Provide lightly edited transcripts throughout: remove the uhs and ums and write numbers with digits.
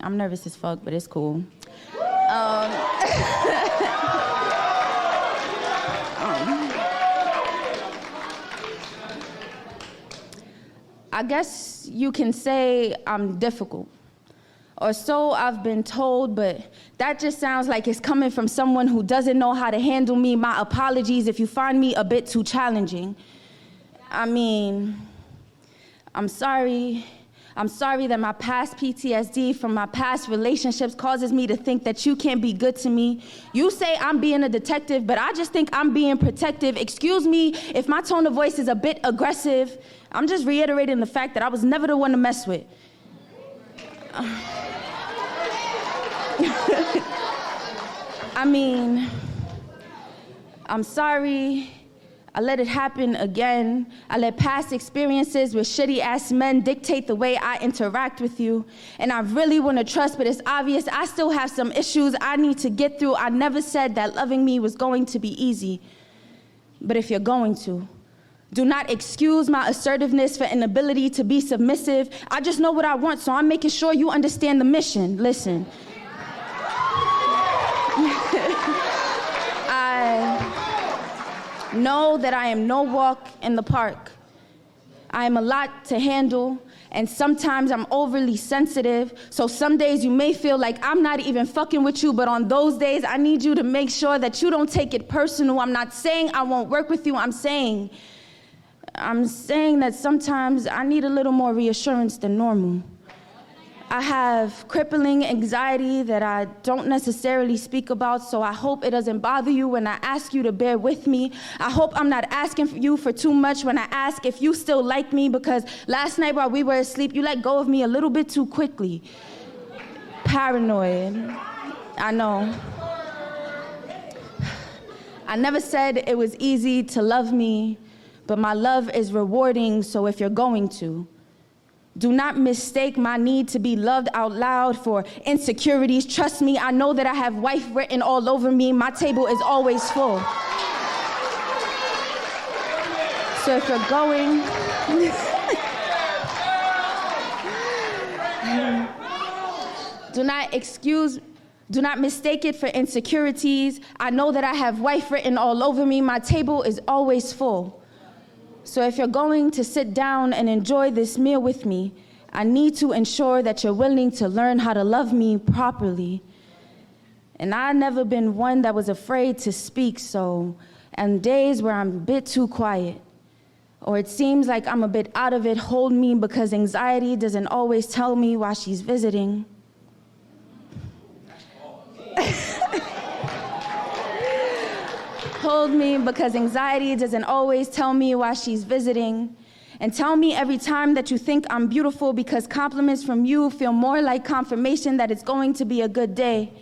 I'm nervous as fuck, but it's cool. I guess you can say I'm difficult, or so I've been told, but that just sounds like it's coming from someone who doesn't know how to handle me. My apologies if you find me a bit too challenging. I mean, I'm sorry that my past PTSD from my past relationships causes me to think that you can't be good to me. You say I'm being a detective, but I just think I'm being protective. Excuse me if my tone of voice is a bit aggressive. I'm just reiterating the fact that I was never the one to mess with. I mean, I'm sorry. I let it happen again. I let past experiences with shitty-ass men dictate the way I interact with you. And I really want to trust, but it's obvious I still have some issues I need to get through. I never said that loving me was going to be easy. But if you're going to, do not excuse my assertiveness for inability to be submissive. I just know what I want, so I'm making sure you understand the mission. Listen. I know that I am no walk in the park. I am a lot to handle, and sometimes I'm overly sensitive, so some days you may feel like I'm not even fucking with you, but on those days I need you to make sure that you don't take it personal. I'm not saying I won't work with you, I'm saying that sometimes I need a little more reassurance than normal. I have crippling anxiety that I don't necessarily speak about, so I hope it doesn't bother you when I ask you to bear with me. I hope I'm not asking you for too much when I ask if you still like me, because last night while we were asleep, you let go of me a little bit too quickly. Paranoid. I know. I never said it was easy to love me, but my love is rewarding, so if you're going to, do not mistake my need to be loved out loud for insecurities. Trust me, I know that I have wife written all over me. My table is always full. So if you're going, do not mistake it for insecurities. I know that I have wife written all over me. My table is always full. So if you're going to sit down and enjoy this meal with me, I need to ensure that you're willing to learn how to love me properly. And I've never been one that was afraid to speak, so on days where I'm a bit too quiet, or it seems like I'm a bit out of it, hold me, because anxiety doesn't always tell me why she's visiting. Hold me, because anxiety doesn't always tell me why she's visiting. And tell me every time that you think I'm beautiful, because compliments from you feel more like confirmation that it's going to be a good day.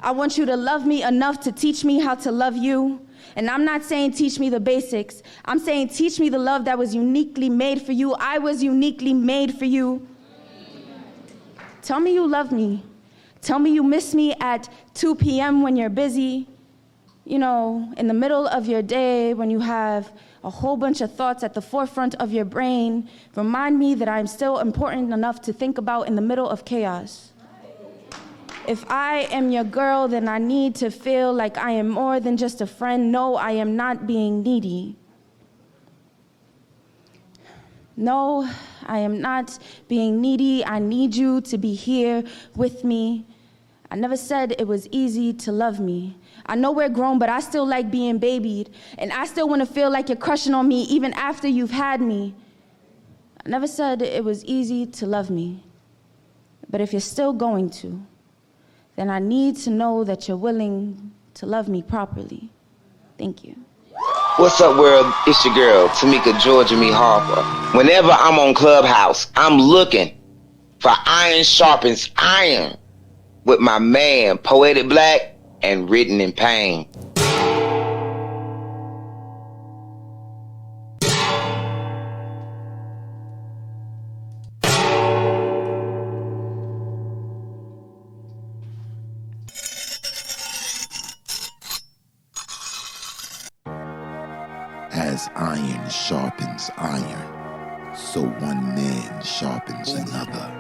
I want you to love me enough to teach me how to love you. And I'm not saying teach me the basics. I'm saying teach me the love that was uniquely made for you. I was uniquely made for you. Tell me you love me. Tell me you miss me at 2 p.m. when you're busy. You know, in the middle of your day, when you have a whole bunch of thoughts at the forefront of your brain, remind me that I'm still important enough to think about in the middle of chaos. If I am your girl, then I need to feel like I am more than just a friend. No, I am not being needy. No, I am not being needy. I need you to be here with me. I never said it was easy to love me. I know we're grown, but I still like being babied, and I still want to feel like you're crushing on me even after you've had me. I never said it was easy to love me, but if you're still going to, then I need to know that you're willing to love me properly. Thank you. What's up, world? It's your girl, Tamika Georgia Me Harper. Whenever I'm on Clubhouse, I'm looking for iron sharpens iron with my man, Poetic Black and Written in Pain. As iron sharpens iron, so one man sharpens another.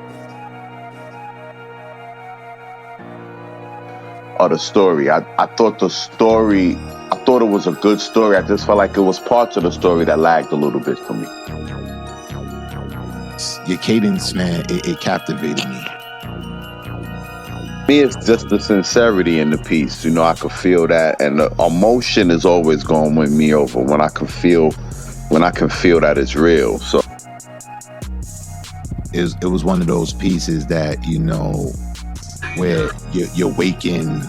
of the story. I thought the story, I thought it was a good story. I just felt like it was parts of the story that lagged a little bit for me. Your cadence, man, it captivated me. Me, it's just the sincerity in the piece. You know, I could feel that, and the emotion is always going to win me over when I can feel that it's real. So It was one of those pieces that, you know, where you're waking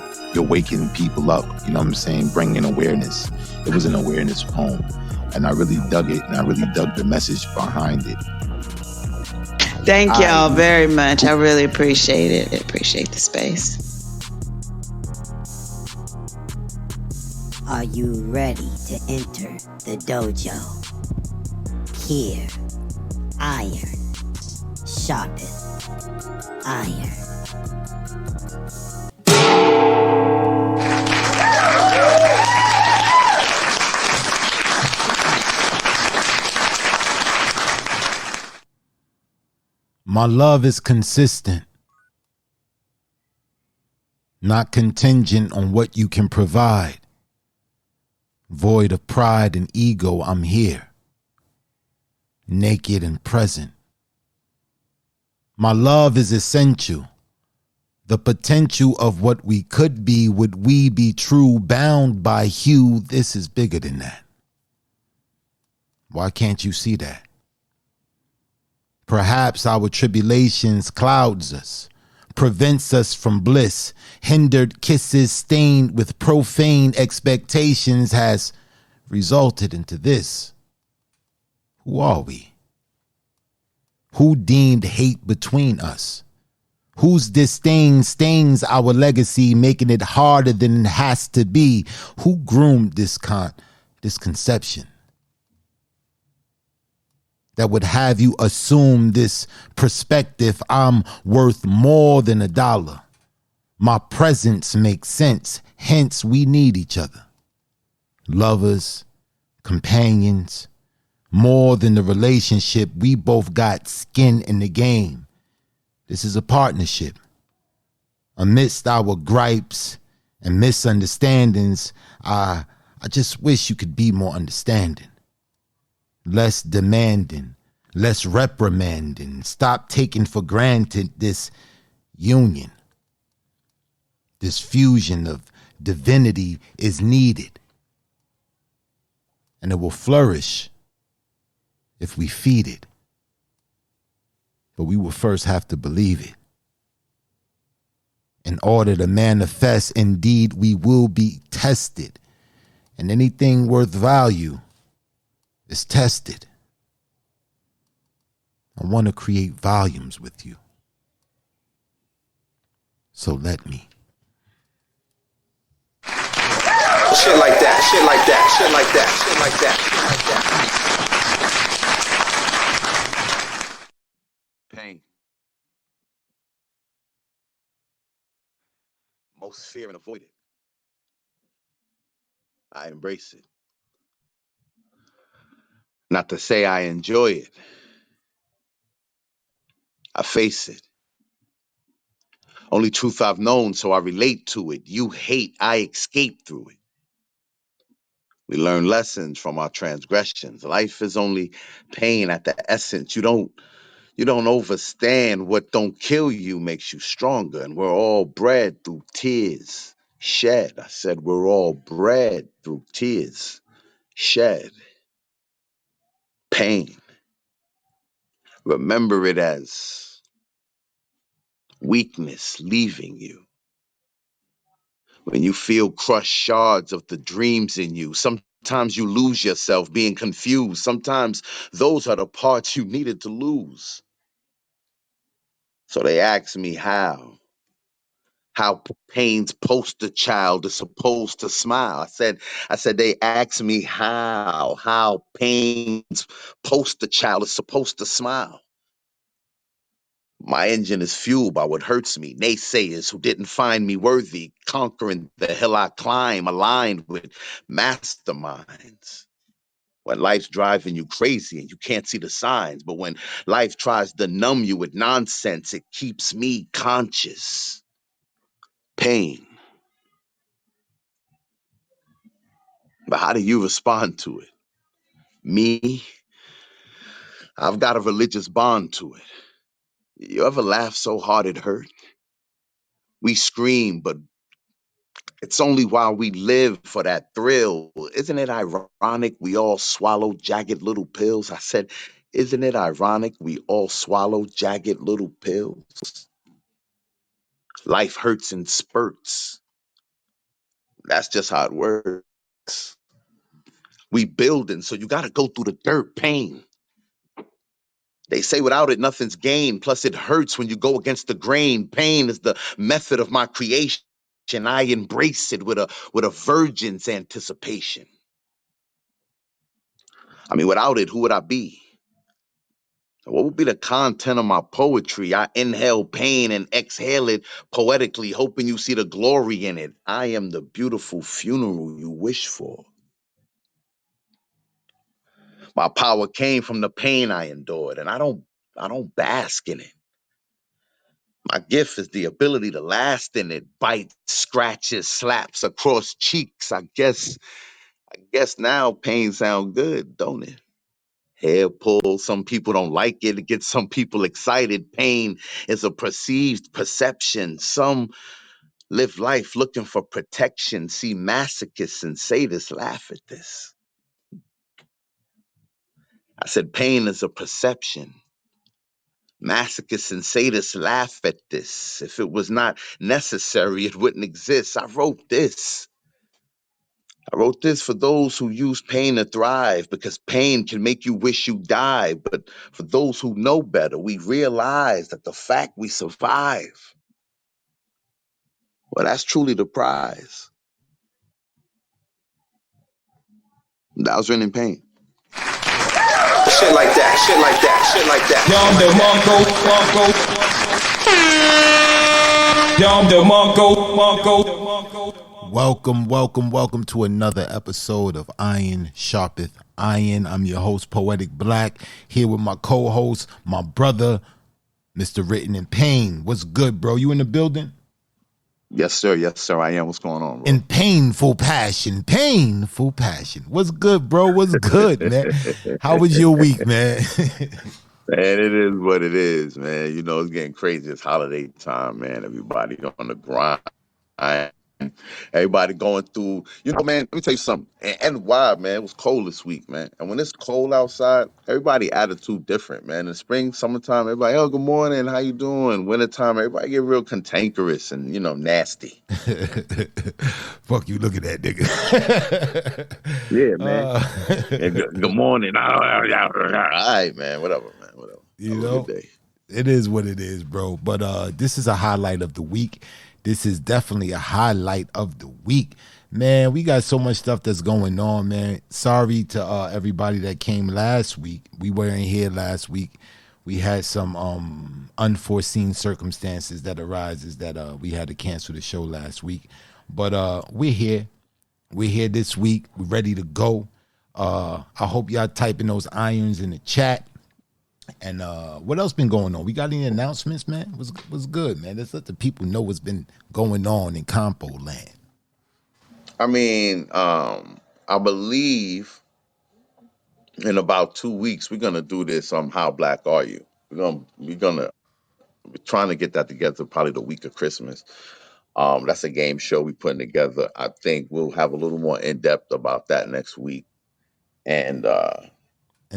people up, you know what I'm saying, bringing awareness. It was an awareness poem, and I really dug it, and I really dug the message behind it. Thank y'all very much. I really appreciate it. I appreciate the space. Are you ready to enter the dojo? Here, iron, sharpeth iron. My love is consistent, not contingent on what you can provide. Void of pride and ego, I'm here, naked and present. My love is essential. The potential of what we could be, would we be true, bound by hue, this is bigger than that. Why can't you see that? Perhaps our tribulations clouds us, prevents us from bliss. Hindered kisses stained with profane expectations has resulted into this. Who are we? Who deemed hate between us? Whose disdain stains our legacy, making it harder than it has to be? Who groomed this conception that would have you assume this perspective? I'm worth more than $1. My presence makes sense, hence we need each other. Lovers, companions, more than the relationship, we both got skin in the game. This is a partnership. Amidst our gripes and misunderstandings, I just wish you could be more understanding. Less demanding, less reprimanding. Stop taking for granted this union. This fusion of divinity is needed. And it will flourish if we feed it. But we will first have to believe it. In order to manifest, indeed, we will be tested. And anything worth value is tested. I want to create volumes with you. So let me. Shit like that, shit like that, shit like that, shit like that, shit like that. pain. Most fear and avoid it. I embrace it. Not to say I enjoy it. I face it. Only truth I've known, so I relate to it. You hate, I escape through it. We learn lessons from our transgressions. Life is only pain at the essence. You don't overstand what don't kill you makes you stronger. And we're all bred through tears shed. I said we're all bred through tears shed. Pain. Remember it as weakness leaving you. When you feel crushed shards of the dreams in you, sometimes you lose yourself being confused. Sometimes those are the parts you needed to lose. So they asked me how pain's poster child is supposed to smile. I said they asked me how pain's poster child is supposed to smile. My engine is fueled by what hurts me. Naysayers who didn't find me worthy, conquering the hill I climb, aligned with masterminds. When life's driving you crazy and you can't see the signs, but when life tries to numb you with nonsense, it keeps me conscious. Pain. But how do you respond to it? Me, I've got a religious bond to it. You ever laugh so hard it hurt? We scream, but it's only while we live for that thrill. Isn't it ironic we all swallow jagged little pills? I said, isn't it ironic we all swallow jagged little pills? Life hurts in spurts. That's just how it works. We building, so you got to go through the dirt pain. They say without it, nothing's gained. Plus, it hurts when you go against the grain. Pain is the method of my creation. I embrace it with a virgin's anticipation. I mean, without it, who would I be? What would be the content of my poetry? I inhale pain and exhale it poetically, hoping you see the glory in it. I am the beautiful funeral you wish for. My power came from the pain I endured, and I don't bask in it. My gift is the ability to last in it. Bites, scratches, slaps across cheeks. I guess now pain sounds good, don't it? Hair pull. Some people don't like it. It gets some people excited. Pain is a perceived perception. Some live life looking for protection. See masochists and sadists laugh at this. I said pain is a perception. Masochists and sadists laugh at this. If it was not necessary, it wouldn't exist. I wrote this. I wrote this for those who use pain to thrive, because pain can make you wish you died. But for those who know better, we realize that the fact we survive, well, that's truly the prize. That was written in pain. Shit like that, shit like that, shit like that. Dom the Mongo. Welcome to another episode of Iron Sharpeth Iron. I'm your host, Poetic Black, here with my co-host, my brother, Mr. Written in Pain. What's good, bro? You in the building? Yes, sir. Yes, sir. I am. What's going on, bro? In painful passion. What's good, bro? What's good, man? How was your week, man? Man, it is what it is, man. You know, it's getting crazy. It's holiday time, man. Everybody on the grind. Everybody going through, man, let me tell you something. And why, man, it was cold this week, man. And when it's cold outside, everybody attitude different, man. In spring, summertime, everybody, oh, good morning, how you doing? Wintertime, everybody get real cantankerous and, nasty. Fuck you, look at that nigga. Yeah, man. Good morning. All right, man, whatever. You know, it is what it is, bro. But this is a highlight of the week. This is definitely a highlight of the week. Man, we got so much stuff that's going on, man. Sorry to everybody that came last week. We weren't here last week. We had some unforeseen circumstances that arises that we had to cancel the show last week. But we're here. We're here this week. We're ready to go. I hope y'all typing those irons in the chat. And what else been going on? We got any announcements, man? What's good, man? Let's let the people know what's been going on in Compo land. I mean, I believe in about 2 weeks we're gonna do this. How black are you? We're trying to get that together probably the week of Christmas. That's a game show we putting together. I think we'll have a little more in depth about that next week. And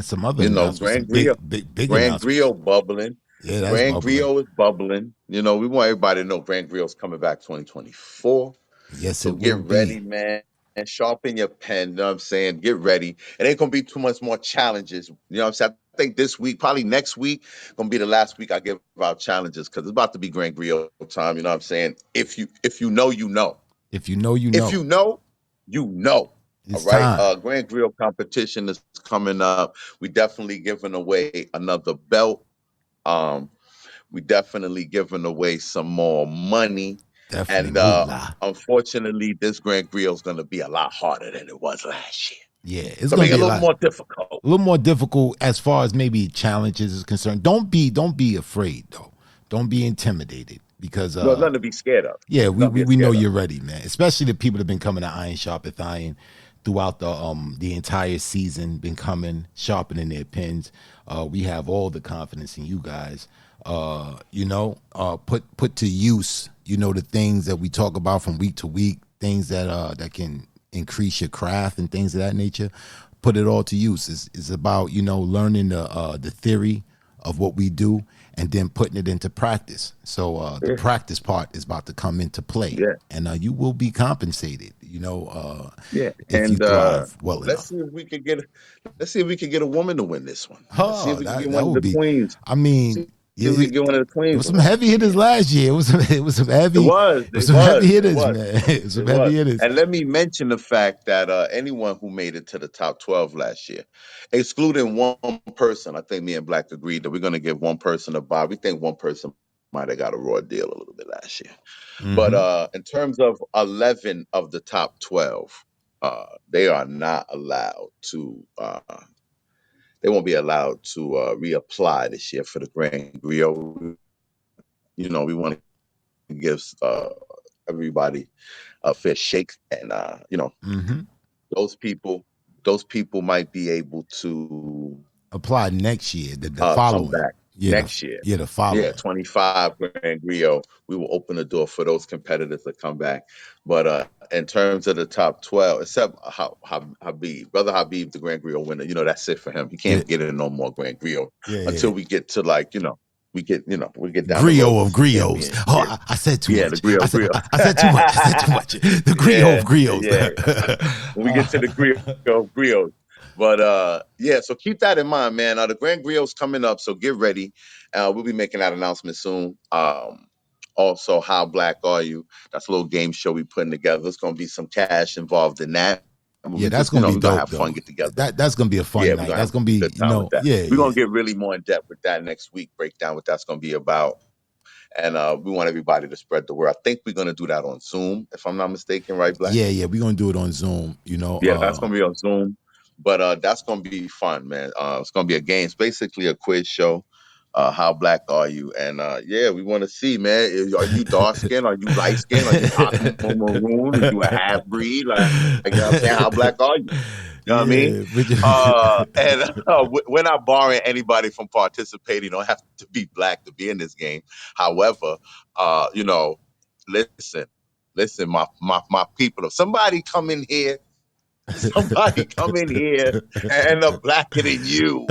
some other Grand Griot, Grand Griot bubbling. Yeah, that's Grand bubbling. Griot is bubbling. We want everybody to know Grand Griot's coming back 2024. Yes, so it get will ready, be. man, and sharpen your pen. You know what I'm saying? Get ready. It ain't gonna be too much more challenges. You know what I'm saying? I think this week, probably next week, gonna be the last week I give out challenges, because it's about to be Grand Griot time. You know what I'm saying? If you know, you know. If you know, you know. If you know, you know. It's all right. time. Grand Griot competition is coming up. We definitely giving away another belt. We definitely giving away some more money. Definitely. And unfortunately, this Grand Griot is going to be a lot harder than it was last year. Yeah, it's going to be a little more difficult. A little more difficult as far as maybe challenges is concerned. Don't be afraid though. Don't be intimidated, because no, nothing to be scared of. Yeah, we know you're ready, man. Especially the people that have been coming to Iron Sharpeth Iron. throughout the entire season been coming, sharpening their pens. We have all the confidence in you guys. Put to use, the things that we talk about from week to week, things that can increase your craft and things of that nature. Put it all to use. It's about, learning the theory of what we do and then putting it into practice. So the practice part is about to come into play, and you will be compensated. If you thrive well enough. Let's see if we could get a woman to win this one. Let's see if we can get that one would of the be, queens. I mean, See if we can get one of the it queens. was some heavy hitters last year. It was some heavy. It was some heavy hitters, man. It was some heavy hitters. And let me mention the fact that anyone who made it to the top 12 last year, excluding one person, I think me and Black agreed that we're going to give one person a bye. We think one person might have got a raw deal a little bit last year. Mm-hmm. But in terms of 11 of the top 12, they are not allowed to. They won't be allowed to reapply this year for the Grand Griot. We want to give everybody a fair shake, and Mm-hmm. those people might be able to apply next year, the come following back next year. Yeah, the following. 25 Grand Griot. We will open the door for those competitors to come back. But in terms of the top 12, except Habib, Brother Habib, the Grand Griot winner, that's it for him. He can't get in no more Grand Griot until we get to we get down Griot of griots. Oh, I said too much. The Griot. I said too much. The Griot of griots. When we get to the Griot of griots. But so keep that in mind, man. The Grand Griot's coming up, so get ready. We'll be making that announcement soon. Also, How Black Are You? That's a little game show we putting together. There's going to be some cash involved in that. That's going to be dope. We're going to have fun, get together. That's going to be a fun night. That's going to be, we're going to get really more in depth with that next week, break down what that's going to be about. And we want everybody to spread the word. I think we're going to do that on Zoom, if I'm not mistaken, right, Black? Yeah, we're going to do it on Zoom, Yeah, that's going to be on Zoom. But that's going to be fun, man. It's going to be a game. It's basically a quiz show. How black are you? And we want to see, man. Are you dark skinned? Are you light skinned? Are you aqua maroon? Are you a half breed? Like you know what I'm saying? How black are you? You know what I mean? We're not barring anybody from participating. You don't have to be black to be in this game. However, listen, my people. If somebody come in here and end up blacker than you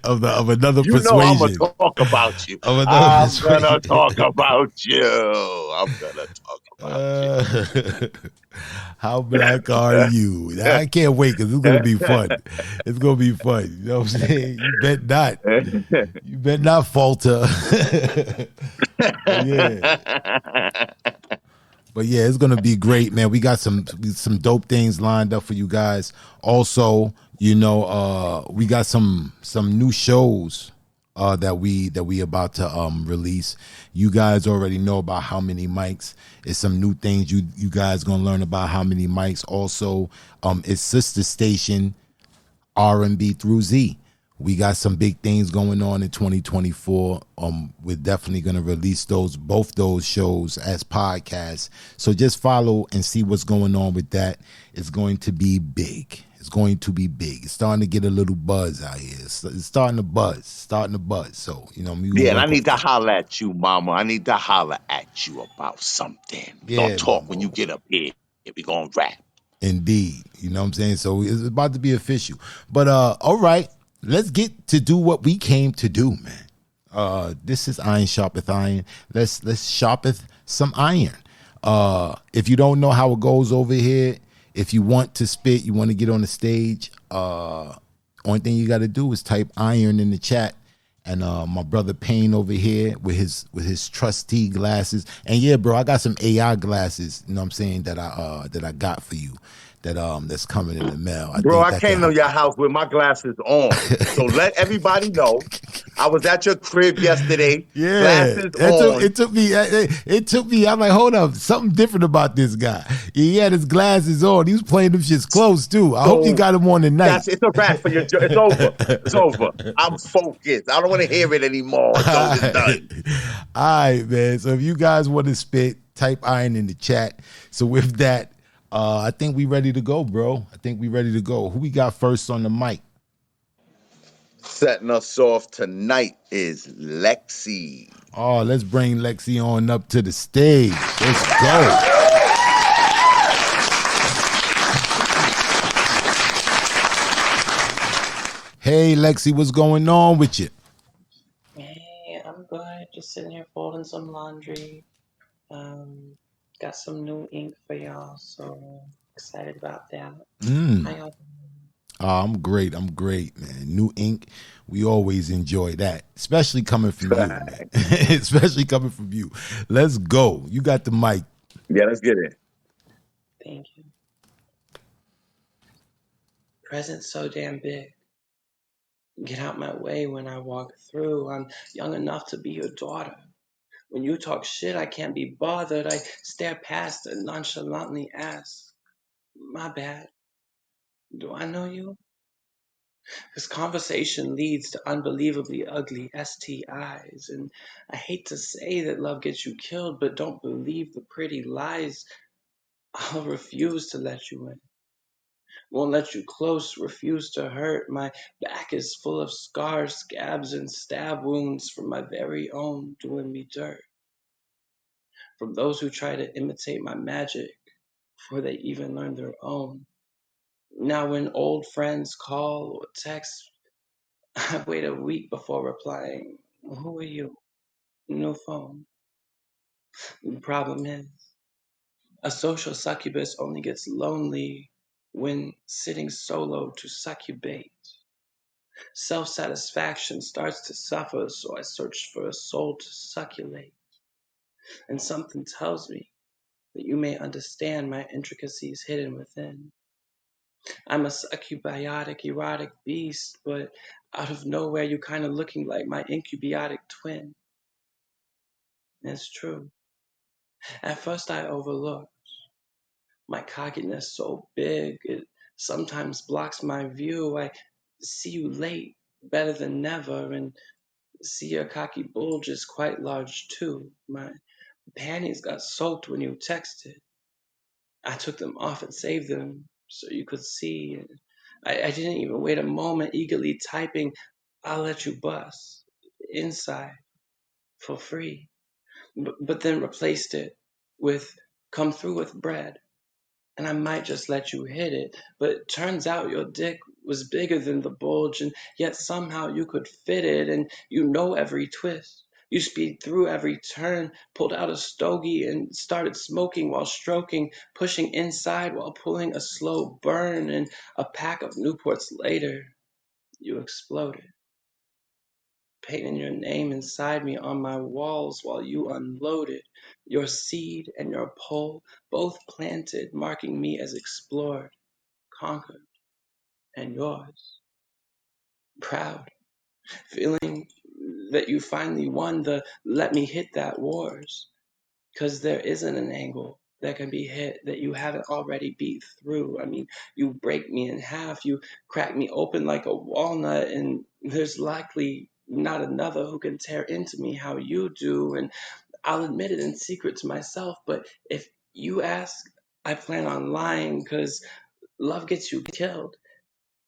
of another persuasion. I'm gonna talk about you. I'm gonna talk about you. How black are you? I can't wait because it's gonna be fun. It's gonna be fun. You know what I'm saying? You bet not. You bet not falter. But yeah, it's gonna be great, man. We got some dope things lined up for you guys. Also, we got some new shows that we about to release. You guys already know about How Many Mics. It's some new things you guys gonna learn about How Many Mics. Also, it's sister station R&B through Z. We got some big things going on in 2024. We're definitely going to release both those shows as podcasts. So just follow and see what's going on with that. It's going to be big. It's going to be big. It's starting to get a little buzz out here. It's starting to buzz. So, and I need to holler at you, mama. I need to holler at you about something. Don't talk when you get up here. We're going to rap. Indeed. You know what I'm saying? So it's about to be official. But all right. Let's get to do what we came to do, man. This is Iron Sharpeth Iron. Let's sharpeth some iron. If you don't know how it goes over here, if you want to spit, you want to get on the stage, only thing you got to do is type iron in the chat. And my brother Payne over here with his trusty glasses. And yeah, bro, I got some AI glasses, you know what I'm saying, that I got for you. That's coming in the mail. I came to your house with my glasses on. So let everybody know. I was at your crib yesterday. Yeah. Glasses on. It took me. I'm like, hold up, something different about this guy. He had his glasses on. He was playing them shits close too. I hope you got him on tonight. It's a wrap for your job. It's over. It's over. I'm focused. I don't want to hear it anymore. It's done. All right, man. So if you guys want to spit, type iron in the chat. So with that, I think we ready to go, bro. I think we ready to go. Who we got first on the mic? Setting us off tonight is Lexi. Oh, let's bring Lexi on up to the stage. Let's go. Hey, Lexi, what's going on with you? Hey, I'm good. Just sitting here folding some laundry. Got some new ink for y'all, so excited about that. How y'all I'm great. I'm great, man. New ink. We always enjoy that, especially coming from you, man. Especially coming from you. Let's go. You got the mic. Yeah, let's get it. Thank you. Present's so damn big. Get out my way when I walk through. I'm young enough to be your daughter. When you talk shit, I can't be bothered. I stare past and nonchalantly ask, my bad. Do I know you? This conversation leads to unbelievably ugly STIs, and I hate to say that love gets you killed, but don't believe the pretty lies. I'll refuse to let you in. Won't let you close, refuse to hurt. My back is full of scars, scabs, and stab wounds from my very own doing me dirt. From those who try to imitate my magic before they even learn their own. Now when old friends call or text, I wait a week before replying. Who are you? No phone. The problem is, a social succubus only gets lonely when sitting solo to succubate. Self-satisfaction starts to suffer, so I search for a soul to succulate. And something tells me that you may understand my intricacies hidden within. I'm a succubiotic, erotic beast, but out of nowhere you kind of looking like my incubiotic twin. It's true. At first I overlooked. My cockiness so big, it sometimes blocks my view. I see you late, better than never, and see your cocky bulges quite large too. My panties got soaked when you texted. I took them off and saved them so you could see. I didn't even wait a moment, eagerly typing, I'll let you bust inside for free. But then replaced it with come through with bread. And I might just let you hit it, but it turns out your dick was bigger than the bulge, and yet somehow you could fit it, and you know every twist. You speed through every turn, pulled out a stogie and started smoking while stroking, pushing inside while pulling a slow burn, and a pack of Newports later, you exploded. Painting your name inside me on my walls while you unloaded. Your seed and your pole both planted, marking me as explored, conquered, and yours. Proud, feeling that you finally won the let me hit that wars. Because there isn't an angle that can be hit that you haven't already beat through. I mean, you break me in half, you crack me open like a walnut, and there's likely not another who can tear into me how you do. And I'll admit it in secret to myself, but if you ask, I plan on lying because love gets you killed.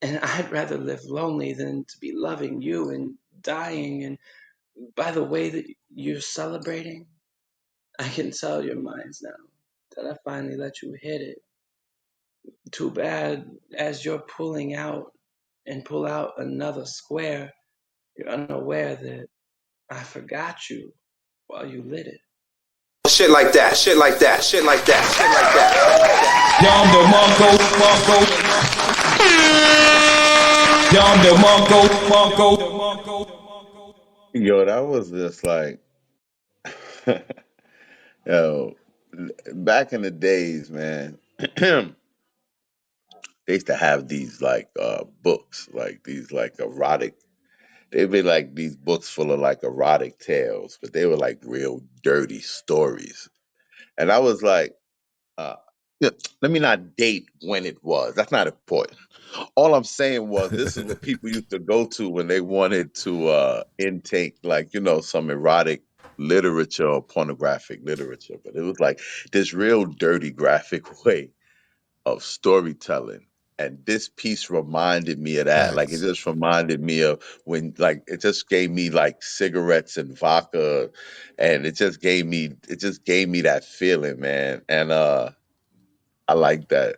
And I'd rather live lonely than to be loving you and dying. And by the way that you're celebrating, I can tell your minds now that I finally let you hit it. Too bad, as you're pulling out and pull out another square, you're unaware that I forgot you while you lit it. Shit like that, shit like that, shit like that, shit like that. Yonder Mongo. Yo, that was just like, yo, back in the days, man, they used to have these like books, like these like erotic. They'd be like these books full of like erotic tales, but they were like real dirty stories. And I was like, uh, yeah, let me not date when it was. That's not important. All I'm saying was this is what people used to go to when they wanted to intake like, some erotic literature or pornographic literature. But it was like this real dirty graphic way of storytelling. And this piece reminded me of that. Like it Facts. just reminded me of when like it just gave me like cigarettes and vodka and it just gave me that feeling, man. And I like that.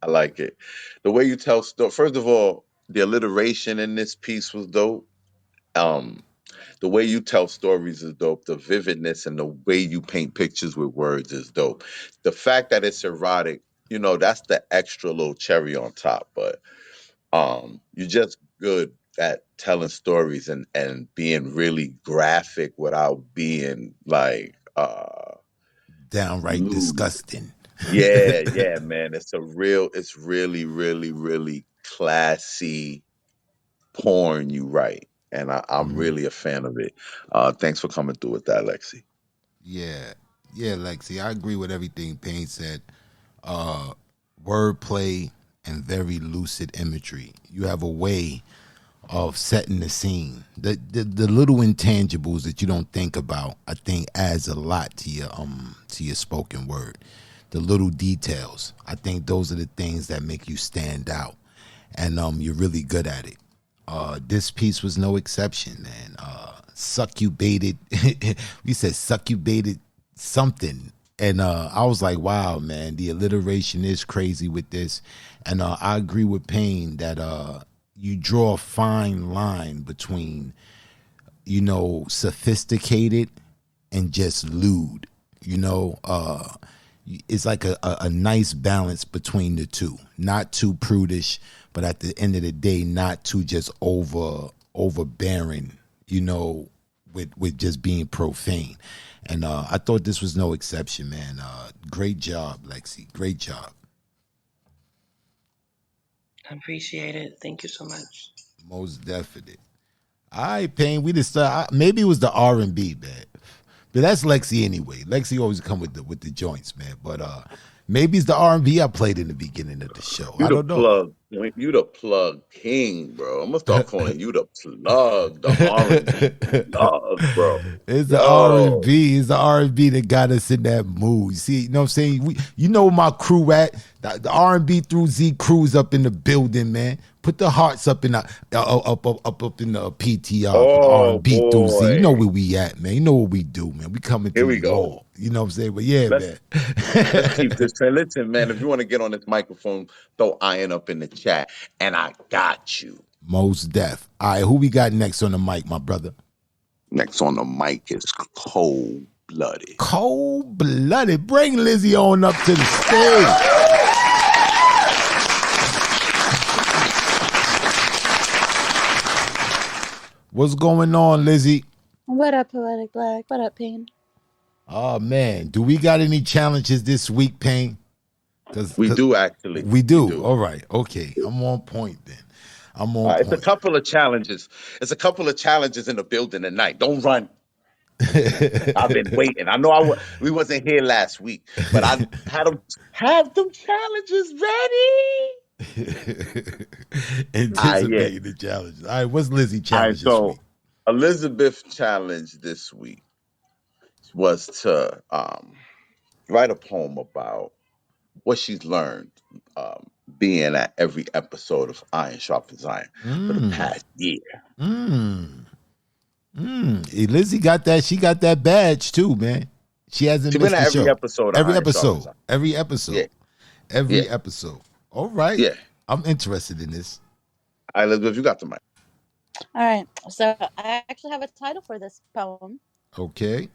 I like it. The way you tell story. First of all, the alliteration in this piece was dope. Um, the way you tell stories is dope. The vividness and the way you paint pictures with words is dope. The fact that it's erotic, that's the extra little cherry on top. But you're just good at telling stories and being really graphic without being like Downright lewd. disgusting. Yeah, yeah, man. It's really, really, really classy porn you write. And I'm really a fan of it. Thanks for coming through with that, Lexi. Yeah, yeah, Lexi. I agree with everything Payne said. Uh, Wordplay and very lucid imagery. You have a way of setting the scene. The little intangibles that you don't think about, I think, adds a lot to your spoken word. The little details. I think those are the things that make you stand out, and you're really good at it. This piece was no exception, man. Suck you baited. We said suck you baited something, and I was like, wow, man. The alliteration is crazy with this, and I agree with Payne that you draw a fine line between, sophisticated and just lewd. It's like a nice balance between the two. Not too prudish, but at the end of the day, not too just overbearing, with just being profane. And I thought this was no exception, man. Great job, Lexi. Great job. I appreciate it. Thank you so much. Most definite. All right, Payne. We just maybe it was the R&B, man. But that's Lexi anyway. Lexi always come with the joints, man. But maybe it's the R&B I played in the beginning of the show. I don't know. You the plug king, bro. I'm gonna start calling you the plug, the R&B plug, bro. It's the Yo, R&B. It's the R&B that got us in that mood. You see, you know what I'm saying? Where my crew at? The R&B through Z crew's up in the building, man. Put the hearts up in the up in the PTR for the oh R&B through Z. You know boy. where we at, man. You know what we do, man. We coming Here through we go. raw. You know what I'm saying? But yeah, Let's man. let's keep this train. Listen, man, if you want to get on this microphone, throw iron up in the chat, and I got you. Most deaf. All right, who we got next on the mic, my brother? Next on the mic is cold blooded. Cold blooded. Bring Lizzie on up to the stage. What's going on, Lizzie? What up, Poetic Black? What up, Payne? Oh man, do we got any challenges this week, Payne? We do actually. We do. All right. Okay. I'm on point then. I'm on It's a point. couple of challenges. It's a couple of challenges in the building tonight. Don't run. I've been waiting. I know we wasn't here last week, but I have them challenges ready. Anticipating the challenges. All right, what's Lizzie challenge this week? Elizabeth challenge this week was to write a poem about what she's learned being at every episode of Iron Sharpeth Iron for the past year. Lizzie got that. She got that badge too, man. She hasn't She's missed been the at show. every episode. Every episode. Every episode. Yeah. Every episode. All right. Yeah. I'm interested in this. All right, Elizabeth, you got the mic. All right. So I actually have a title for this poem. Okay.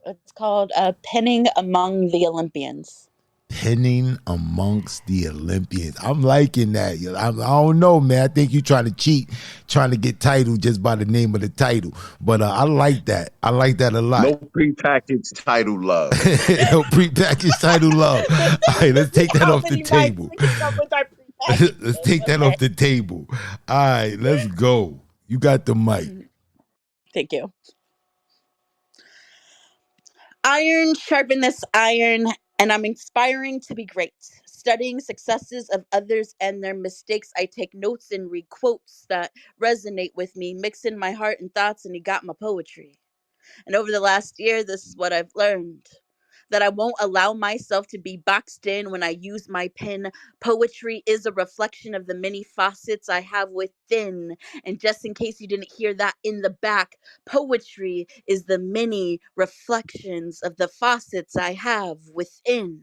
It's called Penning Among the Olympians. Penning amongst the Olympians. I'm liking that. I don't know, man. I think you trying to cheat, trying to get title just by the name of the title. But I like that. I like that a lot. No prepackaged title love. No prepackaged title love. All right, let's take that off the table. Let's take that off the table. All right, let's go. You got the mic. Thank you. Iron sharpen this iron, and I'm inspiring to be great. Studying successes of others and their mistakes, I take notes and read quotes that resonate with me, mix in my heart and thoughts, and you got my poetry. And over the last year, this is what I've learned. that I won't allow myself to be boxed in when I use my pen. Poetry is a reflection of the many faucets I have within. And just in case you didn't hear that in the back, poetry is the many reflections of the faucets I have within.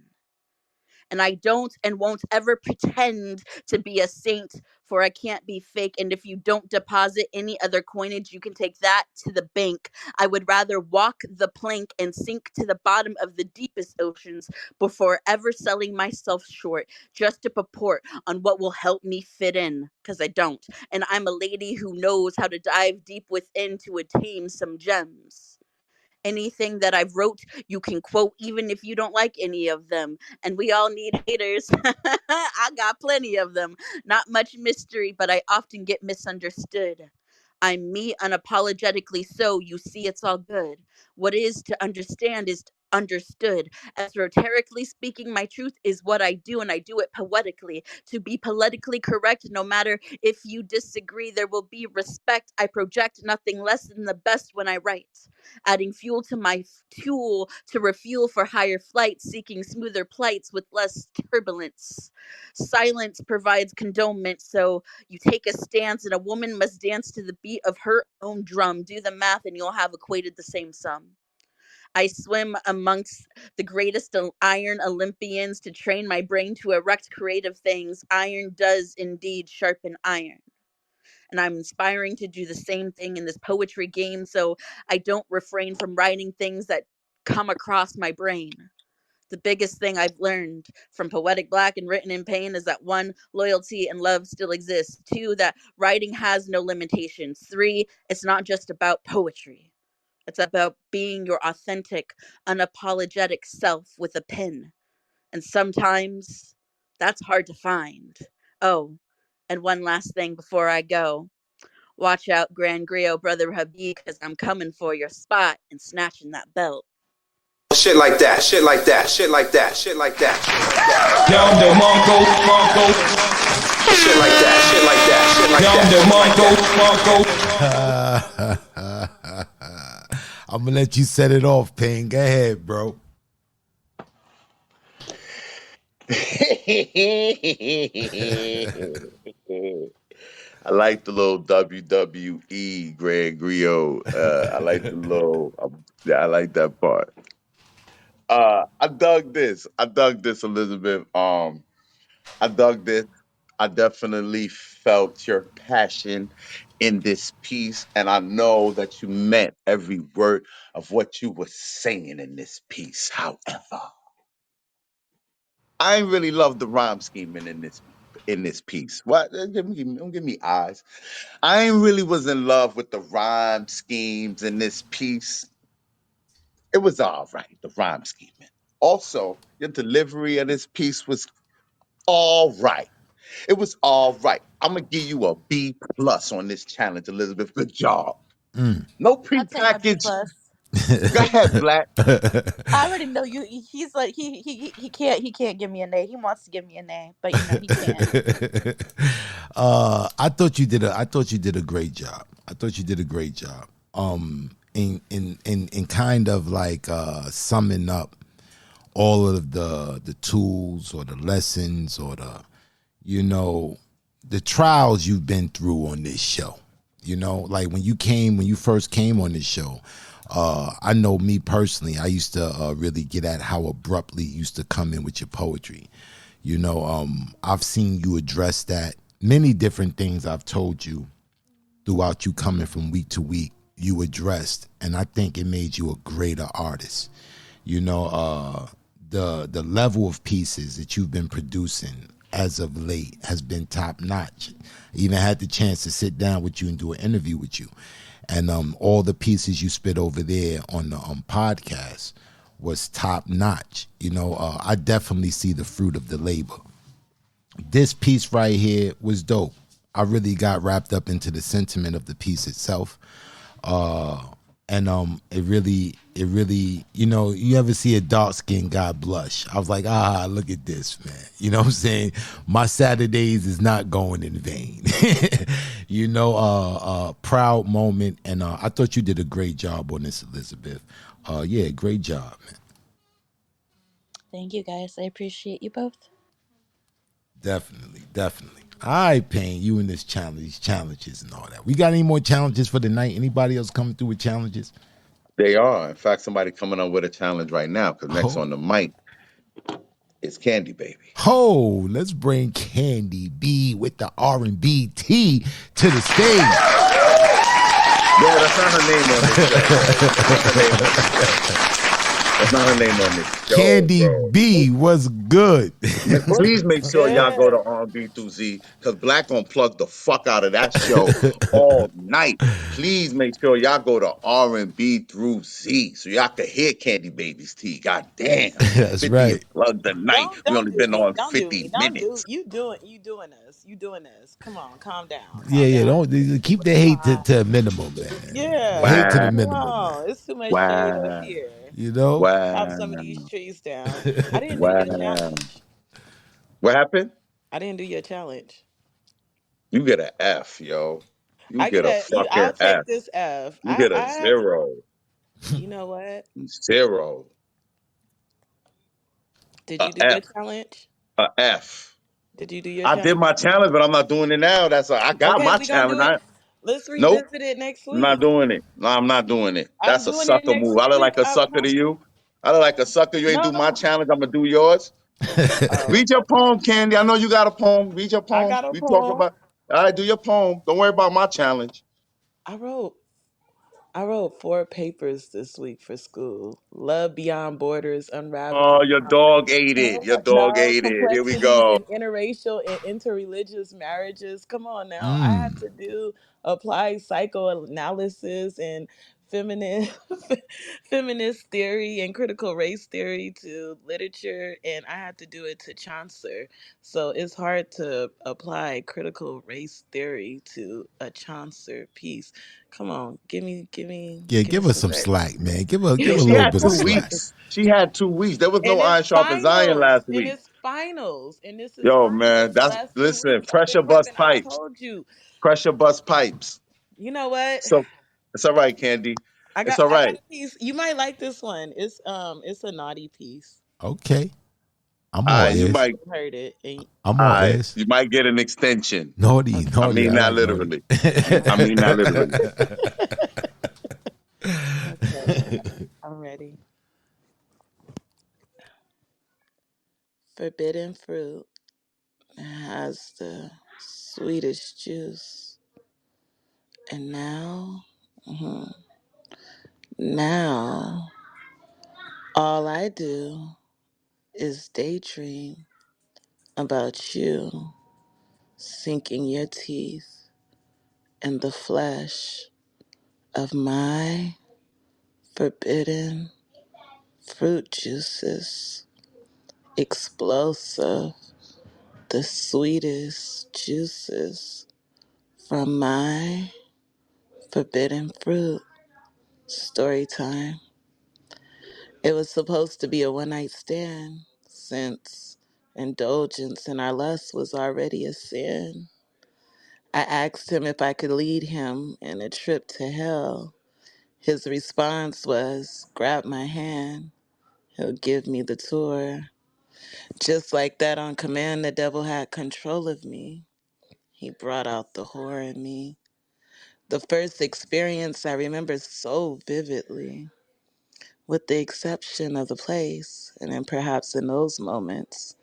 And I don't and won't ever pretend to be a saint, for I can't be fake. And if you don't deposit any other coinage, you can take that to the bank. I would rather walk the plank and sink to the bottom of the deepest oceans before ever selling myself short just to purport on what will help me fit in, because I don't. And I'm a lady who knows how to dive deep within to attain some gems. Anything that I've wrote, you can quote, even if you don't like any of them. And we all need haters. I got plenty of them. Not much mystery, but I often get misunderstood. I'm me unapologetically so. You see, it's all good. What is to understand is understood. Esoterically speaking, my truth is what I do, and I do it poetically. To be politically correct, no matter if you disagree, there will be respect. I project nothing less than the best when I write, adding fuel to my tool to refuel for higher flight, seeking smoother plights with less turbulence. Silence provides condonement, so you take a stance, and a woman must dance to the beat of her own drum. Do the math, and you'll have equated the same sum. I swim amongst the greatest iron Olympians to train my brain to erect creative things. Iron does indeed sharpen iron. And I'm inspiring to do the same thing in this poetry game, so I don't refrain from writing things that come across my brain. The biggest thing I've learned from Poetic Black and Written in Pain is that 1, loyalty and love still exists. 2, that writing has no limitations. 3, it's not just about poetry. It's about being your authentic, unapologetic self with a pen. And sometimes that's hard to find. Oh, and one last thing before I go. Watch out, Grand Griot, Brother Habib, because I'm coming for your spot and snatching that belt. Shit like that, shit like that, shit like that, shit like that. Down the Mongo. Shit like that, shit like that, shit like that. I'm gonna let you set it off, Pain. Go ahead, bro. I like the little WWE Grand Griot. I like the little. Yeah, I like that part. I dug this. I dug this, Elizabeth. I dug this. I definitely felt your passion in this piece, and I know that you meant every word of what you were saying in this piece. However, I ain't really love the rhyme scheming in this piece. What? Don't give me eyes. I ain't really was in love with the rhyme schemes in this piece. It was all right, the rhyme scheming. Also, your delivery of this piece was all right. It was all right. I'm gonna give you a B+ on this challenge, Elizabeth. Good job. No I'll take my B prepackaged. plus. Go ahead, Black. I already know you. He's like he can't give me an A. He wants to give me an A, but he can't. I thought you did a great job. I thought you did a great job. In kind of like summing up all of the tools or the lessons or the trials you've been through on this show. Like when you first came on this show, I know me personally, I used to really get at how abruptly you used to come in with your poetry. I've seen you address that. Many different things I've told you throughout you coming from week to week, you addressed, and I think it made you a greater artist. The level of pieces that you've been producing as of late has been top notch. I even had the chance to sit down with you and do an interview with you. And all the pieces you spit over there on the podcast was top notch. I definitely see the fruit of the labor. This piece right here was dope. I really got wrapped up into the sentiment of the piece itself. And it really, you ever see a dark-skinned guy blush? I was like, look at this, man. You know what I'm saying? My Saturdays is not going in vain. Proud moment. And I thought you did a great job on this, Elizabeth. Yeah, great job, man. Thank you guys. I appreciate you both. Definitely, definitely. All right, Payne, you in this challenge, these challenges and all that. We got any more challenges for the night? Anybody else coming through with challenges? They are. In fact, somebody coming up with a challenge right now because next Oh, on the mic is Candy Baby. oh, let's bring Candy B with the R&B T to the stage. Yeah, that's not her name on this show. That's not her name on this show, Candy bro. B was good. Please make sure y'all go to R&B through Z because Black gonna plug the fuck out of that show all night. Please make sure y'all go to R&B through Z so y'all can hear Candy Baby's tea. God damn. That's 50 is right. plugged the night. We Don't only do been me. on Don't do me. 50 Don't do minutes. you doing this. You doing this. Come on, calm down. Yeah, Calm yeah. down. Don't keep the hate to a minimum, man. Hate to the Yeah. Wow. Come minimum, man. on. It's too much shade up Wow. here. You know? Chop Wow. some of these trees down. I didn't do your Wow. challenge. What happened? I didn't do your challenge. You get an F, yo. You I get get a a you fucking I'll take F. this F. You get a I have zero. you know what? Zero. Did A you do your F. challenge? A F. Did you do your I did challenge? my challenge, but I'm not doing it now. I got Okay, my we gonna challenge. do it. Let's Nope, revisit it next I'm not week. doing it. No, I'm not doing it. I'm That's a doing it sucker next move. I look week. like a I sucker to promise. you. I look like a sucker. You ain't do my No. challenge. I'm gonna do yours. Oh, Read your poem, Candy. I know you got a poem. Read your I poem. got a We talk poem. about. All right, do your poem. Don't worry about my challenge. I wrote I wrote 4 papers this week for school. Love Beyond Borders, Oh, Unraveling your dog ate it. Your dog No ate it. Here we Complexities go. in Interracial and Interreligious Marriages. Come on now. I had Mm. to do applied psychoanalysis and feminist feminist theory and critical race theory to literature, and I had to do it to Chaucer. So it's hard to apply critical race theory to a Chaucer piece. Come on, Yeah, give me give us some some credit. slack, man. Give Yeah, a she little had bit of two slack. weeks. She had 2 weeks. There was no And Iron it's Sharpeth Zion finals. last And week. it's finals. And this is Yo, man, finals. The that's last two listen. weeks I've been Pressure bust prepping. I pipes. told you. Pressure bust pipes. You know what? So it's all right, Candy. It's all I got right. a piece. You might like this one. It's a naughty piece. Okay. I'm All all right, I you know ears. might. you heard it. And, I'm All all right, ears. you might get an extension. Naughty, okay. I naughty. mean I that like naughty. literally. I mean that literally. Okay. I'm ready. Forbidden fruit has the sweetest juice. And now, mhm, now all I do is daydream about you sinking your teeth in the flesh of my forbidden fruit juices. Explosive, the sweetest juices from my forbidden fruit. Story time. It was supposed to be a one night stand since indulgence in our lust was already a sin. I asked him if I could lead him in a trip to hell. His response was, grab my hand, he'll give me the tour. Just like that, on command, the devil had control of me. He brought out the horror in me. The first experience I remember so vividly, with the exception of the place, and then perhaps in those moments,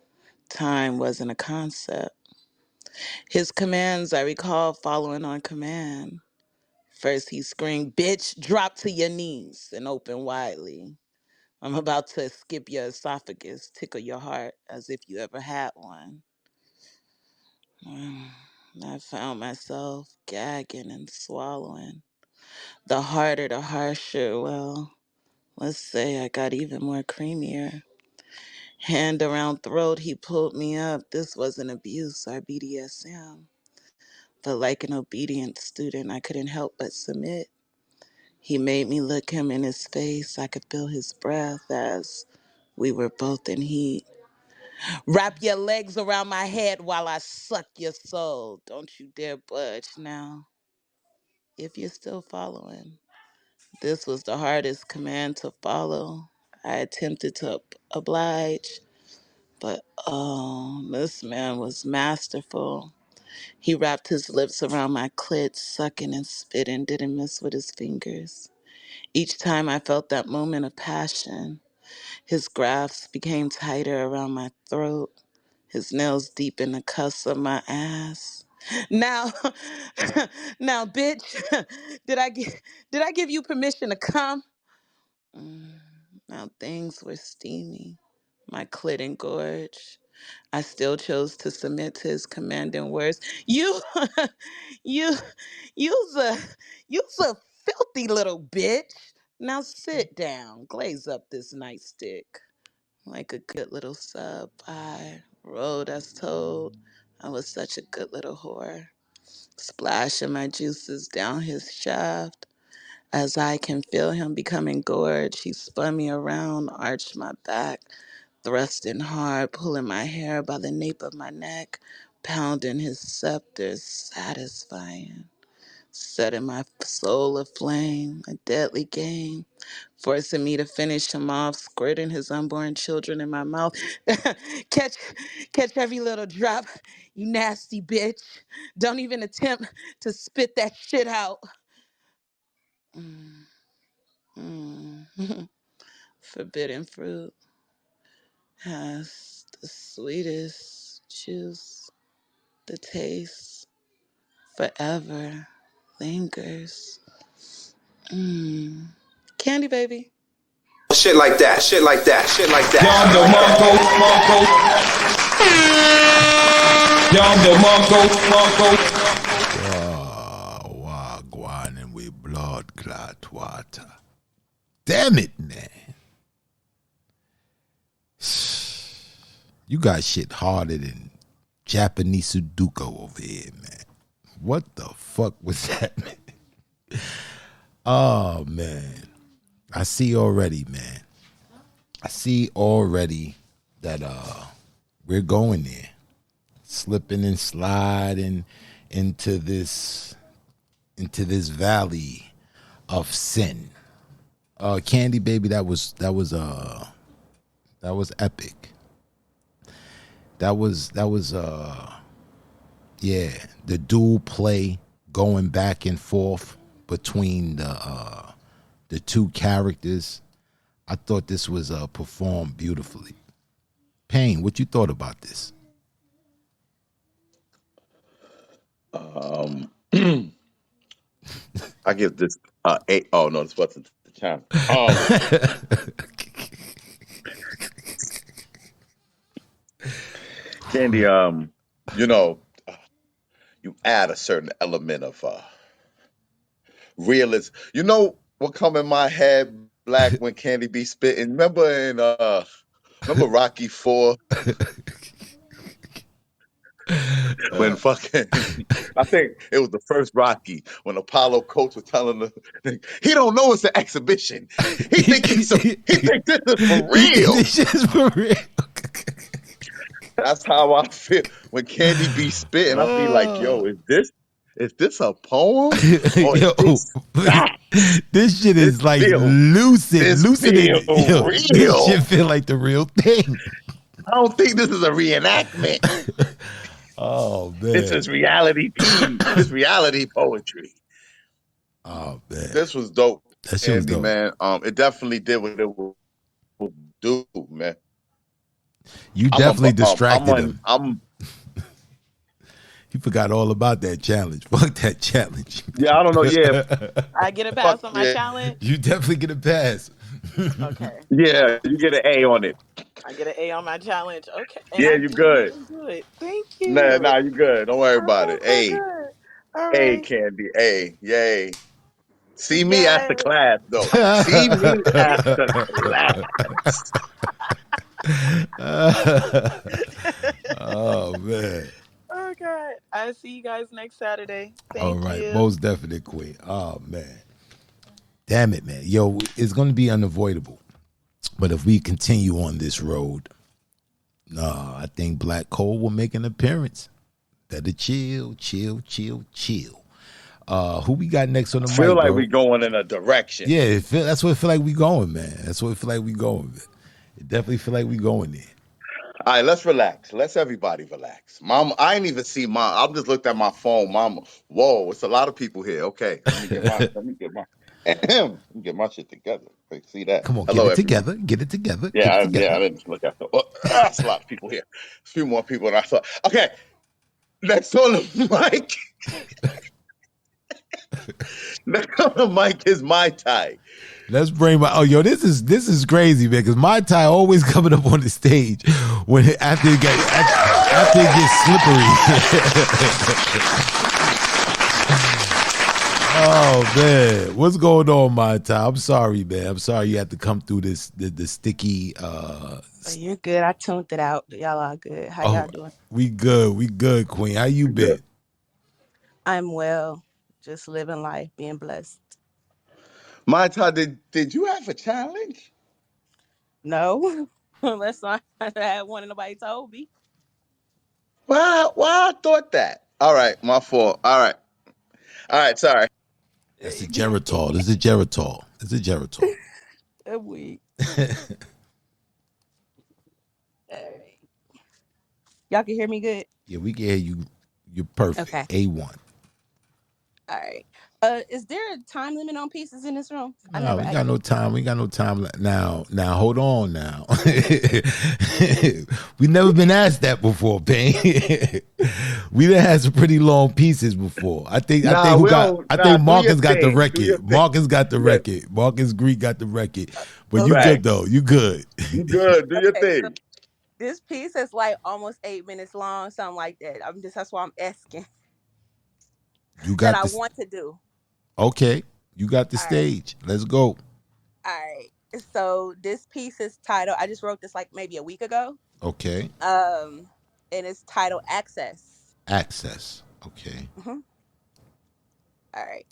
time wasn't a concept. His commands I recall following on command. First he screamed, bitch, drop to your knees and open widely. I'm about to skip your esophagus, tickle your heart as if you ever had one. I found myself gagging and swallowing. The harder, the harsher. Well, let's say I got even more creamier. Hand around throat, he pulled me up. This wasn't abuse or BDSM. But like an obedient student, I couldn't help but submit. He made me look him in his face. I could feel his breath as we were both in heat. Wrap your legs around my head while I suck your soul. Don't you dare budge now. If you're still following, this was the hardest command to follow. I attempted to oblige, but oh, this man was masterful. He wrapped his lips around my clit, sucking and spitting, didn't miss with his fingers. Each time I felt that moment of passion, his grasp became tighter around my throat, his nails deep in the cuffs of my ass. Now, now, bitch, did I give you permission to come? Mm, Now things were steamy, my clit engorged. I still chose to submit to his commanding words. You, you, you's a, you's a filthy little bitch. Now sit down, glaze up this nightstick. Like a good little sub, I rolled as told. I was such a good little whore. Splashing my juices down his shaft. As I can feel him becoming gorged, he spun me around, arched my back, thrusting hard, pulling my hair by the nape of my neck, pounding his scepter, satisfying, setting my soul aflame, a deadly game, forcing me to finish him off, squirting his unborn children in my mouth. catch, catch every little drop, you nasty bitch. Don't even attempt to spit that shit out. Mm, mm. Forbidden fruit has the sweetest juice. The taste forever lingers. Candy baby. Shit like that, shit like that, shit like that. Wagwan and we blood clot water. Damn it, man. You got shit harder than Japanese Sudoku over here, man. What the fuck was that, man? Oh, man. I see already, man. I see already that we're going there. Slipping and sliding into this valley of sin. Candy baby, that was epic. That was yeah, the dual play going back and forth between the two characters. I thought this was performed beautifully. Payne, what you thought about this? I give this 8. Oh no, this wasn't the channel. Candy, you know, you add a certain element of realism. You know what come in my head, Black, when Candy be spitting? Remember Rocky 4? When fucking I think it was the first Rocky when Apollo coach was telling him he don't know it's an exhibition. He think this is for real. This is for real. That's how I feel when Candy be spitting. I be like, yo, is this a poem? Or Yo, this shit is like lucid. This feel real. This shit feel like the real thing. I don't think this is a reenactment. Oh man, this is reality. This reality poetry. Oh man, this was dope. That shit was dope, man. It definitely did what it would do, man. You definitely distracted him. He forgot all about that challenge. Fuck that challenge. Yeah, I don't know. Yeah, I get a pass on my challenge. You definitely get a pass. Okay. Yeah, you get an A on it. I get an A on my challenge. Okay. And yeah, you good. Good. Thank you. Nah, you good. Don't worry about it. A. All A, right. Candy. A. Yay. See me after class, though. See me after class. Oh, man. Okay. I'll see you guys next Saturday. All right. Most definitely, Queen. Oh, man. Damn it, man. Yo, it's going to be unavoidable. But if we continue on this road, I think Black Cole will make an appearance. Better chill. Who we got next on the Feel mic, like bro? we going in a direction. Yeah, that's what it feel like we going, man. That's what it feel like we going. Man. It definitely feel like we going there. All right, let's relax. Let's everybody relax. Mom, I ain't even see mom. I just looked at my phone. Mama, whoa, it's a lot of people here. Okay, let me get my shit together. Quick, see that? Come on, get Hello, it everyone. together. Get it together. Get it Yeah, together. I didn't look at the. Oh, that's a lot of people here. A few more people than I thought. Okay, next on the mic. Next on the mic is my tie. Let's bring my. Oh, yo, this is crazy, man. Because my tie always coming up on the stage when after it gets slippery. Oh man, what's going on, my tie? I'm sorry, man. I'm sorry you had to come through the sticky. You're good. I tuned it out. Y'all are good. How y'all doing? We good, Queen. How you been? I'm well. Just living life, being blessed. My tie, did you have a challenge? No, unless I had one and nobody told me. Why I thought that? All right, my fault. All right, sorry. That's a Geritol. This is a Geritol. It's a Geritol. A week. Y'all can hear me good? Yeah, we can hear you. You're perfect. Okay. A1. All right. Is there a time limit on pieces in this room? No, we got no time. We got no time now. Now, hold on. Now, we never been asked that before, Payne. We done had some pretty long pieces before. I think Marcus got the record. Marcus got the record. Marcus Greek got the record. But you good though. You good. You good. Do your thing. So this piece is like almost 8 minutes long, something like that. That's why I'm asking. You got that I want to do. Okay, you got the stage. Right. Let's go. All right. So this piece is titled. I just wrote this like maybe a week ago. Okay. And it's titled Access. Access. Okay. Mm-hmm. All right.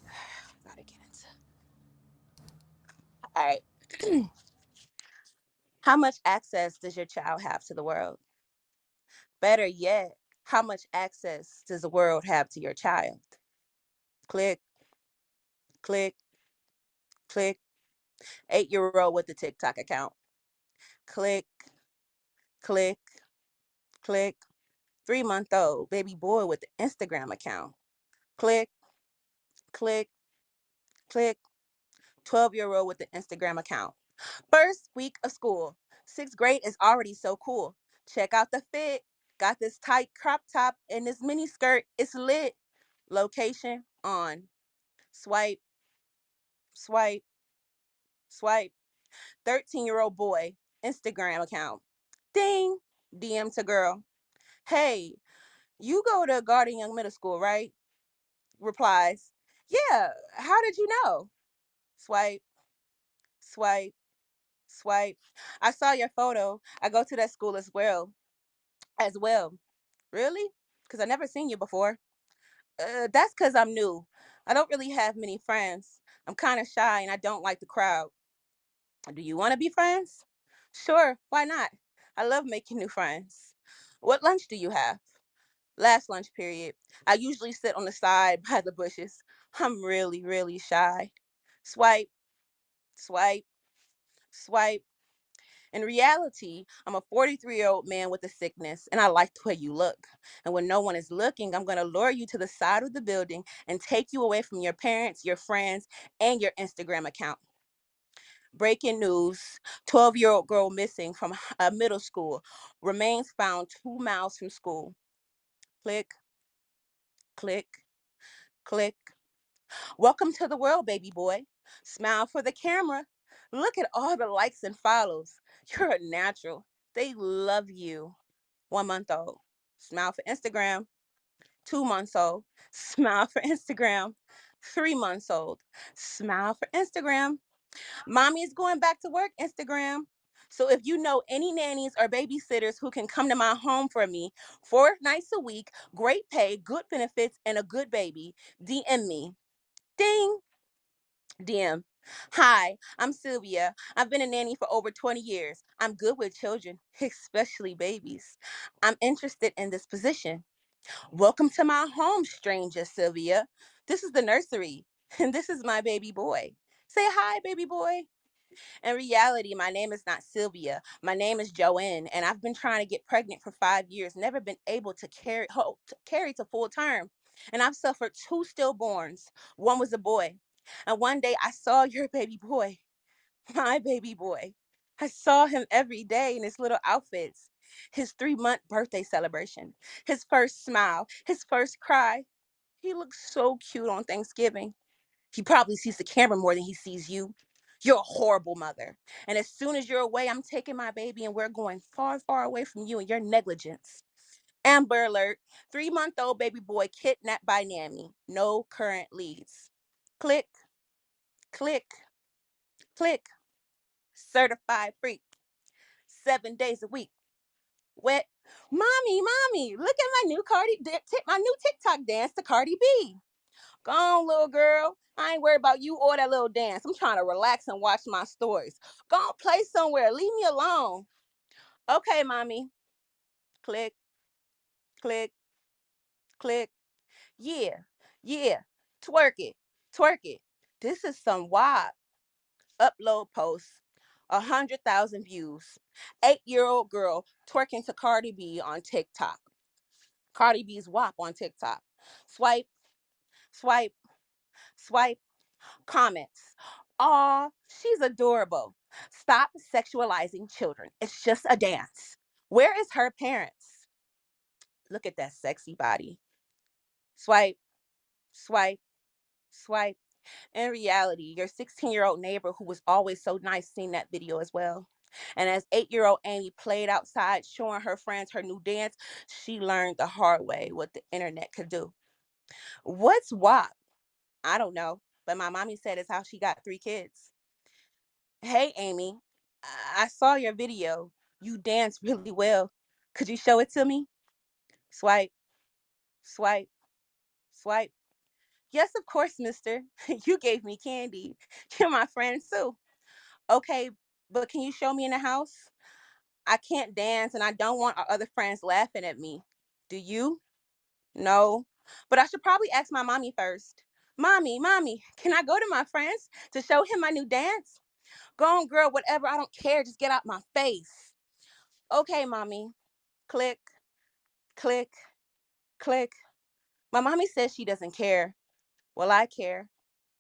Gotta get into. All right. How much access does your child have to the world? Better yet, how much access does the world have to your child? Click, click, click. 8-year-old with the TikTok account. Click, click, click. 3-month-old baby boy with the Instagram account. Click, click, click. 12-year-old with the Instagram account. First week of school. 6th grade is already so cool. Check out the fit. Got this tight crop top and this mini skirt. It's lit. Location on. Swipe, swipe, swipe. 13-year-old boy, Instagram account. Ding, DM to girl. Hey, you go to Garden Young Middle School, right? Replies, yeah, how did you know? Swipe, swipe, swipe. I saw your photo. I go to that school as well. Really? Because I never seen you before. That's because I'm new. I don't really have many friends. I'm kind of shy and I don't like the crowd. Do you want to be friends? Sure, why not? I love making new friends. What lunch do you have? Last lunch period. I usually sit on the side by the bushes. I'm really, really shy. Swipe, swipe, swipe. In reality, I'm a 43-year-old man with a sickness, and I like the way you look. And when no one is looking, I'm going to lure you to the side of the building and take you away from your parents, your friends, and your Instagram account. Breaking news, 12-year-old girl missing from a middle school. Remains found 2 miles from school. Click, click, click. Welcome to the world, baby boy. Smile for the camera. Look at all the likes and follows. You're a natural. They love you. 1-month-old. Smile for Instagram. 2 months old. Smile for Instagram. 3 months old. Smile for Instagram. Mommy is going back to work, Instagram. So if you know any nannies or babysitters who can come to my home for me 4 nights a week, great pay, good benefits, and a good baby, DM me. Ding. DM. Hi, I'm Sylvia. I've been a nanny for over 20 years. I'm good with children, especially babies. I'm interested in this position. Welcome to my home, stranger Sylvia. This is the nursery, and this is my baby boy. Say hi, baby boy. In reality, my name is not Sylvia. My name is Joanne, and I've been trying to get pregnant for 5 years, never been able to carry to full term. And I've suffered two stillborns. One was a boy. And one day I saw your baby boy, my baby boy. I saw him every day in his little outfits. His 3-month birthday celebration, his first smile, his first cry. He looks so cute on Thanksgiving. He probably sees the camera more than he sees you. You're a horrible mother. And as soon as you're away, I'm taking my baby and we're going far, far away from you and your negligence. Amber alert, 3-month-old baby boy kidnapped by nanny. No current leads. Click, click, click. Certified freak. 7 days a week. Wet. Mommy, look at my new TikTok dance to Cardi B. Go on, little girl. I ain't worried about you or that little dance. I'm trying to relax and watch my stories. Go on, play somewhere. Leave me alone. Okay, mommy. Click, click, click. Yeah, yeah. Twerk it, twerk it. This is some WAP. Upload post. 100,000 views. 8-year-old girl twerking to Cardi B on TikTok. Cardi B's WAP on TikTok. Swipe, swipe, swipe. Comments. Aw, she's adorable. Stop sexualizing children. It's just a dance. Where is her parents? Look at that sexy body. Swipe, swipe, swipe. In reality, your 16-year-old neighbor who was always so nice seen that video as well. And as 8-year-old Amy played outside showing her friends her new dance, she learned the hard way what the internet could do. What's WAP? I don't know, but my mommy said it's how she got 3 kids. Hey, Amy, I saw your video. You dance really well. Could you show it to me? Swipe, swipe, swipe. Yes, of course, mister. You gave me candy. You're my friend, too. Okay, but can you show me in the house? I can't dance and I don't want our other friends laughing at me. Do you? No. But I should probably ask my mommy first. Mommy, can I go to my friends to show him my new dance? Go on, girl, whatever. I don't care. Just get out my face. Okay, mommy. Click, click, click. My mommy says she doesn't care. Well, I care.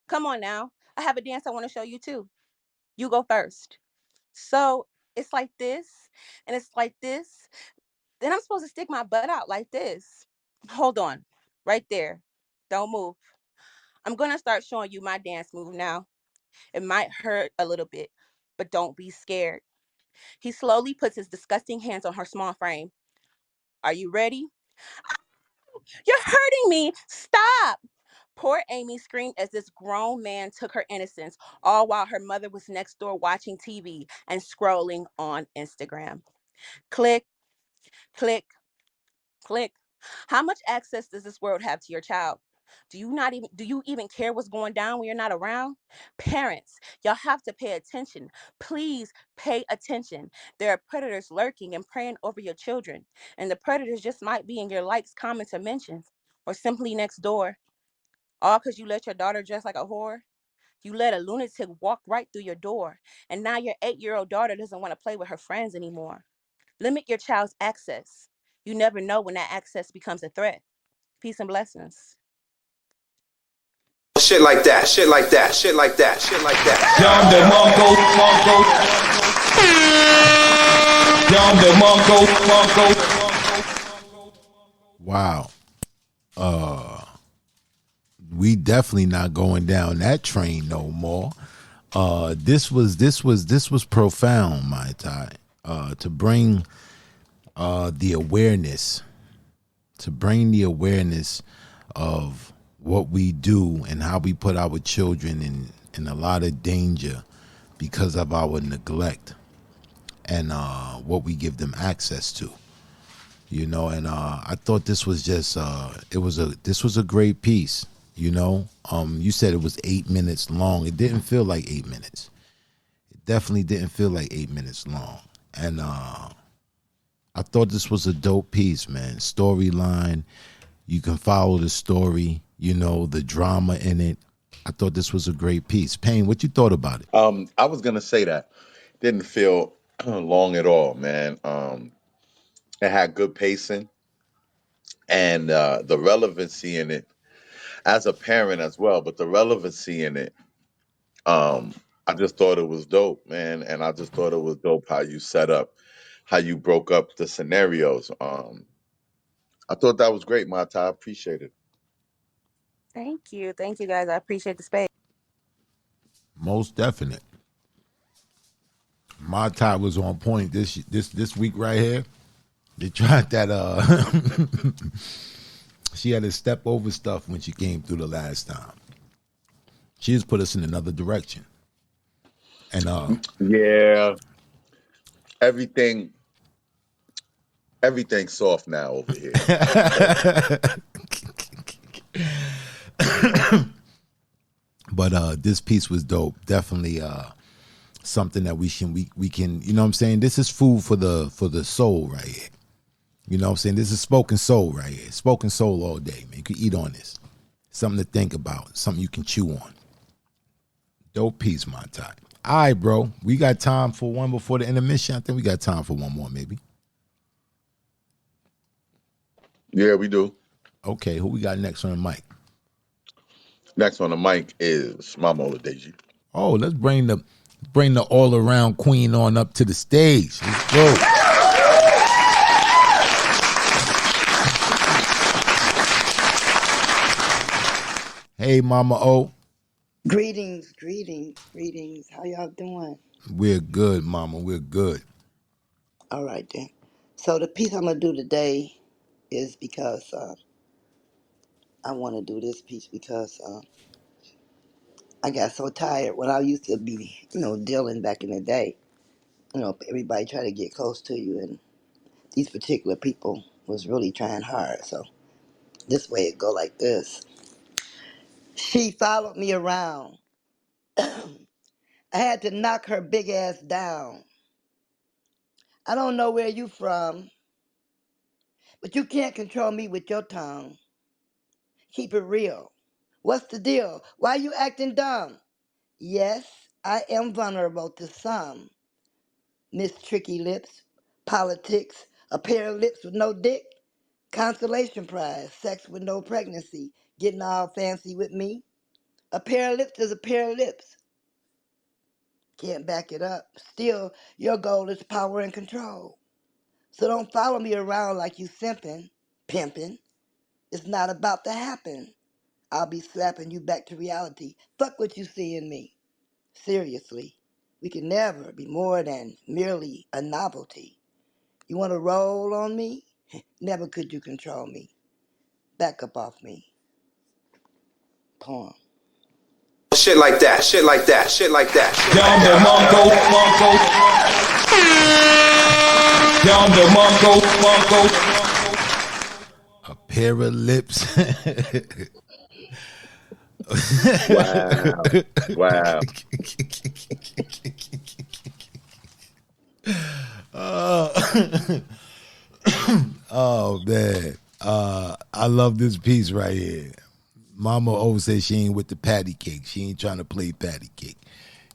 Come on now. I have a dance I want to show you too. You go first. So it's like this, and it's like this. Then I'm supposed to stick my butt out like this. Hold on. Right there. Don't move. I'm going to start showing you my dance move now. It might hurt a little bit, but don't be scared. He slowly puts his disgusting hands on her small frame. Are you ready? You're hurting me. Stop. Poor Amy screamed as this grown man took her innocence, all while her mother was next door watching TV and scrolling on Instagram. Click, click, click. How much access does this world have to your child? Do you even care what's going down when you're not around? Parents, y'all have to pay attention. Please pay attention. There are predators lurking and preying over your children, and the predators just might be in your likes, comments, or mentions, or simply next door. All because you let your daughter dress like a whore? You let a lunatic walk right through your door, and now your 8-year-old daughter doesn't want to play with her friends anymore. Limit your child's access. You never know when that access becomes a threat. Peace and blessings. Shit like that, shit like that, shit like that, shit like that. Down the Mongo. Wow. We definitely not going down that train no more. This was profound, my tie. To bring the awareness, of what we do and how we put our children in a lot of danger because of our neglect and what we give them access to. You know, and I thought this was just this was a great piece. You know, you said it was 8 minutes long. It didn't feel like 8 minutes. It definitely didn't feel like 8 minutes long. And I thought this was a dope piece, man. Storyline. You can follow the story. the drama in it. I thought this was a great piece. Payne, what you thought about it? I was gonna say that didn't feel long at all, man. It had good pacing and the relevancy in it as a parent as well, but the relevancy in it, I just thought it was dope, man, and I just thought it was dope how you set up, how you broke up the scenarios. I thought that was great, Mata. I appreciate it. Thank you. Thank you, guys. I appreciate the space. Most definite. My tie was on point this week right here. They tried that she had to step over stuff when she came through the last time. She just put us in another direction. And Yeah, everything everything's soft now over here. but this piece was dope. Definitely something that we can, you know what I'm saying? This is food for the soul right here. You know what I'm saying? This is spoken soul right here. Spoken soul all day, man. You can eat on this. Something to think about. Something you can chew on. Dope piece, my time. All right, bro. We got time for one before the intermission. I think we got time for one more, maybe. Yeah, we do. Okay, who we got next on the mic? Next on the mic is Mama Oladeji. Oh, let's bring the all around queen on up to the stage. Let's go. Hey, Mama O. Greetings, greetings, greetings. How y'all doing? We're good, Mama. We're good. All right, then. So the piece I'm gonna do today is because I want to do this piece because I got so tired when I used to be, dealing back in the day. Everybody try to get close to you, and these particular people was really trying hard. So this way it go like this. She followed me around. I had to knock her big ass down. I don't know where you from, but you can't control me with your tongue. Keep it real. What's the deal? Why you acting dumb? Yes, I am vulnerable to some. Miss Tricky Lips, politics, a pair of lips with no dick, consolation prize, sex with no pregnancy, getting all fancy with me. A pair of lips is a pair of lips. Can't back it up. Still, your goal is power and control. So don't follow me around like you simping, pimping. It's not about to happen. I'll be slapping you back to reality. Fuck what you see in me. Seriously, we can never be more than merely a novelty. You want to roll on me? Never could you control me. Back up off me. Poem. Shit like that, shit like that, shit like that. Down the Mongo. A pair of lips. Wow. Wow. Oh man. I love this piece right here. Mama always says she ain't with the patty cake. She ain't trying to play patty cake.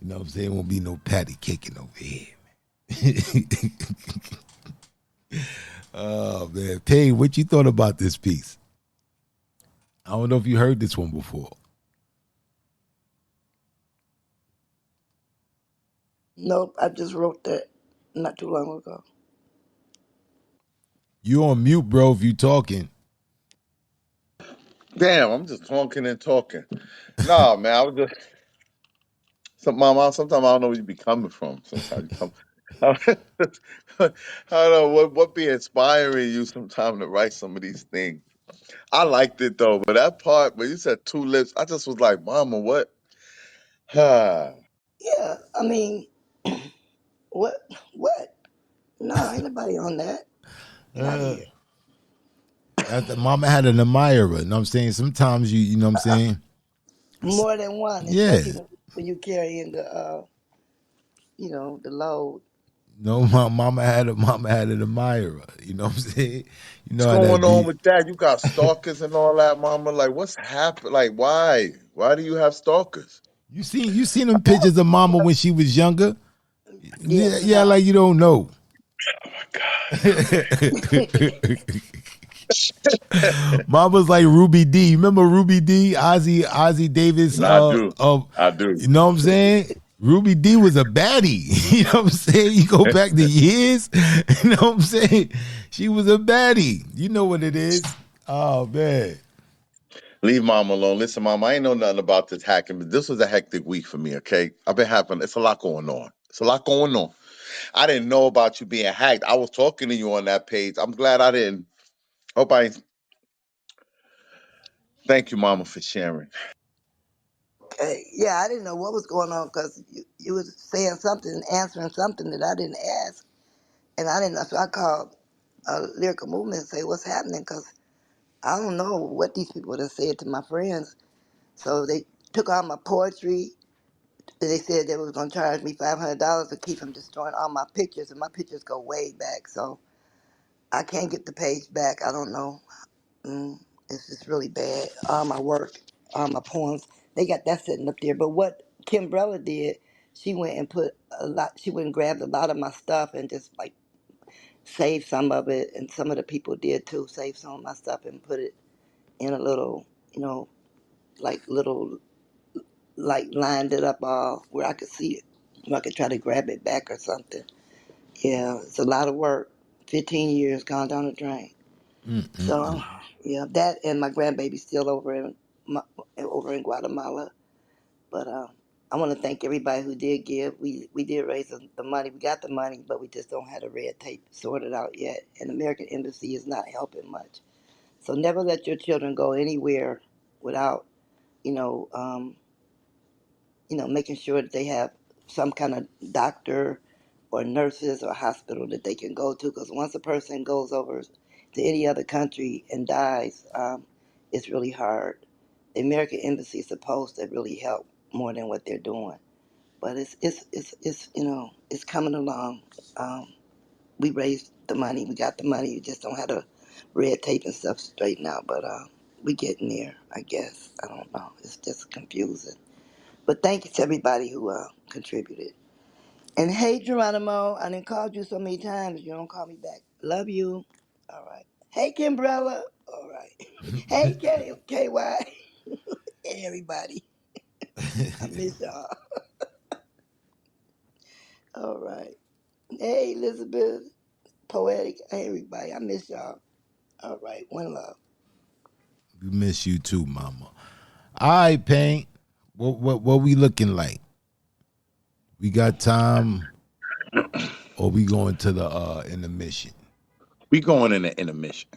You know what I'm saying? Won't be no patty caking over here. Oh man. Payne, what you thought about this piece? I don't know if you heard this one before. Nope, I just wrote that not too long ago. You on mute, bro, if you talking. Damn, I'm just talking and talking. No, man, I was just Mama. Sometimes I don't know where you be coming from. Sometimes you come. I don't know what be inspiring you sometimes to write some of these things. I liked it though, but that part where you said two lips, I just was like, Mama, what? Ah. Yeah, I mean, what? What? No, ain't nobody on that. Get out of here. Mama had an admirer. You know what I'm saying? Sometimes you know what I'm saying? More than one, Yeah. especially when you carrying the, the load. No, my mama had an admirer. You know what I'm saying? You What's know how that going on be. with that? You got stalkers and all that, mama. Like, what's happened? Like, why? Why do you have stalkers? You seen them pictures of mama when she was younger? Yeah, Yeah, yeah, like you don't know. Oh my God. Mama's like Ruby D. Remember Ruby D? Ozzy Davis. I do. I do. You know what I'm saying? Ruby D was a baddie. You know what I'm saying? You go back the years. You know what I'm saying? She was a baddie. You know what it is. Oh man. Leave mom alone. Listen, mom, I ain't know nothing about this hacking, but this was a hectic week for me, okay? I've been having, it's a lot going on. It's a lot going on. I didn't know about you being hacked. I was talking to you on that page. I'm glad I didn't. Hope I. Thank you, mama, for sharing. Hey, yeah, I didn't know what was going on because you was saying something, answering something that I didn't ask, and I didn't know. So I called Lyrical Movement and say, "What's happening?" Because I don't know what these people have said to my friends. So they took all my poetry. They said they was going to charge me $500 to keep from destroying all my pictures, and my pictures go way back. So I can't get the page back. I don't know. It's just really bad. All my work, all my poems, they got that sitting up there. But what Kimbrella did, she went and put a lot. She went and grabbed a lot of my stuff and just like saved some of it, and some of the people did too. Save some of my stuff and put it in a little, like little, like lined it up all where I could see it, where I could try to grab it back or something. Yeah, it's a lot of work. 15 years gone down the drain. So, yeah, that and my grandbaby's still over in Guatemala. But I want to thank everybody who did give. We did raise the money. We got the money, but we just don't have the red tape sorted out yet. And the American Embassy is not helping much. So never let your children go anywhere without, you know, um, making sure that they have some kind of doctor or nurses or hospital that they can go to. Because once a person goes over to any other country and dies, it's really hard. The American Embassy is supposed to really help more than what they're doing, but it's coming along. We raised the money, we got the money. You just don't have the red tape and stuff straightened out, but we getting there. I guess I don't know. It's just confusing. But thank you to everybody who contributed. And hey, Geronimo, I didn't call you so many times. You don't call me back. Love you. All right. Hey, Kimbrella. All right. Hey, KY. Hey, everybody. I miss y'all. All right. Hey, Elizabeth. Poetic. Hey, everybody. I miss y'all. All right. One love. We miss you too, mama. All right, Paint. What we looking like? We got time, or we going to the intermission? We going in the intermission.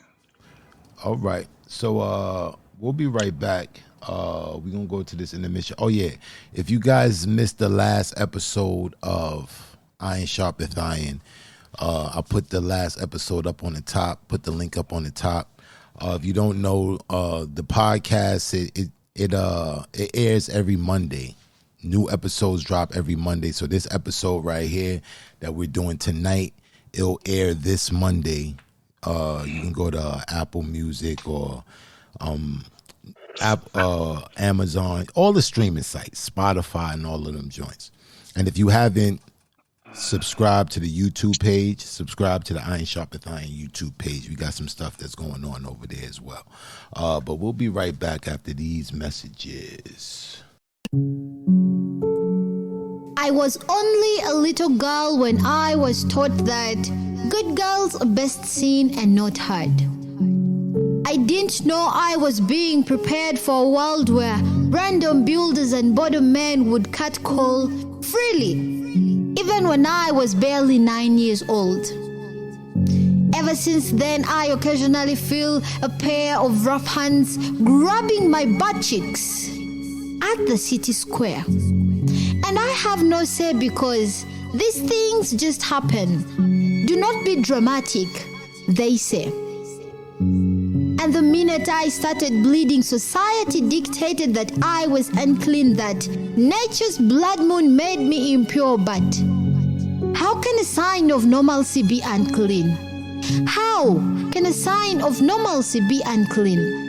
All right. So we'll be right back. We're gonna go to this intermission. Oh yeah. If you guys missed the last episode of Iron Sharpeth Iron, I put the last episode up on the top, put the link up on the top. If you don't know, the podcast it airs every Monday. New episodes drop every Monday. So this episode right here that we're doing tonight, it'll air this Monday. You can go to Apple Music or Amazon, all the streaming sites, Spotify, and all of them joints. And if you haven't subscribed to the YouTube page, subscribe to the Iron Sharpeth Iron YouTube page. We got some stuff that's going on over there as well. But we'll be right back after these messages. I was only a little girl when I was taught that good girls are best seen and not heard. I didn't know I was being prepared for a world where random builders and bottom men would cut coal freely, even when I was barely 9 years old. Ever since then, I occasionally feel a pair of rough hands grabbing my butt cheeks at the city square. And I have no say because these things just happen. Do not be dramatic, they say. And the minute I started bleeding, society dictated that I was unclean, that nature's blood moon made me impure. But How can a sign of normalcy be unclean? How can a sign of normalcy be unclean?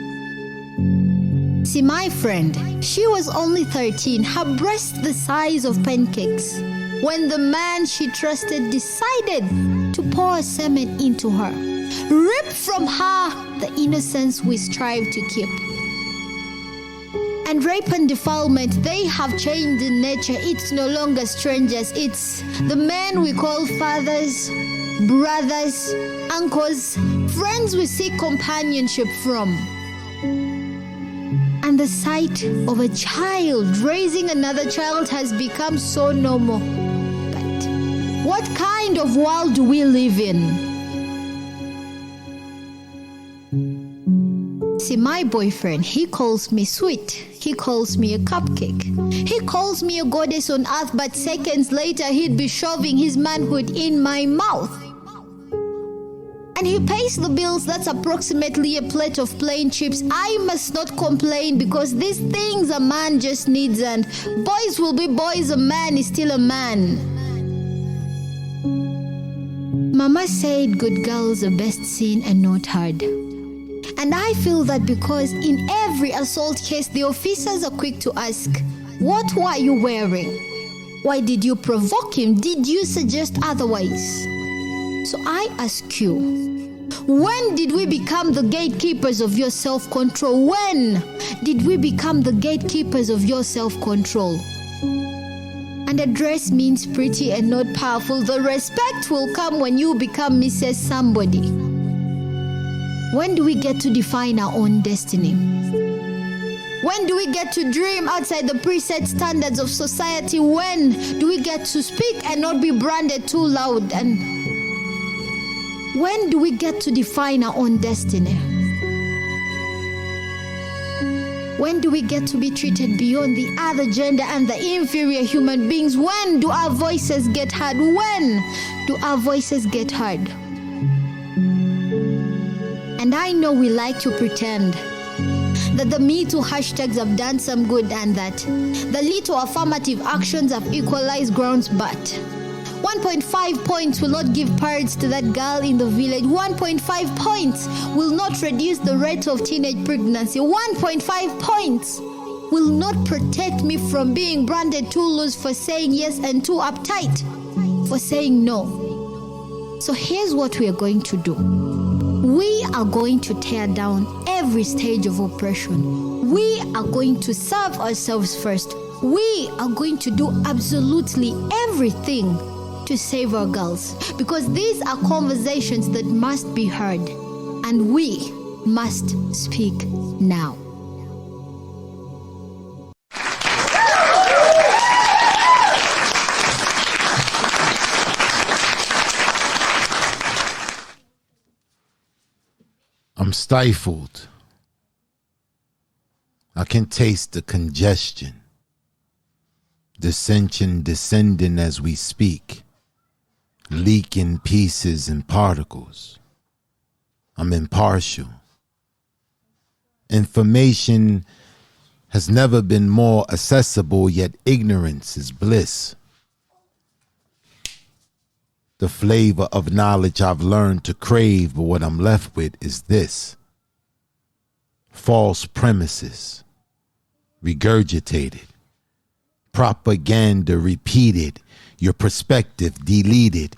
See, my friend, she was only 13, her breast the size of pancakes, when the man she trusted decided to pour semen into her, rip from her the innocence we strive to keep. And rape and defilement, they have changed in nature. It's no longer strangers. It's the men we call fathers, brothers, uncles, friends we seek companionship from. And the sight of a child raising another child has become so normal. But what kind of world do we live in? See, my boyfriend, he calls me sweet. He calls me a cupcake. He calls me a goddess on earth, but seconds later he'd be shoving his manhood in my mouth. And he pays the bills. That's approximately a plate of plain chips. I must not complain because these things a man just needs, and boys will be boys, a man is still a man. Mama said good girls are best seen and not heard. And I feel that because in every assault case, the officers are quick to ask, what were you wearing? Why did you provoke him? Did you suggest otherwise? So I ask you, when did we become the gatekeepers of your self-control? When did we become the gatekeepers of your self-control? And a dress means pretty and not powerful. The respect will come when you become Mrs. Somebody. When do we get to define our own destiny? When do we get to dream outside the preset standards of society? When do we get to speak and not be branded too loud? And when do we get to define our own destiny? When do we get to be treated beyond the other gender and the inferior human beings? When do our voices get heard? When do our voices get heard? And I know we like to pretend that the Me Too hashtags have done some good and that the little affirmative actions have equalized grounds, but 1.5 points will not give parents to that girl in the village. 1.5 points will not reduce the rate of teenage pregnancy. 1.5 points will not protect me from being branded too loose for saying yes and too uptight for saying no. So here's what we are going to do. We are going to tear down every stage of oppression. We are going to serve ourselves first. We are going to do absolutely everything to save our girls, because these are conversations that must be heard, and we must speak now. I'm stifled. I can taste the congestion, dissension descending as we speak, leaking pieces and particles. I'm impartial. Information has never been more accessible, yet ignorance is bliss. The flavor of knowledge I've learned to crave, but what I'm left with is this: false premises, regurgitated, propaganda repeated, your perspective deleted,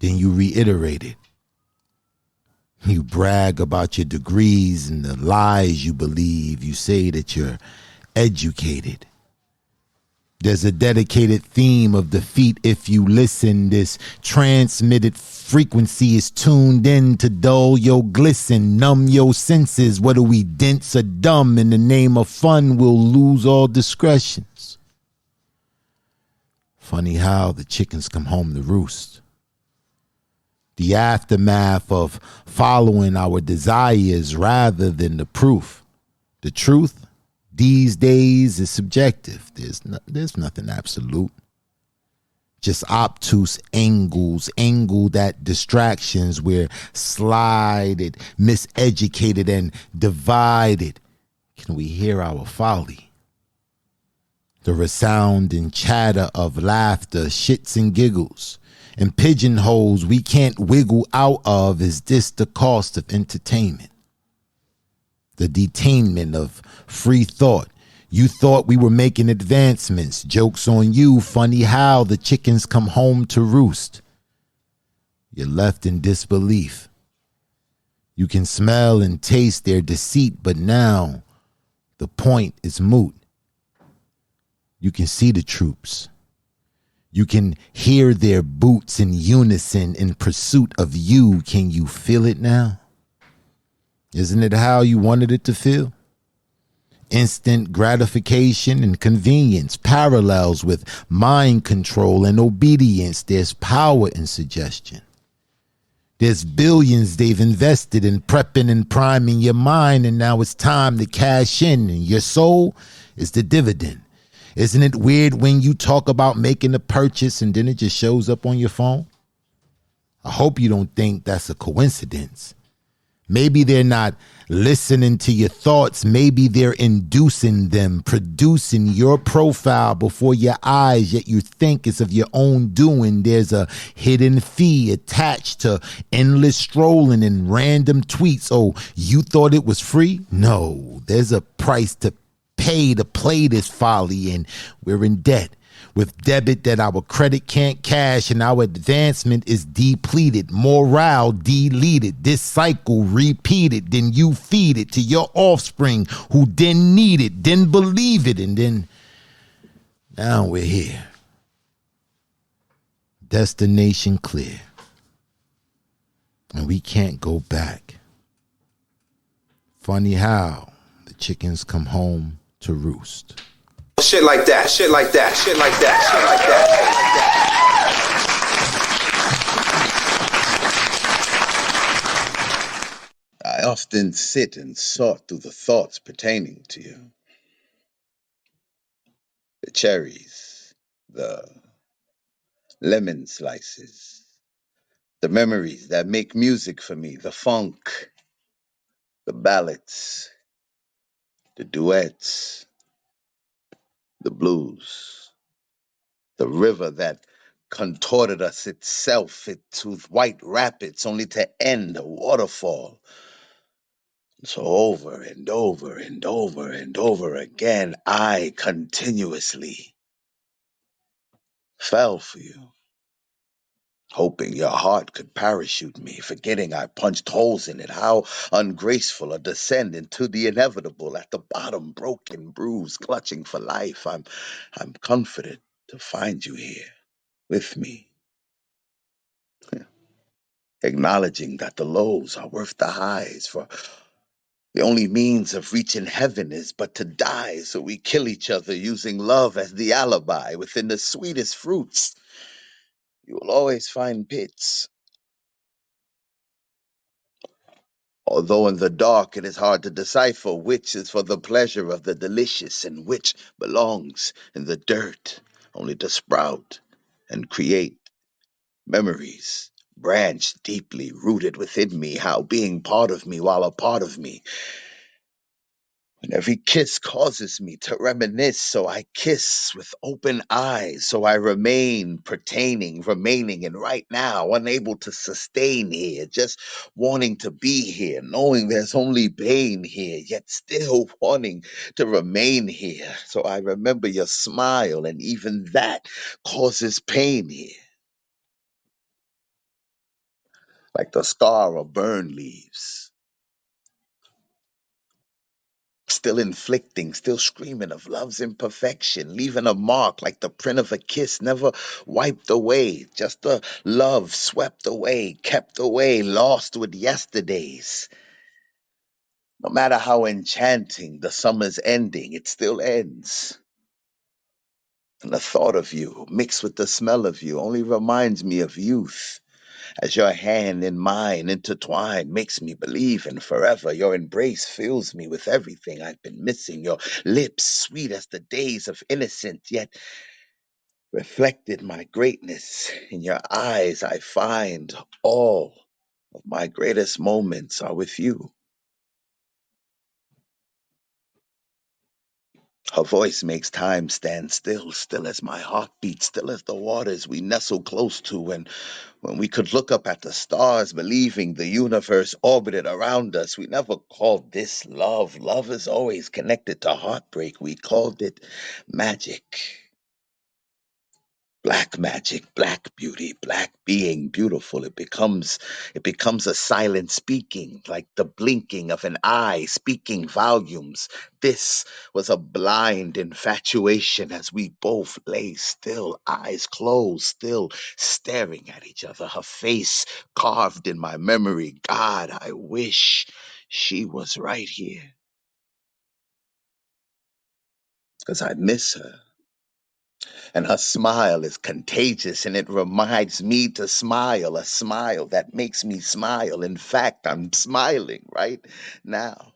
then you reiterate it. You brag about your degrees and the lies you believe. You say that you're educated. There's a dedicated theme of defeat if you listen. This transmitted frequency is tuned in to dull your glisten, numb your senses. Whether we dense or dumb, in the name of fun, we'll lose all discretions. Funny how the chickens come home to roost. The aftermath of following our desires rather than the proof. The truth these days is subjective. There's nothing absolute. Just obtuse angles, angled at distractions. We're slided, miseducated, and divided. Can we hear our folly? The resounding chatter of laughter, shits and giggles. and pigeonholes we can't wiggle out of. Is this the cost of entertainment? The detainment of free thought. You thought we were making advancements. Joke's on you. Funny how the chickens come home to roost. You're left in disbelief. You can smell and taste their deceit, but now the point is moot. You can see the troops. You can hear their boots in unison in pursuit of you. Can you feel it now? Isn't it how you wanted it to feel? Instant gratification and convenience parallels with mind control and obedience. There's power in suggestion. There's billions they've invested in prepping and priming your mind, and now it's time to cash in, and your soul is the dividend. Isn't it weird when you talk about making a purchase and then it just shows up on your phone? I hope you don't think that's a coincidence. Maybe they're not listening to your thoughts. Maybe they're inducing them, producing your profile before your eyes, yet you think it's of your own doing. There's a hidden fee attached to endless strolling and random tweets. Oh, you thought it was free? No, there's a price to pay to play this folly, and we're in debt. With debit that our credit can't cash, and our advancement is depleted, morale deleted, this cycle repeated, then you feed it to your offspring who didn't need it, didn't believe it, and then now we're here. Destination clear. And we can't go back. Funny how the chickens come home to roost. Shit like that, shit like that, shit like that, shit like that, shit like that. I often sit and sort through the thoughts pertaining to you. The cherries, the lemon slices, the memories that make music for me, the funk, the ballads, the duets, the blues, the river that contorted us itself into white rapids only to end a waterfall. So over and over and over and over again, I continuously fell for you, hoping your heart could parachute me, forgetting I punched holes in it. How ungraceful a descent into the inevitable. At the bottom, broken, bruised, clutching for life. I'm comforted to find you here with me, acknowledging that the lows are worth the highs, for the only means of reaching heaven is but to die. So we kill each other using love as the alibi. Within the sweetest fruits, you will always find pits. Although in the dark it is hard to decipher which is for the pleasure of the delicious and which belongs in the dirt, only to sprout and create memories. Branch deeply rooted within me, how being part of me while a part of me. And every kiss causes me to reminisce, so I kiss with open eyes, so I remain pertaining, remaining, and right now unable to sustain here, just wanting to be here, knowing there's only pain here, yet still wanting to remain here. So I remember your smile, and even that causes pain here, like the scar a burn leaves. Still inflicting, still screaming of love's imperfection, leaving a mark like the print of a kiss, never wiped away, just a love swept away, kept away, lost with yesterdays. No matter how enchanting the summer's ending, it still ends. And the thought of you, mixed with the smell of you, only reminds me of youth. As your hand in mine intertwined makes me believe in forever. Your embrace fills me with everything I've been missing. Your lips, sweet as the days of innocence, yet reflected my greatness. In your eyes, I find all of my greatest moments are with you. Her voice makes time stand still, still as my heartbeat, still as the waters we nestle close to. And when we could look up at the stars, believing the universe orbited around us, we never called this love. Love is always connected to heartbreak. We called it magic. Black magic, black beauty, black being beautiful. It becomes a silent speaking, like the blinking of an eye speaking volumes. This was a blind infatuation as we both lay still, eyes closed, still staring at each other, her face carved in my memory. God, I wish she was right here, because I miss her. And her smile is contagious and it reminds me to smile, a smile that makes me smile. In fact, I'm smiling right now.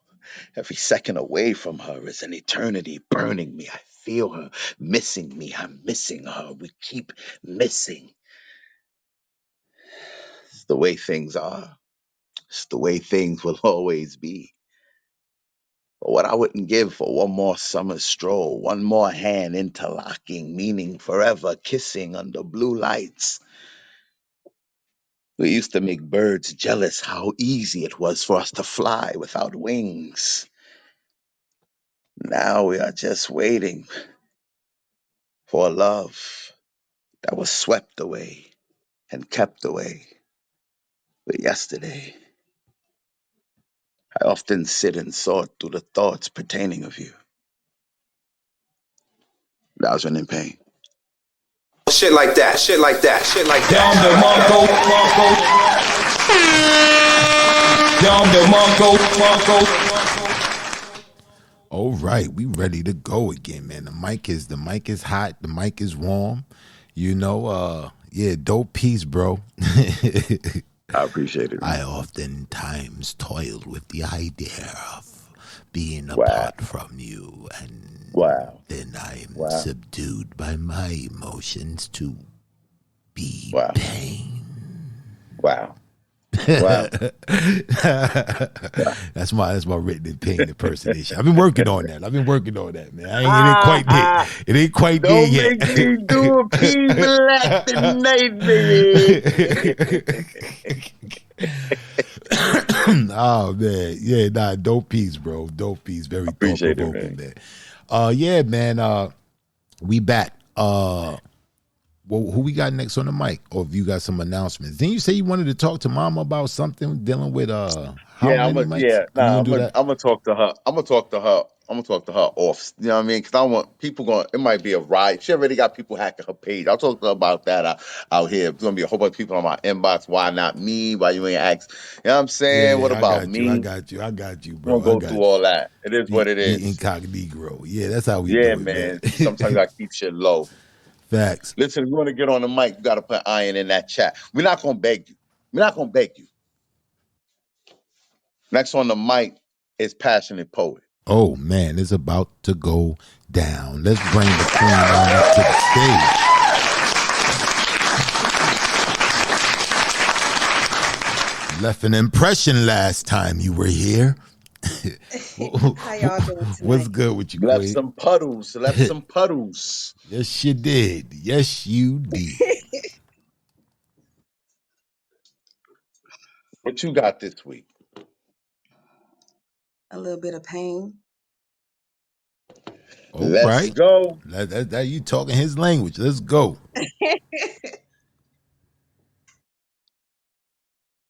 Every second away from her is an eternity burning me. I feel her missing me. I'm missing her. We keep missing. It's the way things are. It's the way things will always be. But what I wouldn't give for one more summer stroll, one more hand interlocking, meaning forever kissing under blue lights. We used to make birds jealous how easy it was for us to fly without wings. Now we are just waiting for a love that was swept away and kept away. But yesterday, I often sit and sort through the thoughts pertaining of you. But I was in pain. Shit like that, shit like that, shit like Down the that. All right, we ready to go again, man. The mic is hot, the mic is warm. You know, yeah, dope piece, bro. I appreciate it, I man. oftentimes toiled with the idea of being Wow. apart from you, and Wow. then I am Wow. subdued by my emotions to be Wow. pain. Wow. Wow. That's my written in pain impersonation. I've been working on that. Man. It ain't quite there. It ain't quite there Don't yet. make me do a P black tonight, baby. Oh man, yeah, nah, dope piece, bro. Dope piece, very thought Appreciate it, provoking, man. man. Yeah, man. We back. Well, who we got next on the mic? Or if you got some announcements. Didn't you say you wanted to talk to Mama about something dealing with how many mics? I'm gonna talk to her. I'm gonna talk to her. I'm gonna talk to her off. You know what I mean? Because I don't want people going. It might be a riot. She already got people hacking her page. I'll talk to her about that out here. There's gonna be a whole bunch of people on my inbox. Why not me? Why you ain't ask? You know what I'm saying? What I about got me? you. I got you, We're bro. gonna I go got through you. all that. It is what it The is. incognito. Yeah, that's how we Yeah, do it, man. man. Sometimes you gotta keep shit low. Facts. Listen, if you want to get on the mic, you gotta put iron in that chat. We're not gonna beg you. We're not gonna beg you. Next on the mic is Passionate Poet. Oh man, it's about to go down. Let's bring the queen on up to the stage. Left an impression last time you were here. How y'all doing tonight? What's good with you, Left Queen? some puddles. Left some puddles. Yes, you did. Yes, you did. What you got this week? A little bit of pain. All Let's right. go. That you talking his language. Let's go.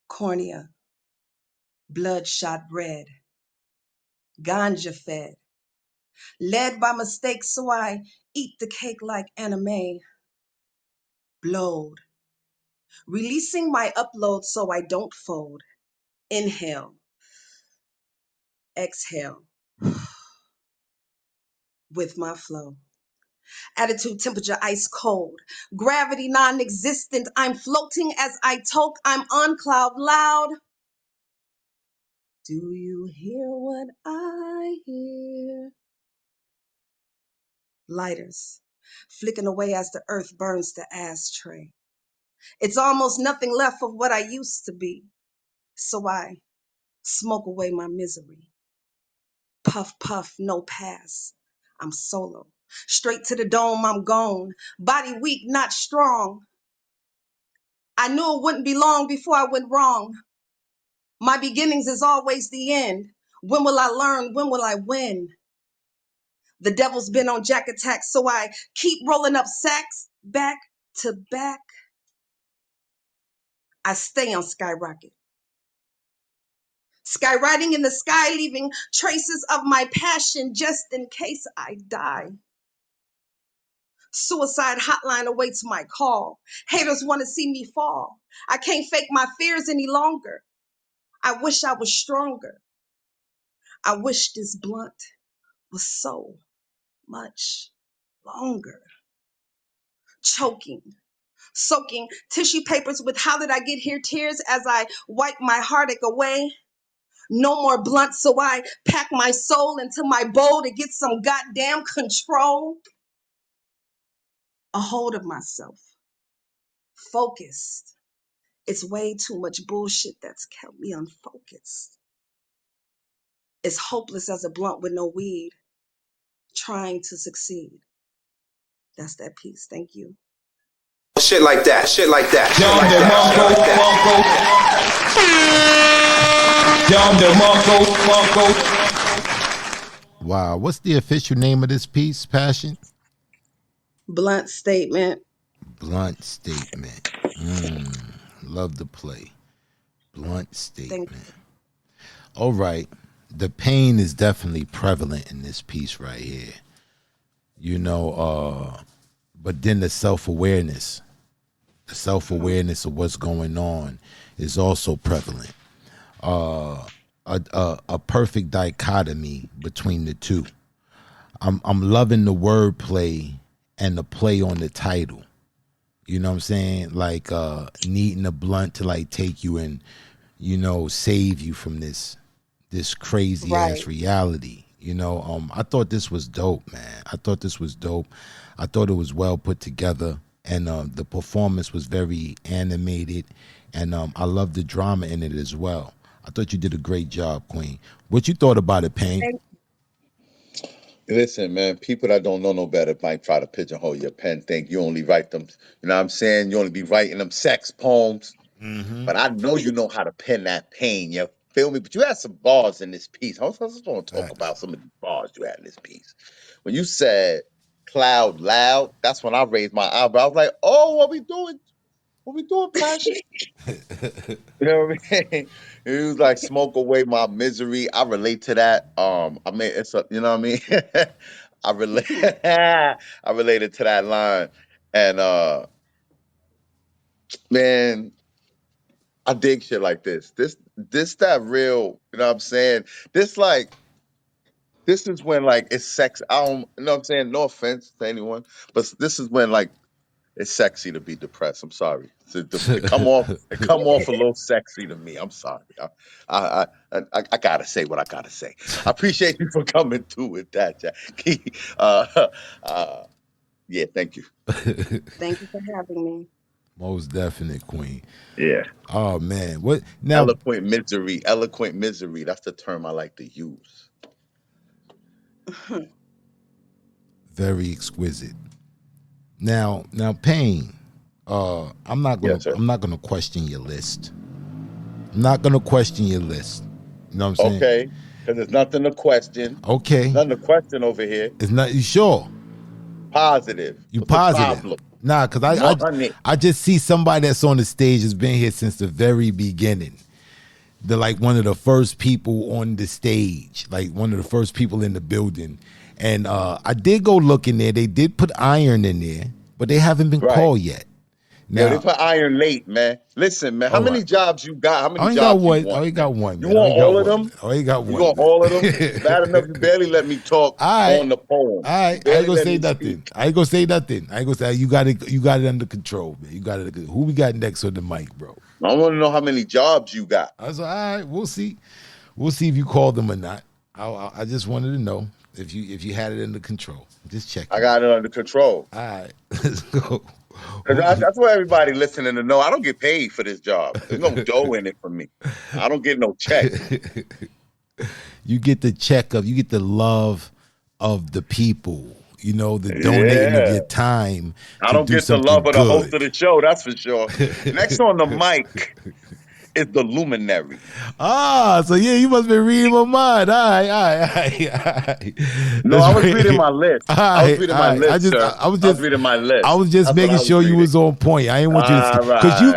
Cornea, bloodshot red, ganja fed, led by mistake, so I eat the cake like anime. Blowed, releasing my upload so I don't fold. Inhale, exhale, with my flow. Attitude, temperature, ice cold. Gravity, non existent. I'm floating as I talk. I'm on cloud loud. Do you hear what I hear? Lighters, flicking away as the earth burns the ashtray. It's almost nothing left of what I used to be. So I smoke away my misery. Puff, puff, no pass. I'm solo. Straight to the dome, I'm gone. Body weak, not strong. I knew it wouldn't be long before I went wrong. My beginnings is always the end. When will I learn? When will I win? The devil's been on jack attacks, so I keep rolling up sacks back to back. I stay on skyrocket. Skywriting in the sky, leaving traces of my passion just in case I die. Suicide hotline awaits my call. Haters want to see me fall. I can't fake my fears any longer. I wish I was stronger. I wish this blunt was so much longer. Choking, soaking tissue papers with how did I get here tears as I wipe my heartache away. No more blunt, so I pack my soul into my bowl to get some goddamn control. A hold of myself. Focused. It's way too much bullshit that's kept me unfocused. It's hopeless as a blunt with no weed, trying to succeed. That's that piece. Thank you. Shit like that. Shit like that. Wow. What's the official name of this piece, Passion? Blunt statement. Blunt statement. Love the play. Blunt statement. All right. The pain is definitely prevalent in this piece right here. You know, but then the self-awareness of what's going on is also prevalent. A perfect dichotomy between the two. I'm loving the wordplay and the play on the title. You know what I'm saying? Like needing a blunt to like take you and, you know, save you from this crazy ass reality. You know, I thought this was dope, man. I thought this was dope. I thought it was well put together, and the performance was very animated, and I love the drama in it as well. I thought you did a great job, Queen. What you thought about it, Pain? Listen, man, people that don't know no better might try to pigeonhole your pen, think you only write them, you know what I'm saying? You only be writing them sex poems. But I know you know how to pen that pain, you feel me? But you had some bars in this piece. I just want to talk about some of these bars you had in this piece. When you said cloud loud, that's when I raised my eyebrow. I was like, oh, what we doing? What we doing, Passion? You know what I mean? It was like smoke away my misery. I relate to that. I mean, it's a, you know what I mean? I relate. I related to that line, and man, I dig shit like this. This that real. You know what I'm saying? This like. This is when like it's sex. I don't. You know what I'm saying? No offense to anyone, but this is when like it's sexy to be depressed. I'm sorry. To come off, a little sexy to me. I'm sorry. I gotta say what I gotta say. I appreciate you for coming through with that, Jack. Yeah, thank you. Thank you for having me. Most definite, Queen. Yeah. Oh man, what now? Eloquent misery. That's the term I like to use. Very exquisite. Now, Pain. I'm not gonna question your list. I'm not gonna question your list. You know what I'm saying? Okay, because there's nothing to question. Okay. Nothing to question over here. It's not. You sure? Positive. You What's the positive? problem? Nah, because I just see somebody that's on the stage has been here since the very beginning. They're like one of the first people on the stage, like one of the first people in the building. And I did go look in there. They did put Iron in there, but they haven't been called yet. Now, they put Iron late, man. Listen, man, how many jobs you got? How many jobs you want? I only got one. You want all of them? I only got one. You want all of them? Bad enough you barely let me talk on the poem. All right, I ain't gonna say nothing. I ain't gonna say you got it under control, man. You got it. Who we got next on the mic, bro? I want to know how many jobs you got. I was like, all right, we'll see. We'll see if you called them or not. I just wanted to know if you had it under control. Just check. I got it under control. All right, let's go. That's what everybody listening to know. I don't get paid for this job. There's no dough in it for me. I don't get no check. You get the check of, you get the love of the people, the donating of Yeah. your time I to don't do get the love something of the host good. of the show, that's for sure. Next on the mic is the luminary. So yeah, you must be reading my mind. All right, all right, all right, all right. No, That's I was reading right. my list. All I was right, all reading my right. list, sir. I was reading my I list. was just That's what making I was sure you reading. was on point. I didn't want you to skip All because right.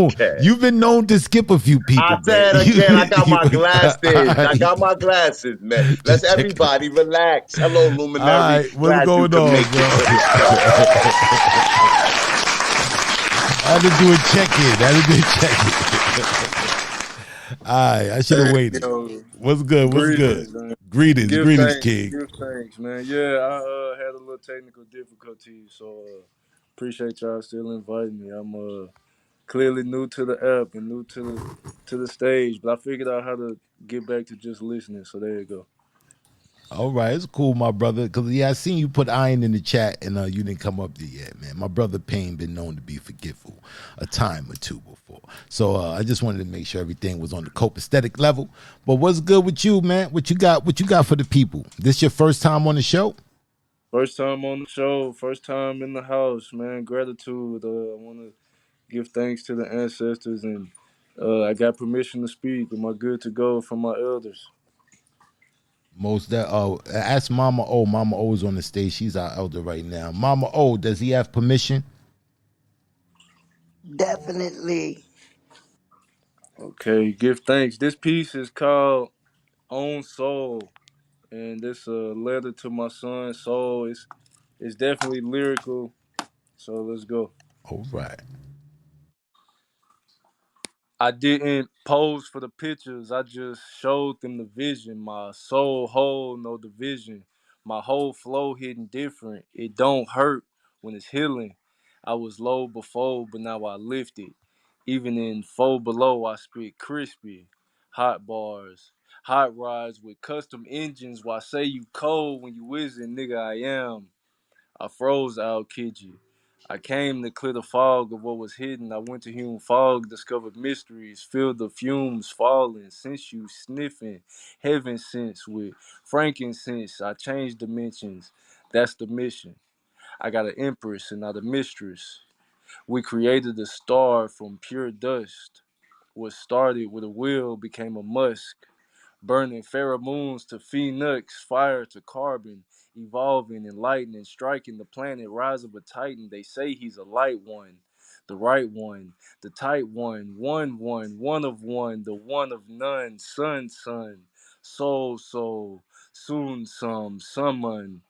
Okay. you've been known to skip a few I people, man. said again, I got my All glasses. I right. got my glasses, man. Let's Just checking. everybody relax. Hello, All luminary. right, what's Glad you going could on, make it, big brother. bro? I had to do a check-in. I had to do a check-in. All right, I should have Hey, waited. yo, What's good? What's good? greetings, man. Greetings, King. Give thanks, man. Yeah, I had a little technical difficulty, so appreciate y'all still inviting me. I'm clearly new to the app and new to the stage, but I figured out how to get back to just listening. So there you go. All right, it's cool, my brother. Because yeah, I seen you put iron in the chat, and you didn't come up there yet, man. My brother Payne been known to be forgetful a time or two before, so I just wanted to make sure everything was on the copacetic level. But what's good with you, man? What you got? What you got for the people? This your first time on the show? First time on the show, first time in the house, man. Gratitude. I want to give thanks to the ancestors, and I got permission to speak. Am I good to go from my elders? Most that ask Mama O. Mama O is on the stage. She's our elder right now. Mama O, does he have permission? Definitely. Okay, give thanks. This piece is called Own Soul, and this letter to my son Soul. It's definitely lyrical, so let's go. All right. I didn't pose for the pictures, I just showed them the vision. My soul whole, no division. My whole flow hitting different. It don't hurt when it's healing. I was low before, but now I lift it. Even in four below, I spit crispy. Hot bars, hot rides with custom engines. Why say you cold when you whizzing, nigga? I am. I froze, I'll kid you. I came to clear the fog of what was hidden. I went to human fog, discovered mysteries, filled the fumes falling, since you sniffing, heaven sense with frankincense. I changed dimensions. That's the mission. I got an empress and not a mistress. We created a star from pure dust. What started with a will became a musk. Burning pheromones to phoenix, fire to carbon, evolving, enlightening, striking the planet, rise of a titan. They say he's a light one, the right one, the tight one of one, the one of none, son, soul, soon summon,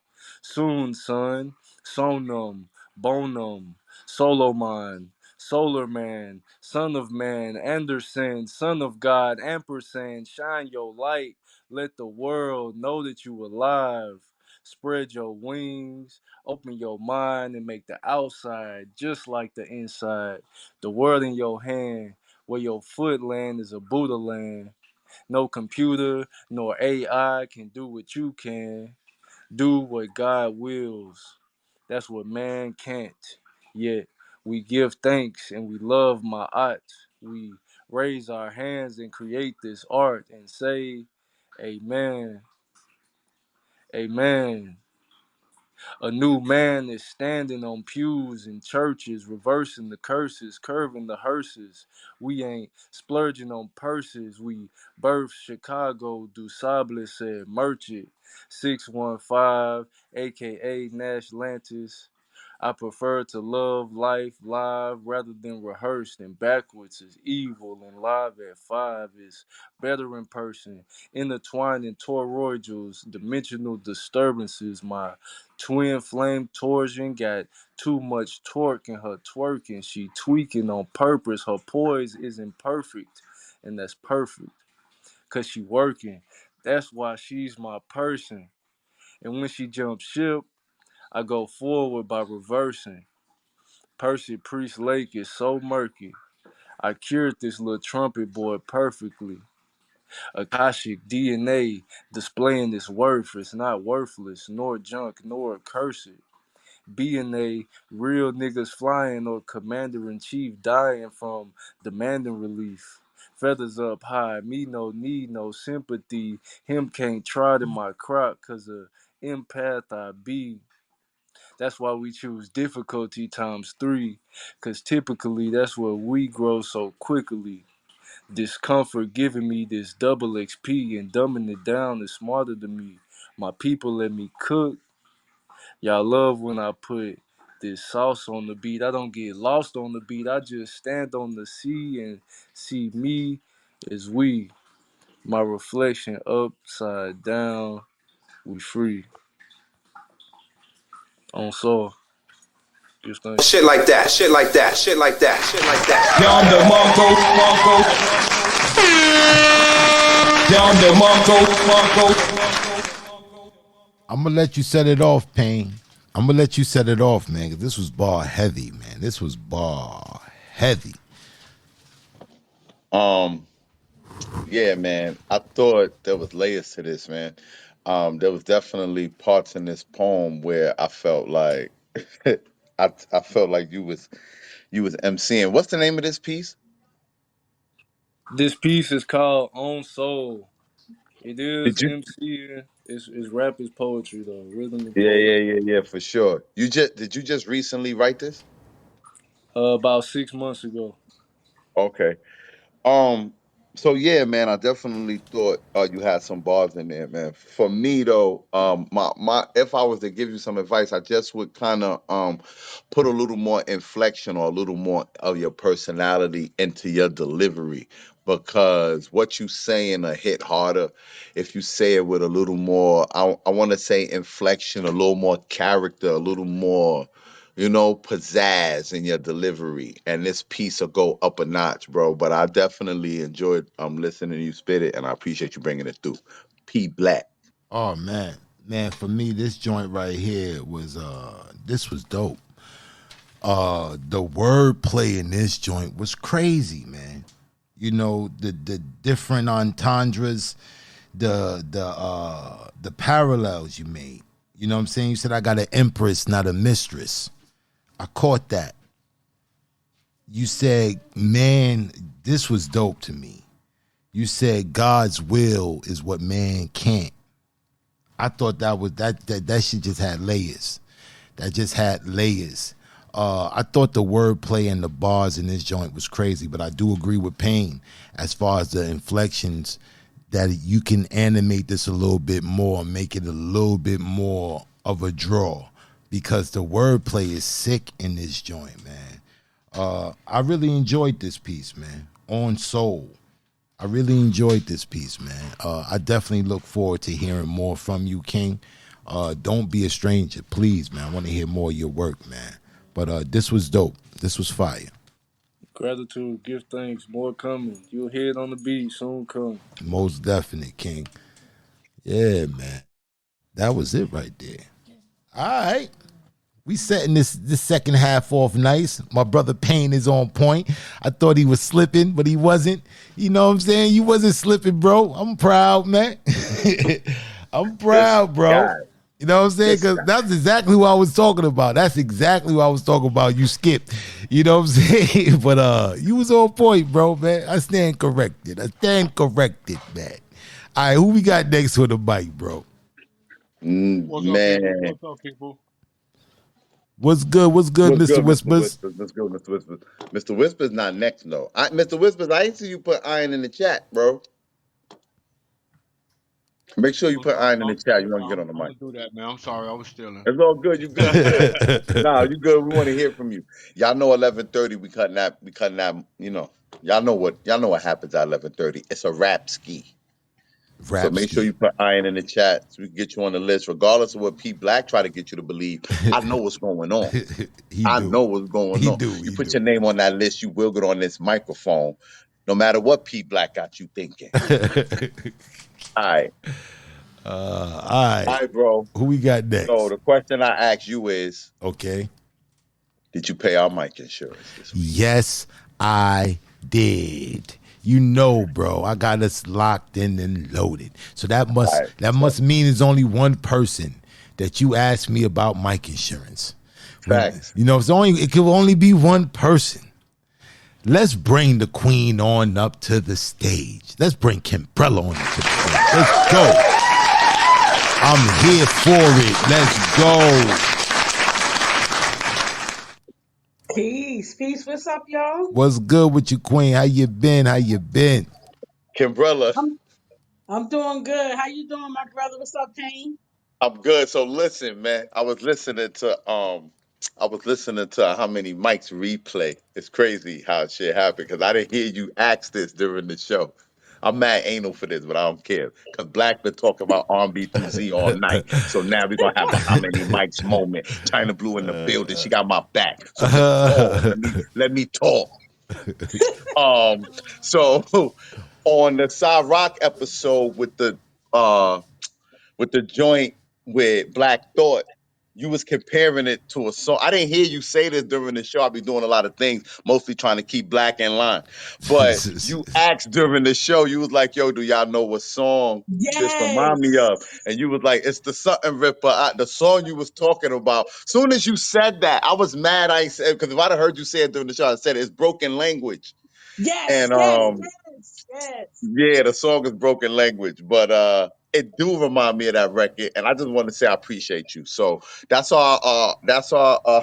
soon son, sonum, bonum, solomon, Solar Man, Son of Man, Anderson, Son of God, ampersand, shine your light. Let the world know that you alive. Spread your wings, open your mind, and make the outside just like the inside. The world in your hand, where your foot land is a Buddha land. No computer nor AI can do what you can. Do what God wills. That's what man can't. Yet we give thanks and we love Ma'at. We raise our hands and create this art and say, Amen. Amen. A new man is standing on pews in churches, reversing the curses, curving the hearses. We ain't splurging on purses. We birthed Chicago, Du Sable said, merch it. 615, aka Nash Lantis. I prefer to love life live rather than rehearsed, and backwards is evil, and live at 5 is better in person. Intertwined in toroidals, dimensional disturbances, my twin flame torsion got too much torque in her twerking. She tweaking on purpose. Her poise isn't perfect, and that's perfect. Cause she working. That's why she's my person. And when she jumps ship, I go forward by reversing. Percy Priest Lake is so murky. I cured this little trumpet boy perfectly. Akashic DNA displaying its worth. It's not worthless, nor junk, nor cursed. Being a real niggas flying or commander in chief dying from demanding relief. Feathers up high, me no need no sympathy. Him can't trot in my crop cause of empath I be. That's why we choose difficulty times 3, cause typically that's where we grow so quickly. Discomfort giving me this double XP and dumbing it down is smarter than me. My people let me cook. Y'all love when I put this sauce on the beat. I don't get lost on the beat. I just stand on the sea and see me as we. My reflection upside down. We free. On soul. Just think. Shit like that, shit like that, shit like that, shit like that. Down the Mongo, Mongo. Down the Mongo, Mongo. I'm gonna let you set it off, Pain. I'm gonna let you set it off, man, because this was bar heavy, man. This was bar heavy. Yeah, man. I thought there was layers to this, man. There was definitely parts in this poem where I felt like I felt like you was MCing. What's the name of this piece? This piece is called On Soul. It is Did you? MC. It's rap is poetry though. Rhythm and Yeah, poetry. yeah, yeah, yeah, for sure. Did you just recently write this? About 6 months ago. Okay. Um, so yeah, man, I definitely thought you had some bars in there, man. For me though, my if I was to give you some advice, I just would kind of put a little more inflection or a little more of your personality into your delivery because what you saying a hit harder if you say it with a little more I want to say inflection, a little more character, a little more pizzazz in your delivery, and this piece will go up a notch, bro. But I definitely enjoyed listening to you spit it, and I appreciate you bringing it through. P Black. Oh man, for me, this joint right here this was dope. The wordplay in this joint was crazy, man. The different entendres, the parallels you made. You know what I'm saying? You said I got an empress, not a mistress. I caught that. You said, man, this was dope to me. You said God's will is what man can't. I thought that shit just had layers. That just had layers. I thought the wordplay and the bars in this joint was crazy, but I do agree with Pain as far as the inflections that you can animate this a little bit more, make it a little bit more of a draw because the wordplay is sick in this joint, man. I really enjoyed this piece, man. On Soul. I really enjoyed this piece, man. I definitely look forward to hearing more from you, King. Don't be a stranger, please, man. I want to hear more of your work, man. But this was dope. This was fire. Gratitude, give thanks, more coming. You'll hear it on the beat, soon come. Most definite, King. Yeah, man. That was it right there. All right. We setting this second half off nice. My brother Payne is on point. I thought he was slipping, but he wasn't. You know what I'm saying? You wasn't slipping, bro. I'm proud, man. I'm proud, bro. God. You know what I'm saying? Because that's exactly what I was talking about. That's exactly what I was talking about. You skipped. You know what I'm saying? But you was on point, bro, man. I stand corrected. Man. All right, who we got next for the mic, bro? Man. What's up, people? What's good, Mr. Whispers? Let's go, Mr. Whispers. Mr. Whispers not next, though. Mr. Whispers, I ain't see you put iron in the chat, bro. Make sure you put iron in the chat. You want to get on the I'm mic. gonna do that, man. I'm sorry, I was stealing. It's all good. You good. Nah, you good. We want to hear from you. Y'all know 11:30. We cutting that. Y'all know what happens at 11:30. It's a rap ski. So make sure you put iron in the chat so we can get you on the list, regardless of what P Black try to get you to believe. I know what's going on. I know what's going on. You put your name on that list, you will get on this microphone, no matter what P Black got you thinking. All right. All right, bro. Who we got next? So the question I ask you is, okay, did you pay our mic insurance this week? Yes, I did. You know, bro, I got us locked in and loaded. So that must mean it's only one person that you asked me about mic insurance. Facts. It could only be one person. Let's bring the queen on up to the stage. Let's bring Kimbrella on up to the stage. Let's go. I'm here for it. Let's go. Peace, peace. What's up, y'all? What's good with you, Queen? How you been? How you been? Kimbrella, I'm I'm doing good. How you doing, my brother? What's up, Kane? I'm good. So listen, man. I was listening to how many mics replay. It's crazy how shit happened because I didn't hear you ask this during the show. I'm mad anal for this, but I don't care. Cause Black been talking about R&B through Z all night. So now we're gonna have a how many mics moment. China Blue in the building. She got my back. So just pause. Let me talk. Um so on the Side Rock episode uh with the joint with Black Thought, you was comparing it to a song. I didn't hear you say this during the show. I be doing a lot of things, mostly trying to keep Black in line. But you asked during the show, you was like, "Yo, do y'all know what song this remind me Yes, of?" And you was like, "It's the Something Ripper." The song you was talking about. Soon as you said that, I was mad. I ain't said because if I'd have heard you say it during the show, I said it's broken language. yes, And yes, yes, yes. yeah, the song is broken language, but it do remind me of that record, and I just want to say I appreciate you. So that's our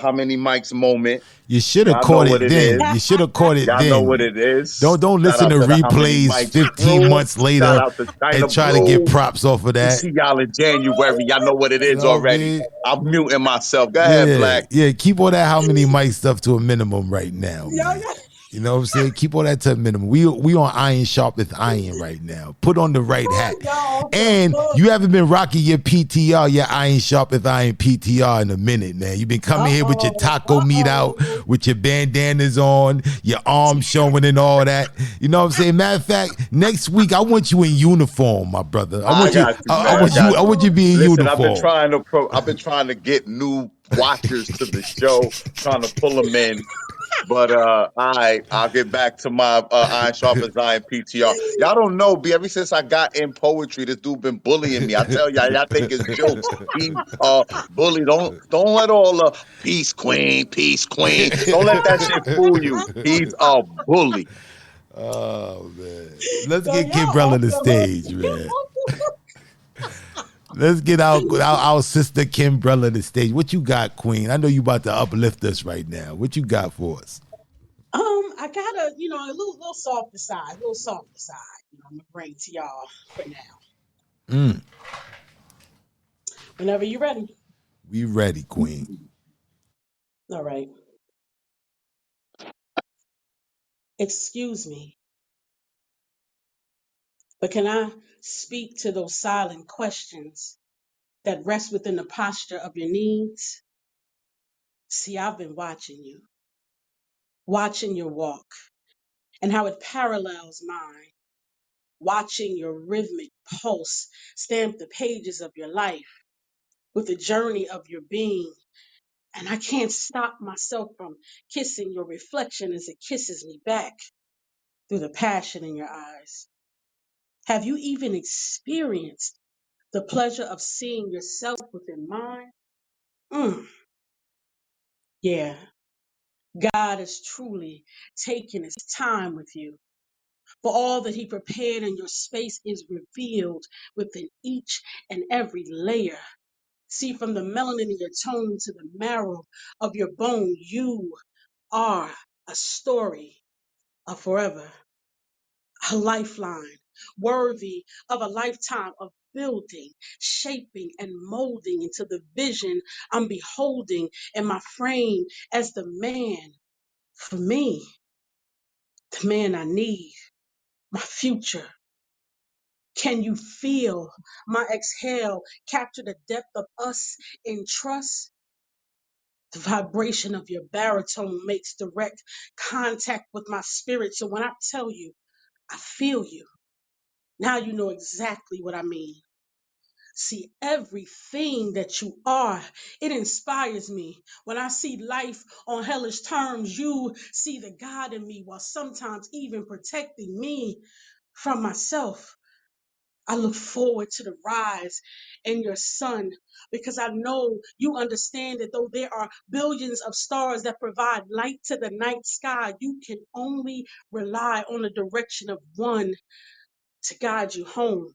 how many mics moment. You should have Y'all know caught what it it then. is. You should have caught it Y'all know what then. it is. Don't Shout listen out to to the How Many replays Mics 15 crew. months Shout later out to China and try to get Blue. props off of We'll that. see y'all in January. Y'all know what it You is know what I already. mean? I'm muting myself. Go ahead, Yeah, Black. yeah. Keep all that how many mic stuff to a minimum right now, Yo, man. yo, You know what I'm saying? Keep all that to a minimum. We on iron sharpeth iron right now. Put on the right hat. yo, off the And hook. you haven't been rocking your PTR, your iron sharpeth iron PTR in a minute, man. You've been coming here with your taco meat out, with your bandanas on, your arms showing and all that. You know what I'm saying? Matter of fact, next week I want you in uniform, my brother. I I want you. got you, I man. I want you. got I you. want you to be in Listen, I've been uniform. trying to I've been trying to get new watchers to the show, trying to pull them in. But I'll get back to my Iron Sharp as Iron PTR. Y'all don't know, B. Ever since I got in poetry, this dude been bullying me. I tell y'all think it's jokes. He bully. Don't let all peace queen. Don't let that shit fool you. He's a bully. Oh man, let's Yo, get y'all Kimbrella off on the the hook. stage, man. Let's get our sister Kimbrella on the stage. What you got, Queen? I know you about to uplift us right now. What you got for us? I got a little softer side, a little softer side. I'm gonna bring to y'all for now. Mm, Whenever you're ready. we ready, Queen. All right. Excuse me, but can I speak to those silent questions that rest within the posture of your needs? See, I've been watching your walk and how it parallels mine, watching your rhythmic pulse stamp the pages of your life with the journey of your being. And I can't stop myself from kissing your reflection as it kisses me back through the passion in your eyes. Have you even experienced the pleasure of seeing yourself within mine? Mm, yeah, God is truly taking his time with you. For all that he prepared in your space is revealed within each and every layer. See, from the melanin in your tone to the marrow of your bone, you are a story of forever, a lifeline worthy of a lifetime of building, shaping, and molding into the vision I'm beholding in my frame as the man for me, the man I need, my future. Can you feel my exhale capture the depth of us in trust? The vibration of your baritone makes direct contact with my spirit. So when I tell you, I feel you. Now you know exactly what I mean. See, everything that you are, it inspires me. When I see life on hellish terms, you see the God in me while sometimes even protecting me from myself. I look forward to the rise in your sun because I know you understand that though there are billions of stars that provide light to the night sky, you can only rely on the direction of one to guide you home.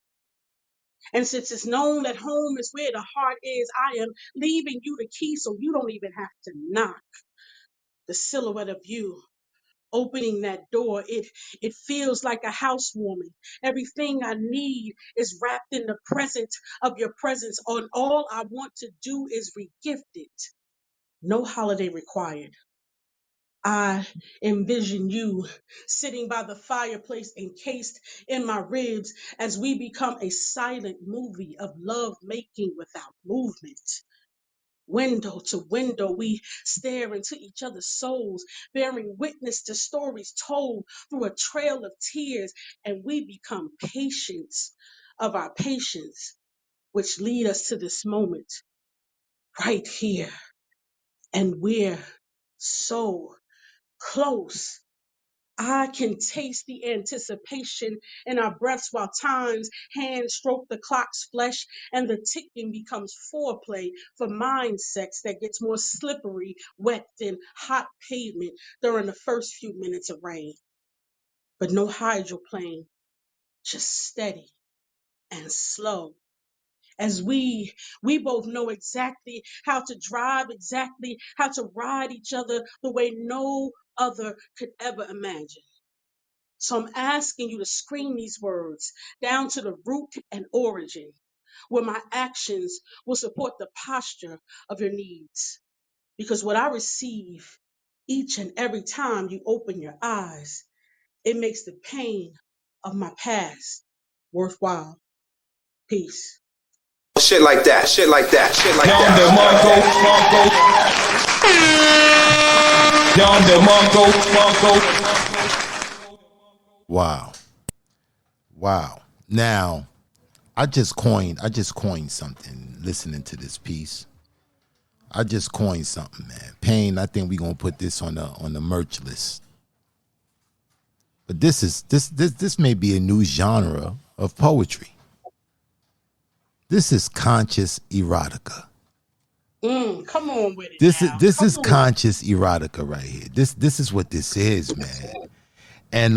And since it's known that home is where the heart is, I am leaving you the key so you don't even have to knock. The silhouette of you opening that door, it feels like a housewarming. Everything I need is wrapped in the presence of your presence. On all I want to do is regift it. No holiday required. I envision you sitting by the fireplace encased in my ribs as we become a silent movie of love making without movement. Window to window, we stare into each other's souls, bearing witness to stories told through a trail of tears, and we become patients of our patience, which lead us to this moment right here. And we're so close. I can taste the anticipation in our breaths while time's hands stroke the clock's flesh and the ticking becomes foreplay for mind sex that gets more slippery, wet than hot pavement during the first few minutes of rain. But no hydroplane, just steady and slow. As we both know exactly how to drive, exactly how to ride each other the way no other could ever imagine. So I'm asking you to scream these words down to the root and origin, where my actions will support the posture of your needs. Because what I receive each and every time you open your eyes, it makes the pain of my past worthwhile. Peace. Shit like that, shit like that, shit like Down the Wow. Wow. Now, I just coined something listening to this piece. I just coined something, man. Pain, I think we're gonna put this on the merch list. But this may be a new genre of poetry. This is conscious erotica. Come on with it This now. is conscious erotica right here. This is what this is, man. And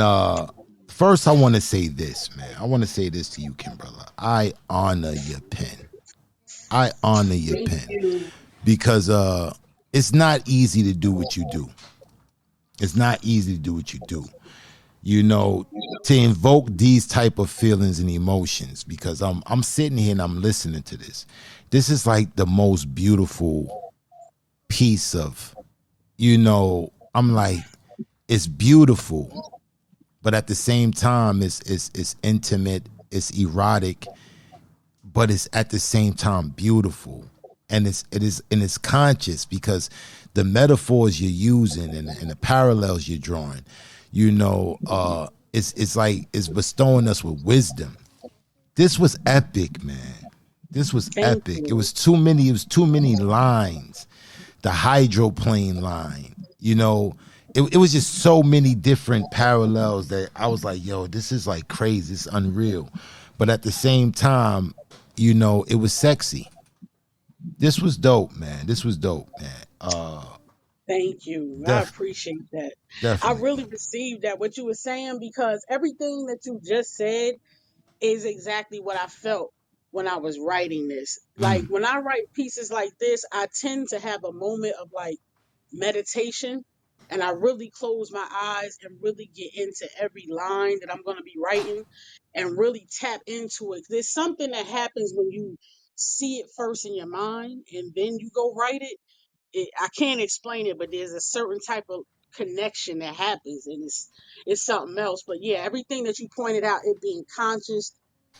first I want to say this, man. I want to say this to you, Kimberla. I honor your pen. I honor your Thank pen. you. Because it's not easy to do what you do. It's not easy to do what you do. You know, to invoke these type of feelings and emotions, because I'm sitting here and I'm listening to this. This is like the most beautiful piece of, you know, I'm like, it's beautiful, but at the same time it's intimate, it's erotic, but it's at the same time beautiful. And it's conscious, because the metaphors you're using and the parallels you're drawing, you know, it's like it's bestowing us with wisdom. This was epic, man. This was Thank epic. It you. was too many lines. The hydroplane line, you know, it was just so many different parallels that I was like, yo, this is like crazy. It's unreal. But at the same time, you know, it was sexy. This was dope, man. This was dope, man. Thank you. I Def appreciate that. I definitely, really man. received that, what you were saying, because everything that you just said is exactly what I felt when I was writing this. Like when I write pieces like this, I tend to have a moment of like meditation, and I really close my eyes and really get into every line that I'm going to be writing and really tap into it. There's something that happens when you see it first in your mind and then you go write it. I can't explain it, but there's a certain type of connection that happens, and it's something else. But yeah, everything that you pointed out, it being conscious,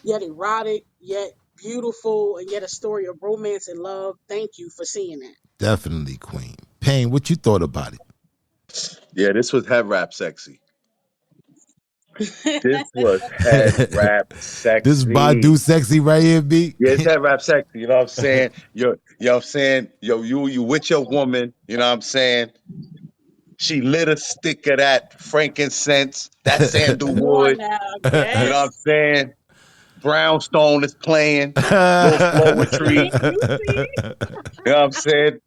yet erotic, yet beautiful, and yet a story of romance and love. Thank you for seeing Definitely, Queen. Pain, what you thought about it? Yeah, this was head rap sexy. This that. was head rap This sexy. Badu sexy right here, B. Yeah, it's head rap sexy. You know what I'm saying? You know what I'm saying? You with your woman. You know what I'm saying? She lit a stick of that frankincense, that Come on sandalwood. now, You know what I'm yes. saying? Brownstone is playing. Little You see, poetry. you You know what I'm saying?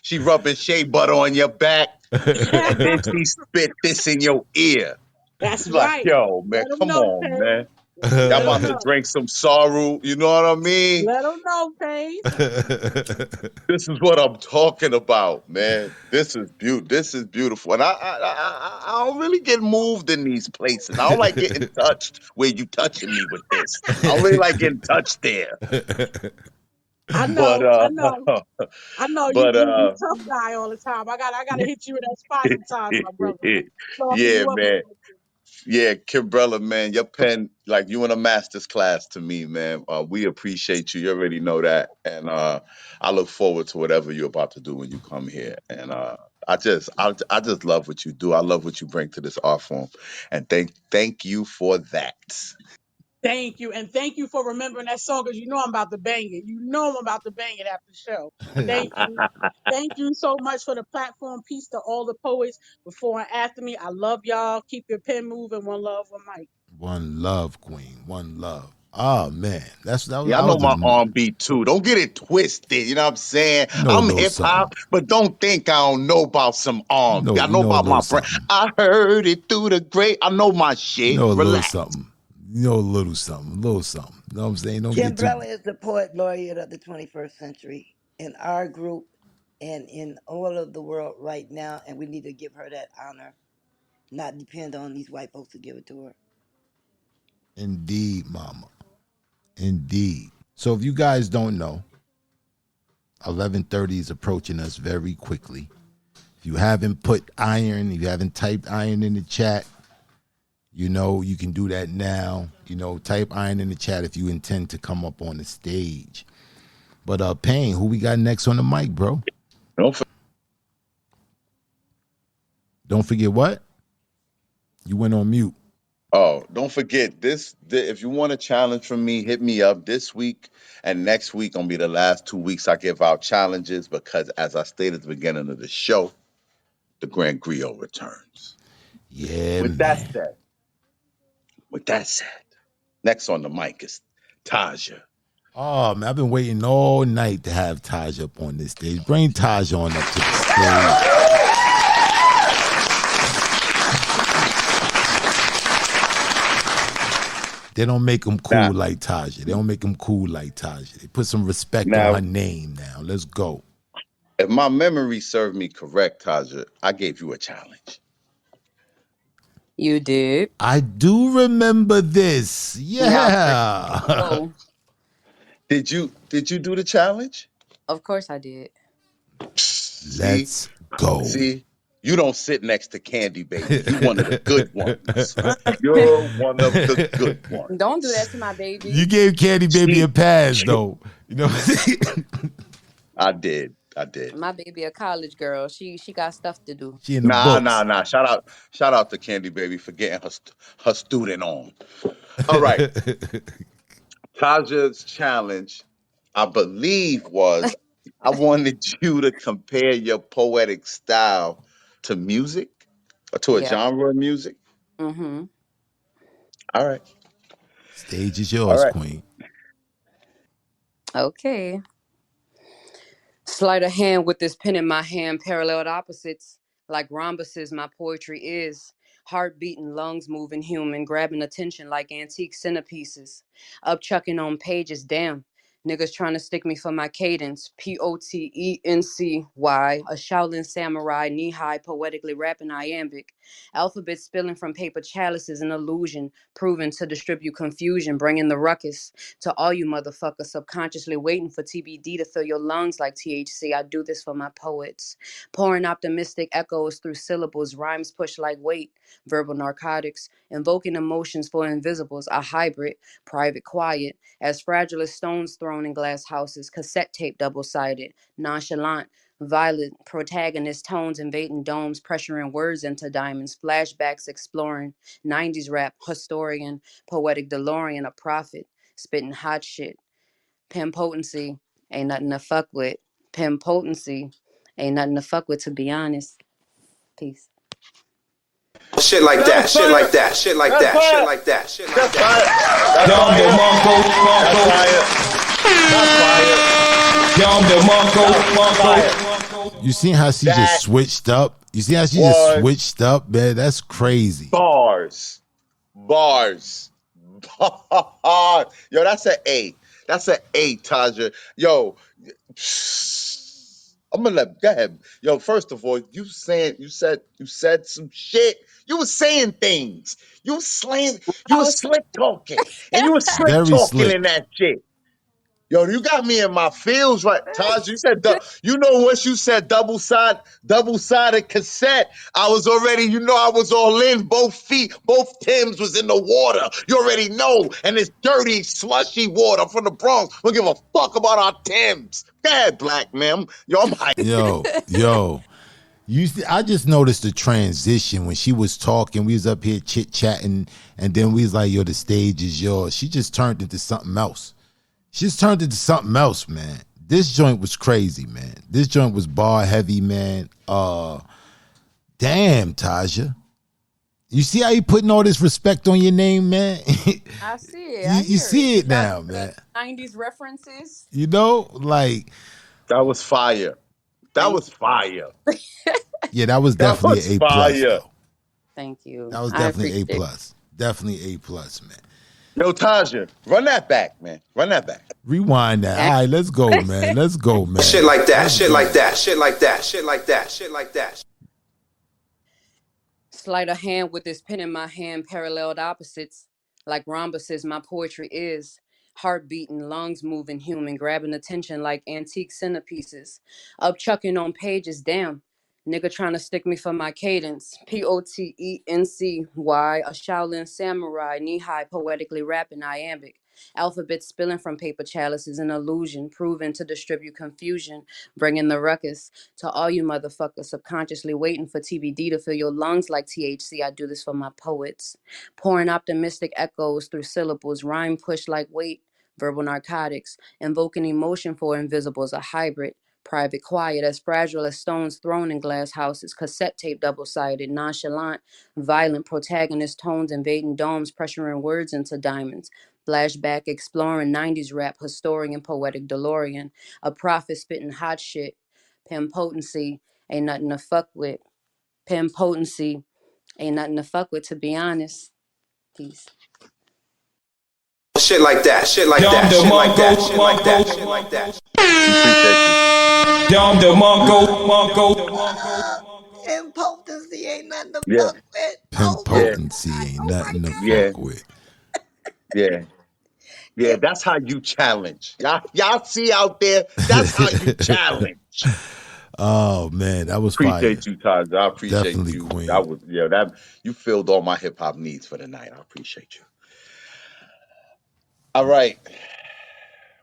She rubbing shea butter on your back, see. and then she spit this in your ear. That's You like, right. yo, man, Let them come know, on, Peg. man. Y'all Let them about to know. drink some sorrow. You know what I mean? Let them know, Paige. This is what I'm talking about, man. This is beautiful. This is beautiful, and I don't really get moved in these places. I don't like getting touched where you touching me with this. I don't really like getting touched there. I But know, I know, I know. but You tough guy all the time. I gotta hit you in that spot sometimes, my brother. Soften yeah, you up a man. little bit. Yeah, Kimbrella, man, your pen, like you in a master's class to me, man. We appreciate you. You already know that. And I look forward to whatever you're about to do when you come here. And I just love what you do. I love what you bring to this art form. And thank you for that. Thank you, and thank you for remembering that song because you know I'm about to bang it. You know I'm about to bang it after the show. Thank you. Thank you so much for the platform. Peace to all the poets before and after me. I love y'all. Keep your pen moving. One love, one mic. One love, Queen. One love. Oh man, Yeah, I I know was a my R&B too. Don't get it twisted. You know what I'm saying? know a I'm little hip something. hop, but don't think I don't know about some R&B. I You know know a about little my brand. something. I heard it through the great. I know my You shit. know a little Relax. something. You know a little something. A little something. You know what I'm saying? Don't get too. Kimbrella is the poet laureate of the 21st century in our group and in all of the world right now, and we need to give her that honor, not depend on these white folks to give it to her. Indeed, mama. Indeed. So if you guys don't know, 11:30 is approaching us very quickly. If you haven't put iron, if you haven't typed iron in the chat, you know, you can do that now. You know, type iron in the chat if you intend to come up on the stage. But Payne, who we got next on the mic, bro? Don't forget what? You went on mute. Oh, don't forget this. If you want a challenge from me, hit me up this week and next week. Gonna be the last 2 weeks I give out challenges because, as I stated at the beginning of the show, the Grand Griot returns. Yeah, With that man. said, with that said, next on the mic is Taja. Oh man, I've been waiting all night to have Taj up on this stage. Bring Taj on up to the stage. They don't make him cool like Taja. They don't make him cool like Taja. They put some respect on Now, her name now. Let's go. if my memory served me correct, Taja, I gave you a challenge. You did. I do remember this. Yeah, I was ready Yeah. to go. Did you do the challenge? Of course I did. See, Let's go. see, you don't sit next to Candy Baby. You one of the good ones. You're one of the good Don't do that ones. to my baby. You gave Candy Baby a She, pass, she though. You know what I'm saying? I did. I did. My baby a college girl. She got stuff to do. She in the Nah, books. nah, nah. Shout out to Candy Baby for getting her student on. All right. Taja's challenge, I believe, was I wanted you to compare your poetic style to music or to a Yeah. genre of music. Mm-hmm. All right. Stage is All yours, right. Queen. Okay. Sleight of hand with this pen in my hand, paralleled opposites. Like rhombuses, my poetry is. Heart beating, lungs moving human, grabbing attention like antique centerpieces. Upchucking on pages, damn. Niggas trying to stick me for my cadence. Potency, a Shaolin samurai, knee high, poetically rapping iambic. Alphabet spilling from paper chalices, an illusion, proven to distribute confusion, bringing the ruckus to all you motherfuckers subconsciously waiting for TBD to fill your lungs like THC. I do this for my poets. Pouring optimistic echoes through syllables, rhymes push like weight, verbal narcotics, invoking emotions for invisibles, a hybrid, private quiet, as fragile as stones thrown in glass houses, cassette tape double-sided, nonchalant, violent protagonist tones invading domes, pressuring words into diamonds, flashbacks exploring, 90s rap, historian, poetic DeLorean, a prophet, spitting hot shit. Pim potency ain't nothing to fuck with. Pim potency ain't nothing to fuck with, to be honest. Peace. Shit like that, shit like that, shit like that, shit like that, shit like that. You seen how she just switched up? You see how she just switched up, man? That's crazy. Bars. Yo, that's an A. That's an A, Taja. Yo, I'm gonna let go ahead. Yo, first of all, you said some shit. You were saying things. You was slaying. You I was was slick talking, and you was slick Very talking slick. in that shit. Yo, you got me in my feels, right, Taj? You said, you know, once you said double sided cassette, I was already, I was all in. Both feet, both Tims was in the water. You already know, and it's dirty, slushy water from the Bronx. We don't give a fuck about our Tims. Go ahead, black man. Yo, I'm hyped. Yo. I just noticed the transition when she was talking. We was up here chit chatting, and then we was like, "Yo, the stage is yours." She just turned into something else. She just turned into something else, man. This joint was crazy, man. This joint was bar heavy, man. Damn, Taja. You see how you putting all this respect on your name, man? I see it. I you hear it. see it Y'all now, see the man. 90s references? You know, like That was fire. That Thank was fire. yeah, that was That definitely was an A plus fire. though. Thank you. That was I definitely appreciate A it. plus. Definitely A plus, man. Yo, Taja, run that back, man. Run that back. Rewind that. All right, let's go, man. Let's go, Shit man. like that, Let's shit go. like that, shit like that, shit like that, shit like that. Sleight of hand with this pen in my hand, paralleled opposites. Like rhombuses, my poetry is. Heart beating, lungs moving, human, grabbing attention like antique centerpieces. Up chucking on pages, damn. Nigga trying to stick me for my cadence. Potency, a Shaolin samurai, knee high, poetically rapping iambic. Alphabet spilling from paper chalices, an illusion, proven to distribute confusion, bringing the ruckus. To all you motherfuckers subconsciously waiting for TBD to fill your lungs like THC, I do this for my poets. Pouring optimistic echoes through syllables, rhyme push like weight, verbal narcotics, invoking emotion for invisibles, a hybrid. Private quiet, as fragile as stones thrown in glass houses, cassette tape double-sided, nonchalant, violent protagonist tones invading domes, pressuring words into diamonds. Flashback exploring 90s rap, historian, poetic DeLorean, a prophet spitting hot shit. Pim potency ain't nothing to fuck with. Pim potency ain't nothing to fuck with, to be honest. Peace. Shit like that, shit like Dom that, the shit like that, Mongo, shit like that, shit like that. Appreciate you. Dom the Mongo. Impotency ain't nothing to Yeah, fuck with. Oh my yeah, Pimpotency God. ain't Oh my nothing to God. yeah, fuck with. yeah. Yeah, It, that's how you challenge. Y'all see out there, that's how you challenge. Oh man, that was fire. Appreciate you, Taj. I appreciate Definitely you. Queen. That was that you filled all my hip hop needs for the night. I appreciate you. All right,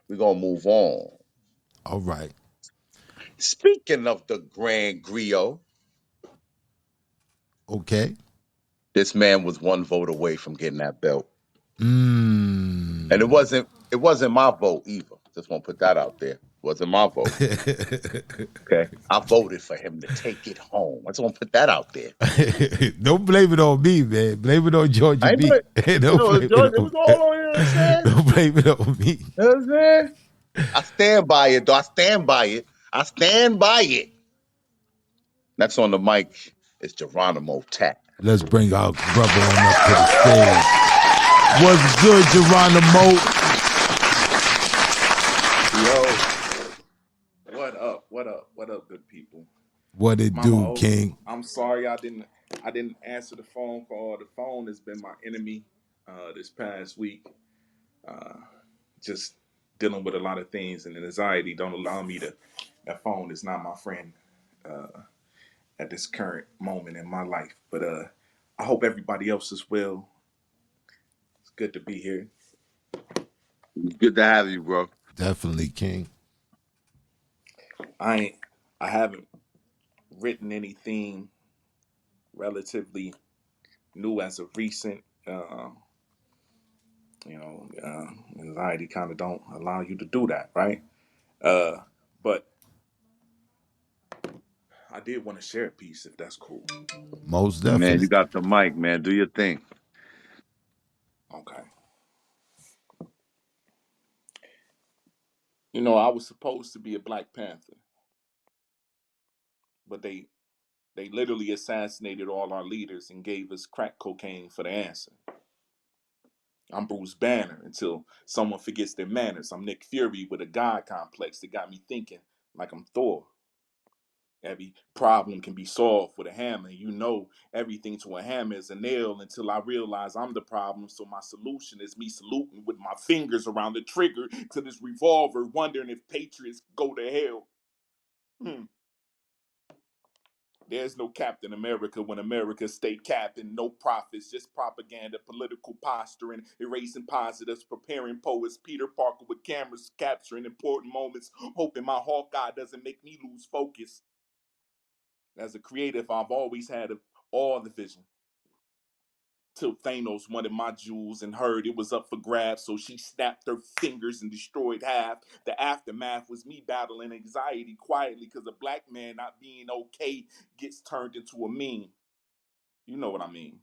we're gonna move on. All right. Speaking of the Grand Griot, Okay. this man was one vote away from getting that belt. And it Mmm. wasn't my vote either. Just want to put that out there. It wasn't my vote. Okay. I voted for him to take it home. I just want to put that out there. Don't blame it on me, man. Blame it on Georgia I ain't B. put Don't blame it George, it on was all on, you know what I'm saying? Don't blame it on me. You know what I'm saying? I stand by it, though. I stand by it. I stand by it. Next on the mic is Geronimo Tap. Let's bring our brother on up to the stage. What's good, Geronimo? Yo, what up? What up? What up, good people? What it Mama do, O, King? I'm sorry I didn't answer the phone call. The phone has been my enemy this past week. Uh, just dealing with a lot of things, and anxiety don't allow me to. That phone is not my friend at this current moment in my life. But I hope everybody else is well. It's good to be here. Good to have you, bro. Definitely, King. I haven't written anything relatively new as of recent. Anxiety kind of don't allow you to do that, right? Uh, but I did want to share a piece, if that's cool. Most Man, you definitely. got the mic, man. Do your thing. Okay. You know, I was supposed to be a Black Panther, but they literally assassinated all our leaders and gave us crack cocaine for the answer. I'm Bruce Banner until someone forgets their manners. I'm Nick Fury with a God complex that got me thinking like I'm Thor. Every problem can be solved with a hammer. You know, everything to a hammer is a nail until I realize I'm the problem. So my solution is me saluting with my fingers around the trigger to this revolver, wondering if patriots go to hell. There's no Captain America when America stay capping. No profits, just propaganda, political posturing, erasing positives, preparing poets. Peter Parker with cameras capturing important moments, hoping my Hawkeye doesn't make me lose focus. As a creative, I've always had all the vision. Till Thanos wanted my jewels and heard it was up for grabs, so she snapped her fingers and destroyed half. The aftermath was me battling anxiety quietly because a black man not being okay gets turned into a meme. You know what I mean.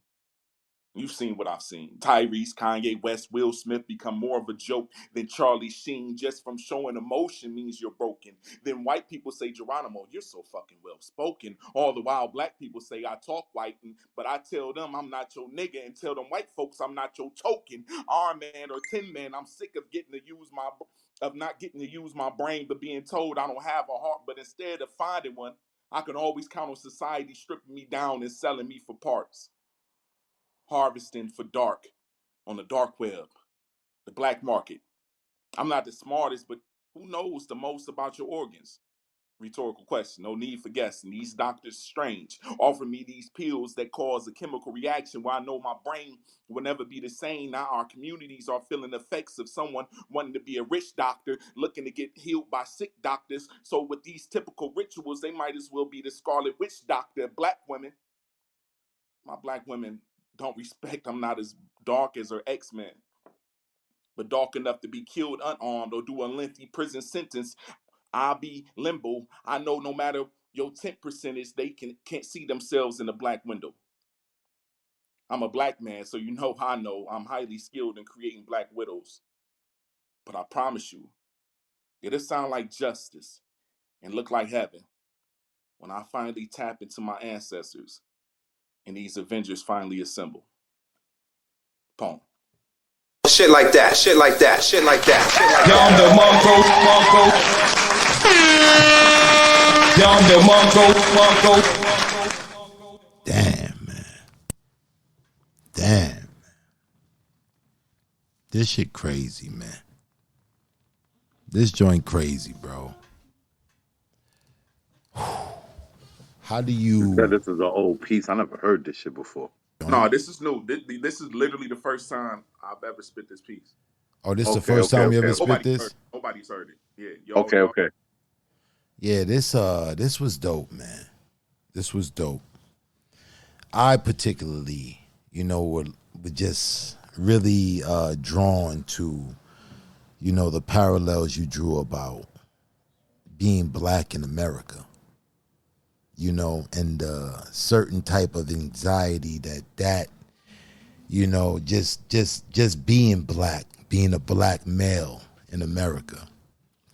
You've seen what I've seen. Tyrese, Kanye West, Will Smith become more of a joke than Charlie Sheen. Just from showing emotion means you're broken. Then white people say, Geronimo, you're so fucking well spoken. All the while black people say I talk white, but I tell them I'm not your nigga and tell them white folks I'm not your token. Arm man or tin man, I'm sick of not getting to use my brain, but being told I don't have a heart. But instead of finding one, I can always count on society stripping me down and selling me for parts. Harvesting for dark on the dark web, the black market. I'm not the smartest, but who knows the most about your organs? Rhetorical question. No need for guessing. These doctors strange. Offer me these pills that cause a chemical reaction where I know my brain will never be the same. Now our communities are feeling the effects of someone wanting to be a rich doctor, looking to get healed by sick doctors. So with these typical rituals, they might as well be the Scarlet Witch doctor. Black women, my black women don't respect. I'm not as dark as her X-Men, but dark enough to be killed unarmed or do a lengthy prison sentence. I'll be limbo. I know no matter your 10%, they can't see themselves in the black window. I'm a black man, so you know I know I'm highly skilled in creating black widows. But I promise you, it'll sound like justice and look like heaven when I finally tap into my ancestors and these Avengers finally assemble. Poem. Shit like that, shit like that, shit like that, shit like Down the Mongo. Damn, man. Damn. This shit crazy, man. This joint crazy, bro. How do You said you... this is an old piece. I never heard this shit before. No, this is new. This is literally the first time I've ever spit this piece. Oh, this is the Okay, first okay, time you okay, ever okay. spit this? Nobody's heard it. Yeah, Okay, y'all. okay. Yeah, this was dope, man. This was dope. I particularly, were just really drawn to, the parallels you drew about being black in America, and certain type of anxiety that just being black, being a black male in America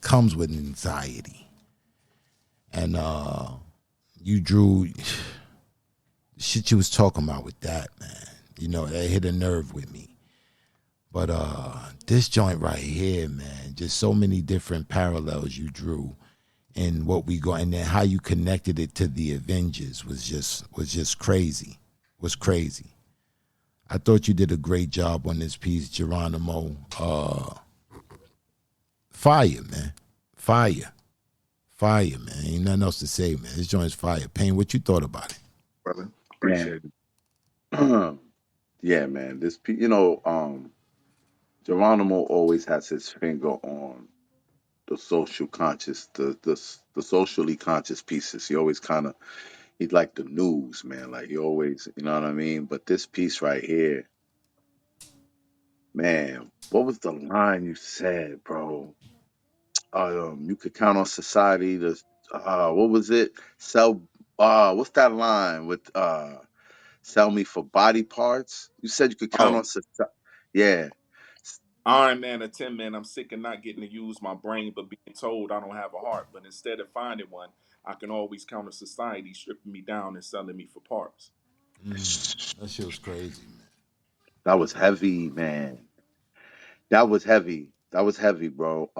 comes with anxiety. And you drew shit you was talking about with that, man. That hit a nerve with me. But this joint right here, man, just so many different parallels you drew and what we go, and then how you connected it to the Avengers was just crazy. Was crazy. I thought you did a great job on this piece, Geronimo. Fire, man. Fire. Fire, man. Ain't nothing else to say, man. This joint's fire. Payne, what you thought about it? Brother. Appreciate it. Yeah, man. This, Geronimo always has his finger on the social conscious, the socially conscious pieces. He always he's like the news, man. Like he always, you know what I mean? But this piece right here, man, what was the line you said, bro? You could count on society to, what was it? What's that line with, sell me for body parts? You said you could count Oh, on society. Yeah. Iron Man or Tin Man, I'm sick of not getting to use my brain, but being told I don't have a heart. But instead of finding one, I can always counter society stripping me down and selling me for parts. That shit was crazy, man. That was heavy, man. That was heavy. That was heavy, bro.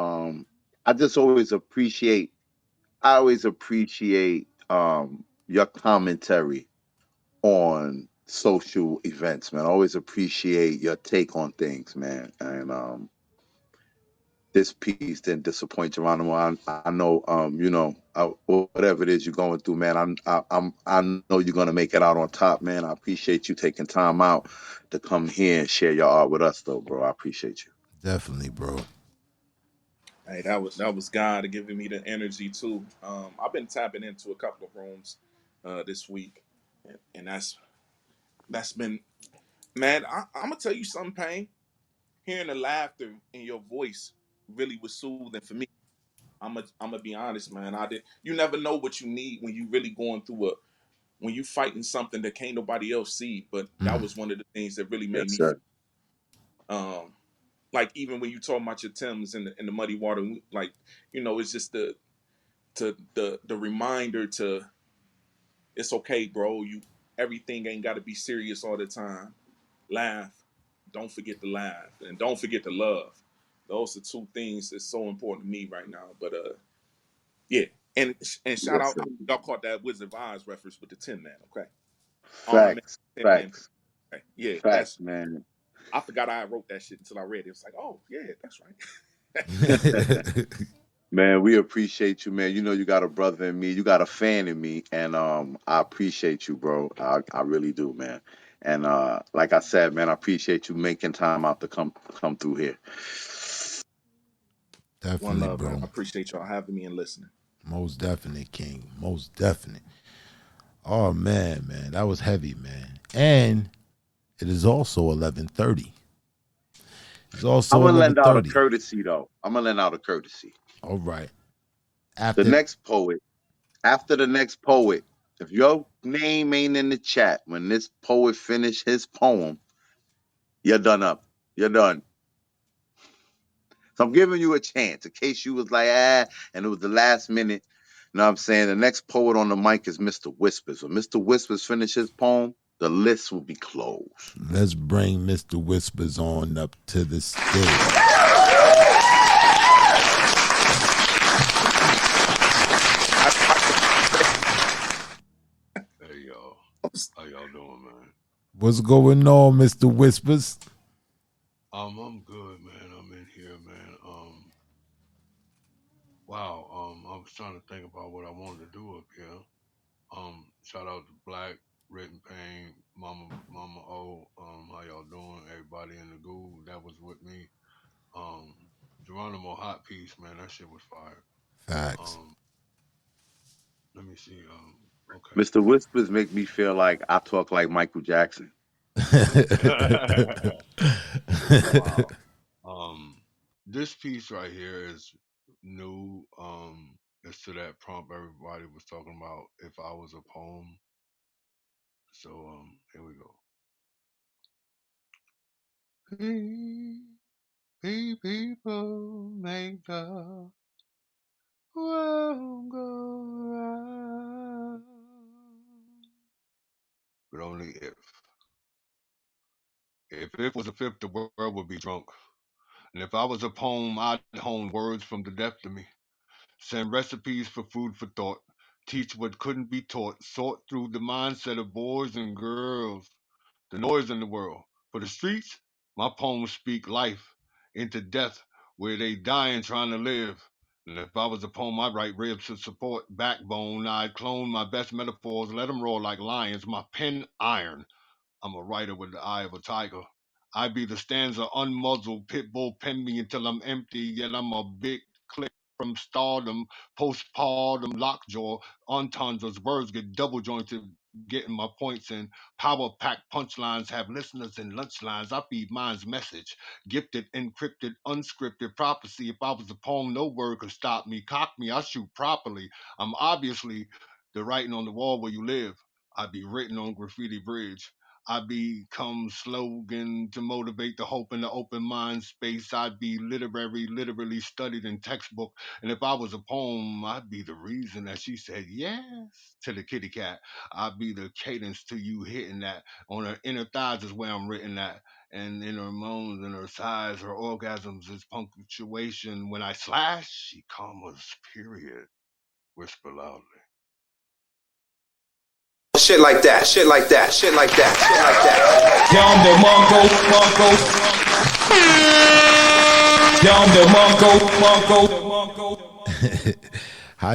I just always appreciate. I always appreciate your commentary on social events, man. I always appreciate your take on things, man. And this piece didn't disappoint Geronimo. I know, whatever it is you're going through, man. I know you're gonna make it out on top, man. I appreciate you taking time out to come here and share your art with us, though, bro. I appreciate you. Definitely, bro. Hey, that was God giving me the energy too. I've been tapping into a couple of rooms this week, and that's been, man. I'm gonna tell you something, Pain. Hearing the laughter in your voice really was soothing for me. I'm gonna be honest, man. I did. You never know what you need when you really going through when you fighting something that can't nobody else see. But that was one of the things that really made Yes, me sir. feel. Like even when you talk about your Timbs in the muddy water, like it's just the reminder to it's okay, bro. Everything ain't got to be serious all the time. Laugh, don't forget to laugh, and don't forget to love. Those are two things that's so important to me right now. But yeah, and shout Yes, out, sir. y'all caught that Wizard of Oz reference with the Tin Man. Okay, all my man, Facts, Tin Man. facts, Okay. Yeah, facts, man. I forgot I wrote that shit until I read it. It was like, oh yeah, that's right. Man, we appreciate you, man. You know you got a brother in me, you got a fan in me, and I appreciate you, bro. I really do, man. And like I said, man, I appreciate you making time out to come through here. One Definitely, love, man. bro. I appreciate y'all having me and listening. Most definitely, King. Most definite. Oh man, that was heavy, man. And it is also 11:30. It's I'm also gonna lend out a 11:30. courtesy though. I'm gonna lend out a courtesy. All right. The After next poet, after the next poet, if your name ain't in the chat when this poet finish his poem, you're done up. You're done. So I'm giving you a chance in case you was like, and it was the last minute. You know what I'm saying? The next poet on the mic is Mr. Whispers. When Mr. Whispers finish his poem, the list will be closed. let's bring Mr. Whispers on up to the stage. Hey y'all, how y'all doing, man? What's going on, Mr. Whispers? I'm good, man. I'm in here, man. Wow. I was trying to think about what I wanted to do up here. Shout out to Black, Written Pain, Mama O. How y'all doing? Everybody in the goo that was with me. Um, Geronimo Hot Piece, man. That shit was fire. Facts. Um, let me see. Okay. Mr. Whispers make me feel like I talk like Michael Jackson. Wow. This piece right here is new. It's to that prompt everybody was talking about. If I was a poem. So here we go. People make the world go round, but only if. If it was a fifth, the world would be drunk. And if I was a poem, I'd hone words from the depth of me. Send recipes for food for thought. Teach what couldn't be taught. Sort through the mindset of boys and girls. The noise in the world. For the streets, my poems speak life into death where they dying trying to live. And if I was a poem, I'd write ribs to support backbone. I'd clone my best metaphors, let them roar like lions. My pen iron. I'm a writer with the eye of a tiger. I be the stanza unmuzzled, pit bull pen me until I'm empty, yet I'm a big click from stardom, postpartum lockjaw, entendres, words get double jointed, getting my points in. Power pack punchlines have listeners and lunch lines. I feed mine's message, gifted, encrypted, unscripted prophecy. If I was a poem, no word could stop me. Cock me, I shoot properly. I'm obviously the writing on the wall where you live. I be written on graffiti bridge. I become slogan to motivate the hope in the open mind space. I'd be literally studied in textbook. And if I was a poem, I'd be the reason that she said yes to the kitty cat. I'd be the cadence to you hitting that. On her inner thighs is where I'm written at. And in her moans and her sighs, her orgasms is punctuation. When I slash, she commas, period. Whisper loudly. Shit like that, shit like that, shit like that, shit like that. Down the Mongo. how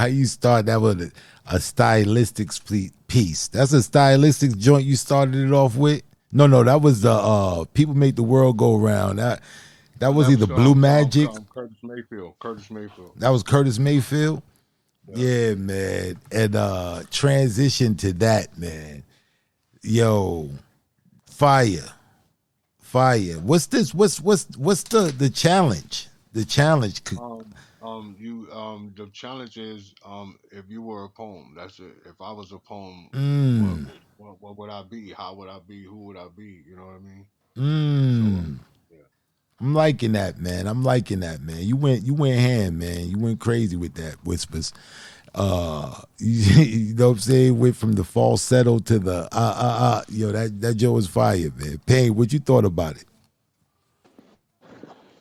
you start that with a stylistic piece? That's a stylistic joint you started it off with. No, that was the People Make the World Go Round. That was either Blue Magic. Curtis Mayfield. That was Curtis Mayfield. Yeah, man. And transition to that, man. Yo, fire. What's this? What's the challenge? The challenge. The challenge is, if you were a poem, that's it. If I was a poem, what would I be? How would I be? Who would I be? You know what I mean? So, yeah. I'm liking that, man. You went hand, man. You went crazy with that, Whispers. You know what I'm saying? Went from the falsetto to the Yo, that Joe was fire, man. Payne, what you thought about it?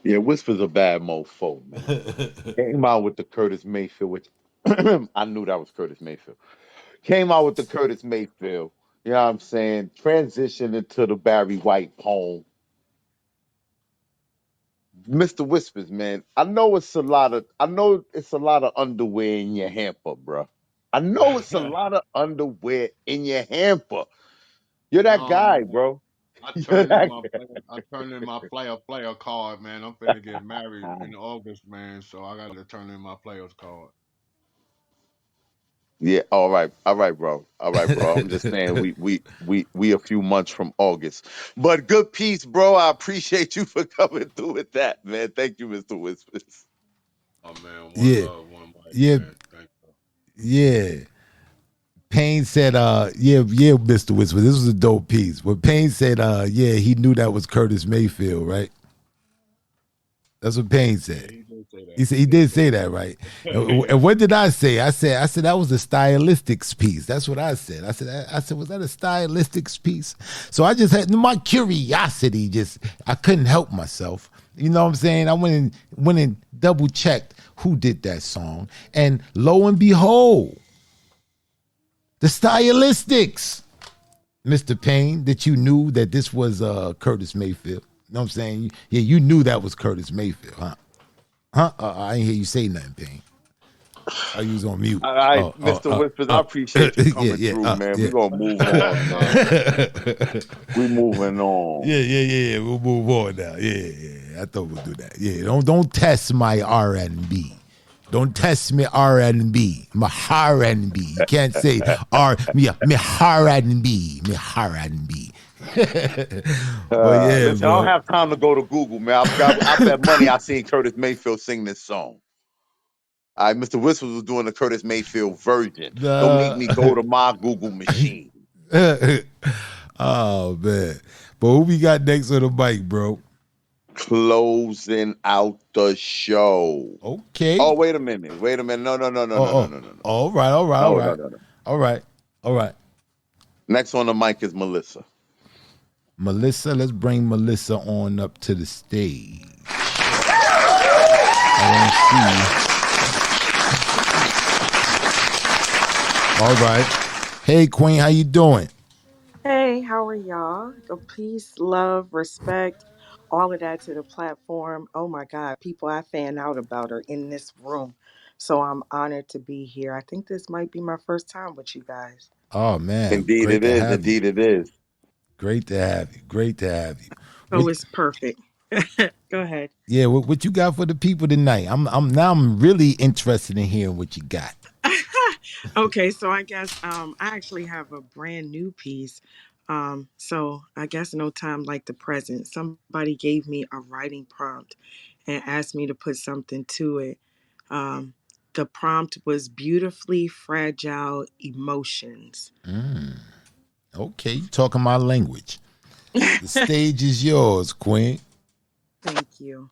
Yeah, Whisper's a bad mofo, man. Came out with the Curtis Mayfield, which I knew that was Curtis Mayfield. Came out with the Curtis Mayfield. You know what I'm saying? Transitioned into the Barry White poem. Mr. Whispers, man. I know it's a lot of underwear in your hamper, bro. I know it's a lot of underwear in your hamper. You're that No, guy, man. bro. I You're turned in that my guy. player card, man. I'm finna get married in August, man. So I got to turn in my player's card. Yeah, all right, bro. All right, bro. I'm just saying we a few months from August. But good piece, bro. I appreciate you for coming through with that, man. Thank you, Mr. Whispers. Oh man, one Yeah, love, one life, yeah, man. Thank you. yeah. Payne said, yeah, Mr. Whisper. This was a dope piece. But Payne said, yeah, he knew that was Curtis Mayfield, right? That's what Payne said. Yeah, he did say that. He said he did say that, right? And what did I say? I said that was a stylistics piece. That's what I said. I said, was that a stylistics piece? So I just had my curiosity. I couldn't help myself. You know what I'm saying? I went and double checked who did that song, and lo and behold, the stylistics, Mr. Payne, that you knew that this was Curtis Mayfield. You know what I'm saying? Yeah, you knew that was Curtis Mayfield, huh? I didn't hear you say nothing, Payne. Oh, you was on mute. All right, Mr. Whispers, I appreciate you coming through, man. We're gonna move on, man. We moving on. Yeah. We'll move on now. Yeah. I thought we'll do that. Yeah, don't test my R&B. Don't test me R&B. My R&B. You can't say me R&B. Me R&B. Listen, I bro. don't have time to go to Google, man. I bet money I seen Curtis Mayfield sing this song. All right, Mr. Whispers was doing the Curtis Mayfield version. Don't make me go to my Google machine. Oh man. But who we got next on the mic, bro? Closing out the show. Okay. Oh, wait a minute. No. All right. No. All right. Next on the mic is Melissa. Melissa, let's bring Melissa on up to the stage. I want to see. All right. Hey, Queen, how you doing? Hey, how are y'all? The peace, love, respect, all of that to the platform. Oh my God, people I fan out about are in this room. So I'm honored to be here. I think this might be my first time with you guys. Oh man, Indeed great it to is. have you. Indeed it is. Great to have you. So it's perfect. Go ahead. Yeah, what you got for the people tonight? I'm really interested in hearing what you got. Okay, so I guess I actually have a brand new piece. So I guess no time like the present. Somebody gave me a writing prompt and asked me to put something to it. Um, the prompt was beautifully fragile emotions. Okay, you talking my language. The stage is yours, Queen. Thank you.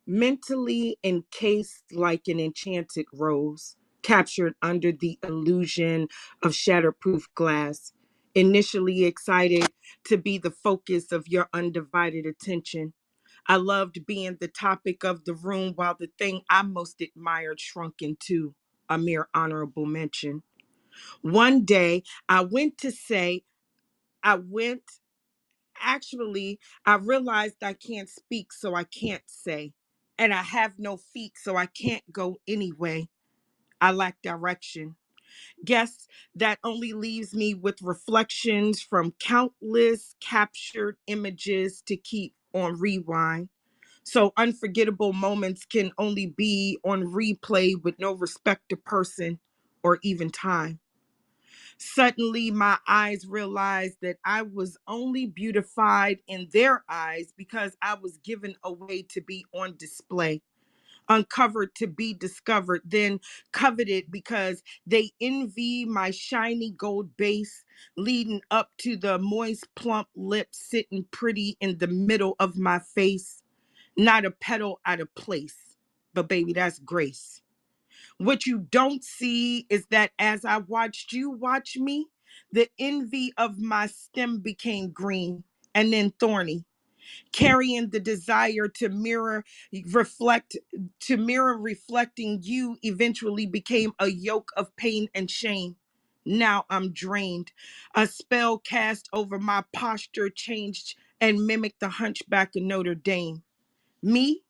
Mentally encased like an enchanted rose, captured under the illusion of shatterproof glass, initially excited to be the focus of your undivided attention. I loved being the topic of the room while the thing I most admired shrunk into a mere honorable mention. One day, I went to say, I went Actually, I realized I can't speak, so I can't say. And I have no feet, so I can't go anyway. I lack direction. Guess that only leaves me with reflections from countless captured images to keep on rewind. So unforgettable moments can only be on replay with no respect to person or even time. Suddenly, my eyes realized that I was only beautified in their eyes because I was given a way to be on display, uncovered to be discovered, then coveted because they envy my shiny gold base, leading up to the moist, plump lips sitting pretty in the middle of my face. Not a petal out of place, but baby, that's grace. What you don't see is that as I watched you watch me, the envy of my stem became green and then thorny, carrying the desire reflect, to mirror reflecting you eventually became a yoke of pain and shame. Now I'm drained. A spell cast over my posture changed and mimicked the hunchback of Notre Dame. Me,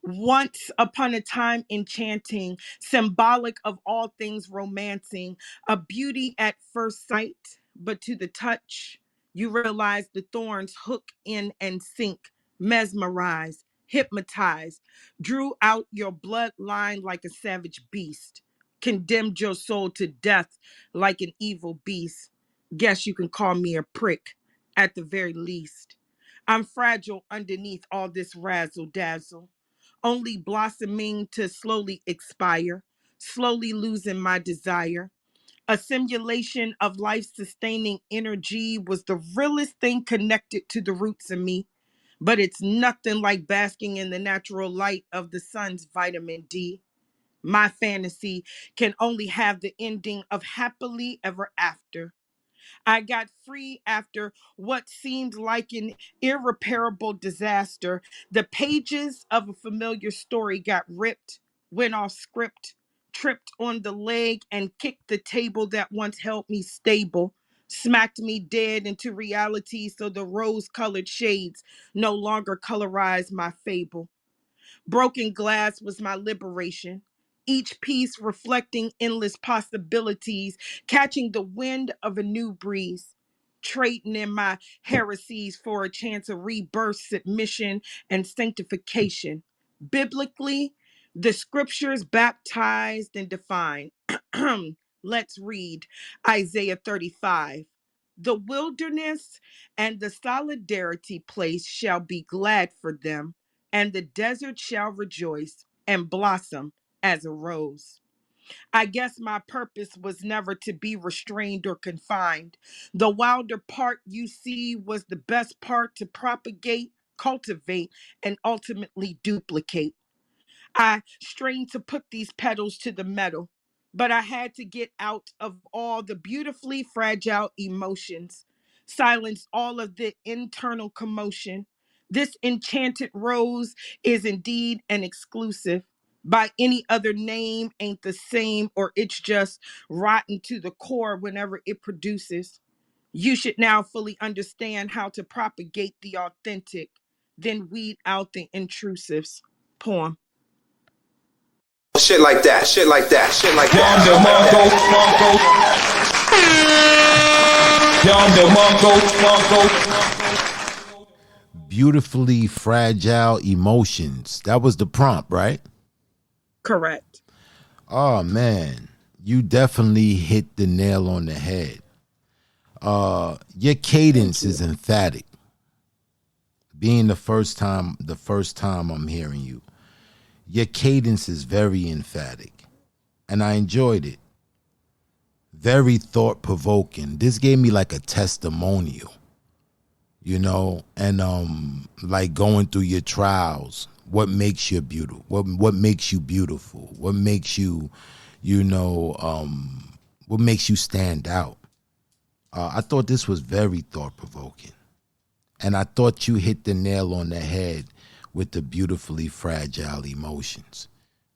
once upon a time enchanting, symbolic of all things romancing, a beauty at first sight, but to the touch, you realize the thorns hook in and sink, mesmerize, hypnotize, drew out your bloodline like a savage beast, condemned your soul to death like an evil beast. Guess you can call me a prick at the very least. I'm fragile underneath all this razzle dazzle, only blossoming to slowly expire, slowly losing my desire. A simulation of life sustaining energy was the realest thing connected to the roots of me, but it's nothing like basking in the natural light of the sun's vitamin D. My fantasy can only have the ending of happily ever after. I got free after what seemed like an irreparable disaster. The pages of a familiar story got ripped, went off script, tripped on the leg, and kicked the table that once held me stable, smacked me dead into reality so the rose colored shades no longer colorize my fable. Broken glass was my liberation, each piece reflecting endless possibilities, catching the wind of a new breeze, trading in my heresies for a chance of rebirth, submission, and sanctification. Biblically, the scriptures baptized and defined. Let's read Isaiah 35. The wilderness and the solidarity place shall be glad for them, and the desert shall rejoice and blossom as a rose. I guess my purpose was never to be restrained or confined. The wilder part you see was the best part to propagate, cultivate, and ultimately duplicate. I strained to put these petals to the metal, but I had to get out of all the beautifully fragile emotions, silence all of the internal commotion. This enchanted rose is indeed an exclusive. By any other name ain't the same, or it's just rotten to the core whenever it produces. You should now fully understand how to propagate the authentic, then weed out the intrusives. Poem. Shit like that, shit like that, shit like Yonder Mongo. Beautifully fragile emotions. That was the prompt, right? Correct. Oh man, you definitely hit the nail on the head. Your cadence is emphatic. Being the first time I'm hearing you, your cadence is very emphatic, and I enjoyed it. Very thought provoking. This gave me like a testimonial, and like going through your trials. What makes you beautiful? What makes you beautiful? What makes you, what makes you stand out? I thought this was very thought provoking. And I thought you hit the nail on the head with the beautifully fragile emotions,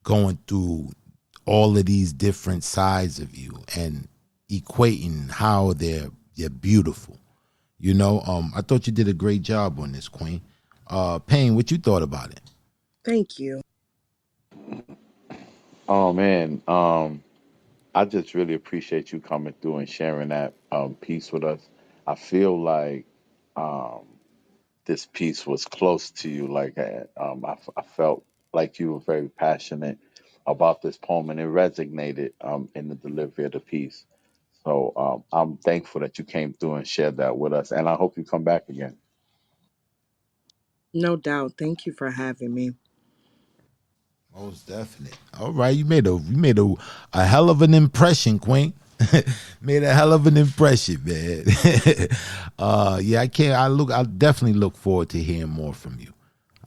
going through all of these different sides of you and equating how they're beautiful. I thought you did a great job on this, Queen. Payne, what you thought about it? Thank you. Oh man, I just really appreciate you coming through and sharing that piece with us. I feel like um, this piece was close to you. Like I felt like you were very passionate about this poem, and it resonated in the delivery of the piece. So I'm thankful that you came through and shared that with us, and I hope you come back again. No doubt. Thank you for having me. Most definite. All right, you made a hell of an impression, Queen. Made a hell of an impression, man. Yeah, I definitely look forward to hearing more from you.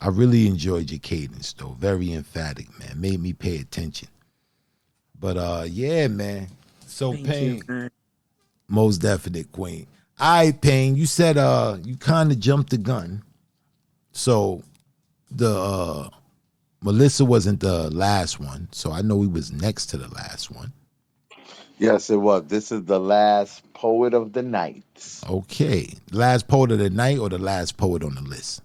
I really enjoyed your cadence though. Very emphatic, man. Made me pay attention. But yeah, man. So Thank you, Payne, God. most definite, Queen. All right, Payne, you said you kind of jumped the gun. So the Melissa wasn't the last one, so I know he was next to the last one. Yes, it was. This is the last poet of the night. Okay, last poet of the night or the last poet on the list?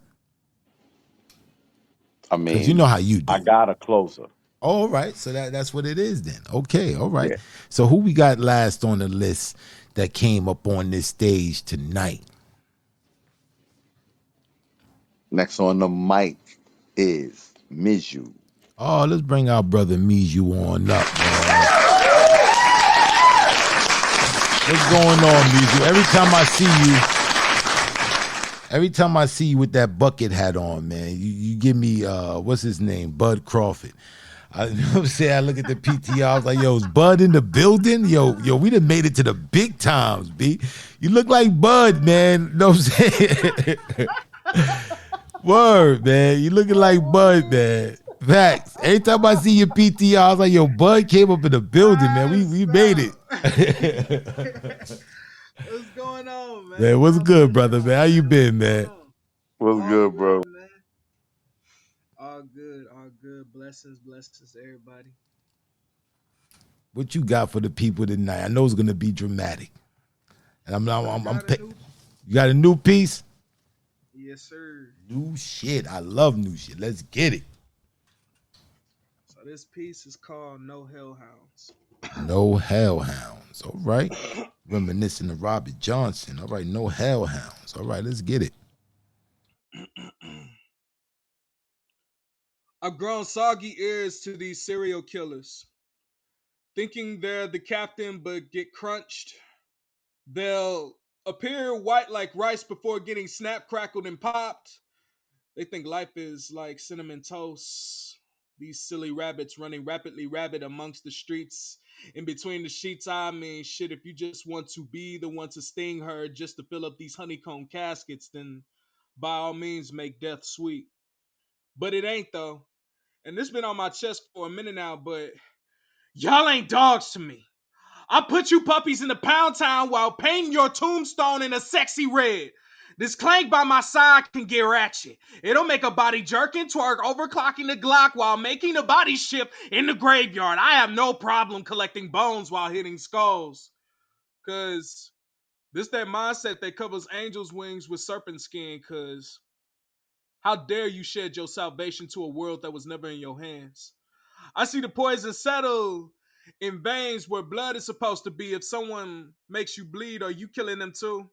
I Because you mean, know how you I do. got a closer. All right, so that's what it is then. Okay, all right. Yeah. So who we got last on the list that came up on this stage tonight? Next on the mic is Miju. Oh, let's bring our brother Miju on up, man. What's going on, Miju? Every time I see you with that bucket hat on, man, you give me what's his name? Bud Crawford. I you know what I'm saying. I look at the PTR, I was like, yo, is Bud in the building? Yo, we done made it to the big times, B. You look like Bud, man. You know what I'm saying? Word, man. You looking like Bud, man. Facts. Every time I see your PTR, I was like, yo, Bud came up in the building, man. We made it. What's going on, man? Man, what's good, brother, man? How you been, man? What's good, bro? Man. All good, all good. Blessings, blessings to everybody. What you got for the people tonight? I know it's gonna be dramatic. And you got a new piece? Yes, sir. New shit. I love new shit. Let's get it. So this piece is called No Hellhounds. No Hellhounds. All right. Reminiscing of Robert Johnson. All right, no Hellhounds. All right, let's get it. I've grown soggy ears to these serial killers, thinking they're the captain but get crunched. They'll appear white like rice before getting snap, crackled, and popped. They think life is like cinnamon toast. These silly rabbits running rapidly rabid amongst the streets. In between the sheets, I mean, shit, if you just want to be the one to sting her just to fill up these honeycomb caskets, then by all means make death sweet. But it ain't though. And this been on my chest for a minute now, but y'all ain't dogs to me. I put you puppies in the pound town while painting your tombstone in a sexy red. This clank by my side can get ratchet. It'll make a body jerk and twerk, overclocking the Glock while making a body shift in the graveyard. I have no problem collecting bones while hitting skulls. Cause this that mindset that covers angels' wings with serpent skin, cause how dare you shed your salvation to a world that was never in your hands? I see the poison settle in veins where blood is supposed to be. If someone makes you bleed, are you killing them too?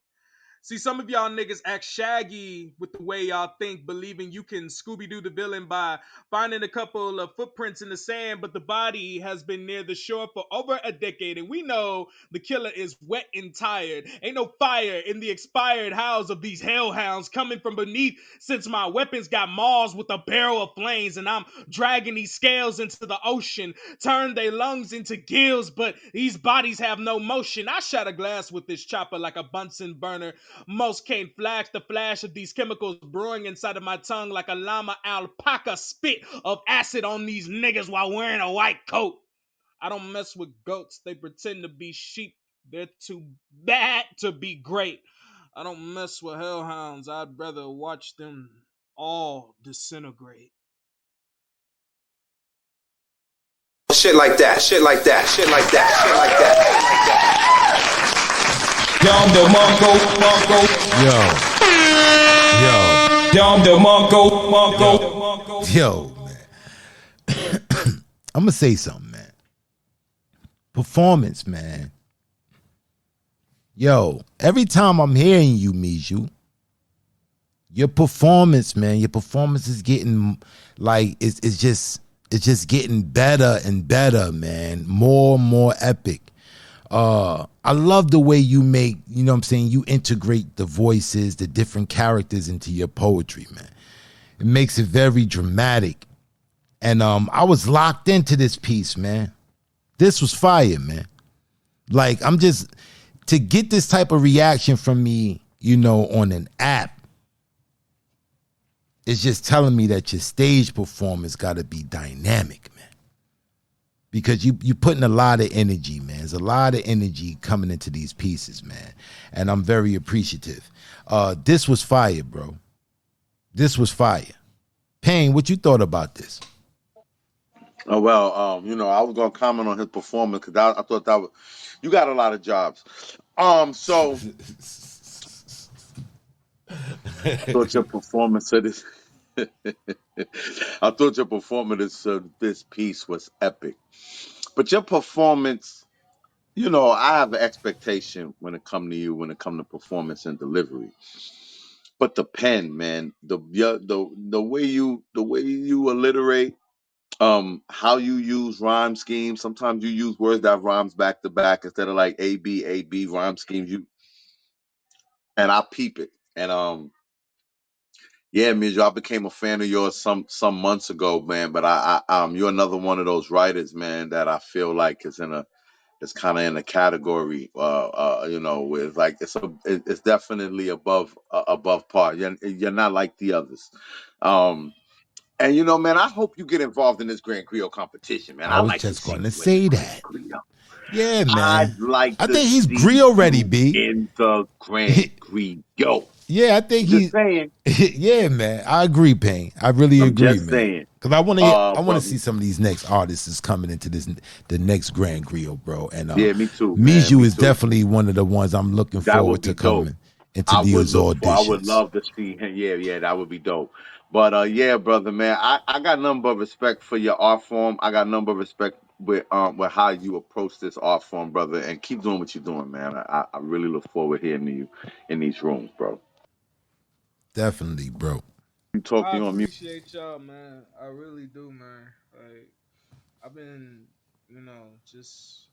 See, some of y'all niggas act shaggy with the way y'all think, believing you can Scooby-Doo the villain by finding a couple of footprints in the sand, but the body has been near the shore for over a decade, and we know the killer is wet and tired. Ain't no fire in the expired house of these hellhounds coming from beneath, since my weapons got maws with a barrel of flames, and I'm dragging these scales into the ocean, turn their lungs into gills, but these bodies have no motion. I shot a glass with this chopper like a Bunsen burner. Most can't flash the flash of these chemicals brewing inside of my tongue like a llama alpaca spit of acid on these niggas while wearing a white coat. I don't mess with goats. They pretend to be sheep. They're too bad to be great. I don't mess with hellhounds. I'd rather watch them all disintegrate. Shit like that, shit like that, shit like that, shit like that, shit like that. Dom the Mongo. Yo. Dom the Mongo. Yo, man. I'm gonna say something, man. Performance, man. Yo, every time I'm hearing you, Mijou, your performance, man, your performance is getting like it's just getting better and better, man. More and more epic. I love the way you make, you know what I'm saying, you integrate the voices, the different characters into your poetry, man. It makes it very dramatic. And I was locked into this piece, man. This was fire, man. Like, I'm just, to get this type of reaction from me, you know, on an app, it's just telling me that your stage performance got to be dynamic, man. Because you putting a lot of energy, man. There's a lot of energy coming into these pieces, man. And I'm very appreciative. This was fire, bro. This was fire. Payne, what you thought about this? Oh, well, you know, I was gonna comment on his performance because I thought that was, you got a lot of jobs. So I thought your performance of this, I thought your performance of this piece was epic. But your performance, you know, I have an expectation when it come to you, when it come to performance and delivery. But the pen, man, the way you alliterate, how you use rhyme schemes. Sometimes you use words that rhymes back to back instead of like A B rhyme schemes. And I peep it. And yeah, Mijo, I became a fan of yours some months ago, man. But you're another one of those writers, man, that I feel like is kind of in a category, you know, with like it's definitely above par. You're not like the others. And you know, man, I hope you get involved in this Grand Griot competition, man. I I was like to just see going to you in the say Grand that. Griot. Yeah, man. I'd like I to think he's see grill ready, you B. in the Grand Griot. Yeah, I think Just saying. yeah, man. I agree, Payne. I really I'm agree, just man. saying. Because I want to But see some of these next artists is coming into the next Grand Griot, bro. And yeah, me too, man. Mijou Me is too. definitely one of the ones I'm looking That would forward be to dope. coming into these I would auditions. love to see him. Yeah, that would be dope. But yeah, brother, man, I got nothing but respect for your art form. I got nothing but respect with how you approach this art form, brother, and keep doing what you're doing, man. I really look forward to hearing you in these rooms, bro. Definitely, bro. You I talking on mute? appreciate y'all, man. I really do, man. Like, I've been, you know, just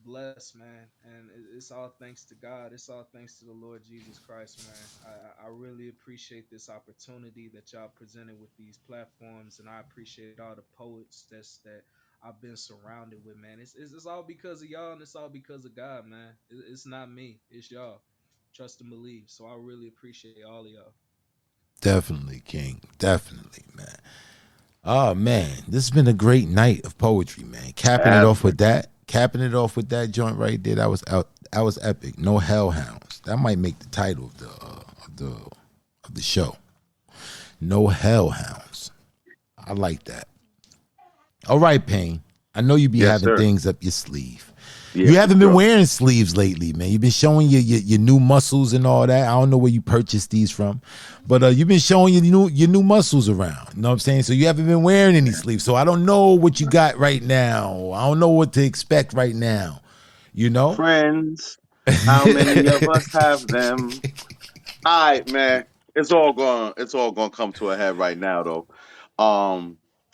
blessed, man, and it's all thanks to God. It's all thanks to the Lord Jesus Christ, man. I really appreciate this opportunity that y'all presented with these platforms, and I appreciate all the poets that I've been surrounded with, man. It's all because of y'all, and it's all because of God, man. It's not me, it's y'all. Trust and believe. So I really appreciate all of y'all. Definitely, King. Definitely, man. Oh man, this has been a great night of poetry, man. Capping it off with that joint right there. That was epic. No hellhounds. That might make the title of the show. No hellhounds. I like that. All right, Payne. I know you be having things up your sleeve. Yeah, you haven't been wearing sleeves lately, man. You've been showing your new muscles and all that. I don't know where you purchased these from, but you've been showing your new muscles around. You know what I'm saying? So you haven't been wearing any sleeves. So I don't know what you got right now. I don't know what to expect right now. You know, friends. How many of us have them? All right, man. It's all going to come to a head right now though.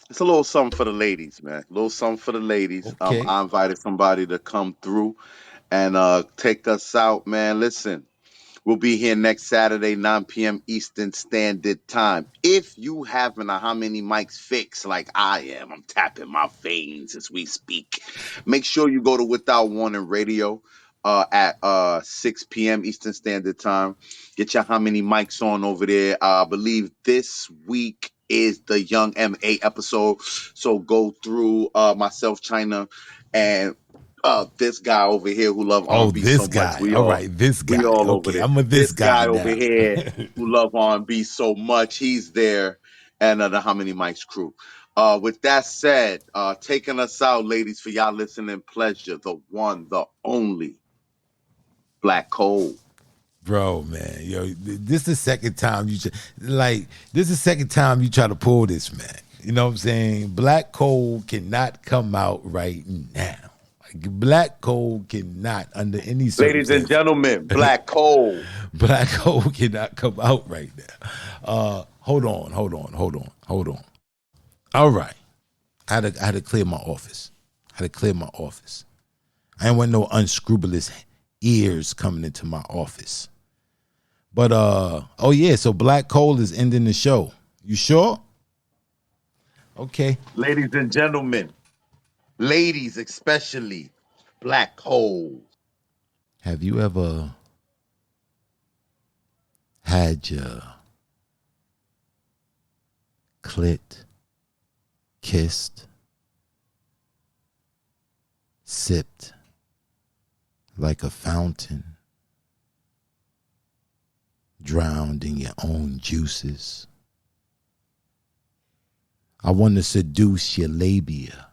It's a little something for the ladies, man. A little something for the ladies. Okay. I invited somebody to come through and take us out, man. Listen. We'll be here next Saturday, 9 p.m. Eastern Standard Time. If you having a how many mics fix like I am, I'm tapping my veins as we speak. Make sure you go to Without Warning Radio at 6 p.m. Eastern Standard Time. Get your how many mics on over there. I believe this week is the Young MA episode. So go through myself, China, and this guy over here who love Oh, R&B so this much. guy. All right, this We guy. all over Okay, there. I'm a this This guy guy over now. here who love R&B so much, he's there, and the How Many Mics crew. With that said, taking us out, ladies, for y'all listening pleasure, the one, the only Black Coal. Bro, man, yo, this is the second time this is the second time you try to pull this, man. You know what I'm saying? Black Coal cannot come out right now. Like, Black Coal cannot, under any Ladies and circumstance. gentlemen, Black Coal. Black Coal cannot come out right now. Hold on. All right. I had to clear my office. I ain't want no unscrupulous ears coming into my office. But oh yeah, so Black Coal is ending the show. You sure? Okay. Ladies and gentlemen, ladies especially, Black Coal. Have you ever had your clit kissed, sipped like a fountain, drowned in your own juices? I want to seduce your labia,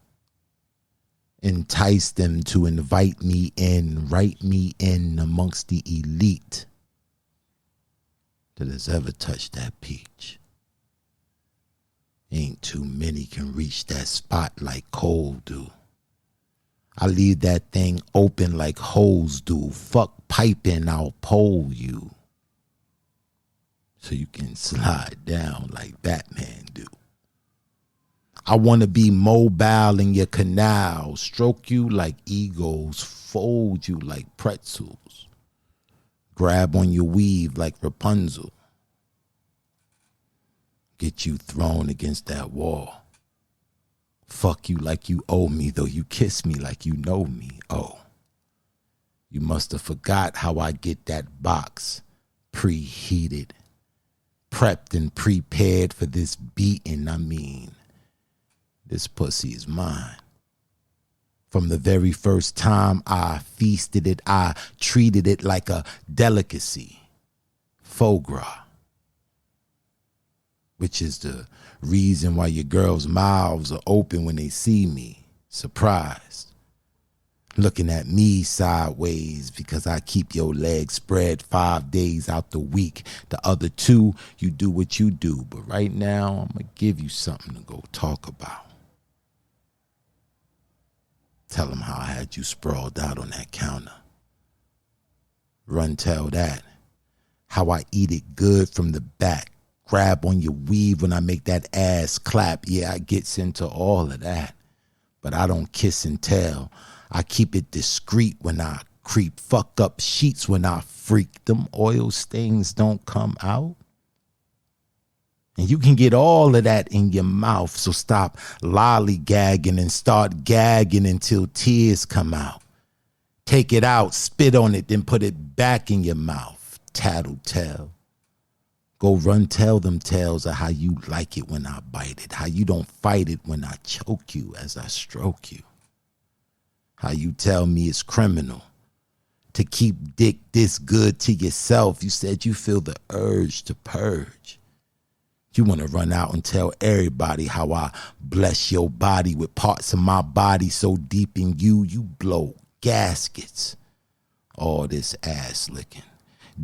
entice them to invite me in, write me in amongst the elite that has ever touched that peach. Ain't too many can reach that spot like Cole do. I leave that thing open like hoes do. Fuck piping, I'll pole you, so you can slide down like Batman do. I want to be mobile in your canal, stroke you like egos, fold you like pretzels, grab on your weave like Rapunzel, get you thrown against that wall, fuck you like you owe me, though you kiss me like you know me. Oh, you must have forgot how I get that box preheated, prepped and prepared for this beating. I mean, this pussy is mine. From the very first time I feasted it, I treated it like a delicacy, foie gras, which is the reason why your girls' mouths are open when they see me, surprised, looking at me sideways because I keep your legs spread 5 days out the week. The other 2, you do what you do. But right now, I'm going to give you something to go talk about. Tell them how I had you sprawled out on that counter. Run tell that. How I eat it good from the back. Grab on your weave when I make that ass clap. Yeah, I gets into all of that. But I don't kiss and tell. I keep it discreet when I creep. Fuck up sheets when I freak. Them oil stains don't come out. And you can get all of that in your mouth. So stop lollygagging and start gagging until tears come out. Take it out, spit on it, then put it back in your mouth. Tattletale. Go run tell them tales of how you like it when I bite it. How you don't fight it when I choke you as I stroke you. How you tell me it's criminal to keep dick this good to yourself. You said you feel the urge to purge. You want to run out and tell everybody how I bless your body with parts of my body so deep in you, you blow gaskets. All this ass licking,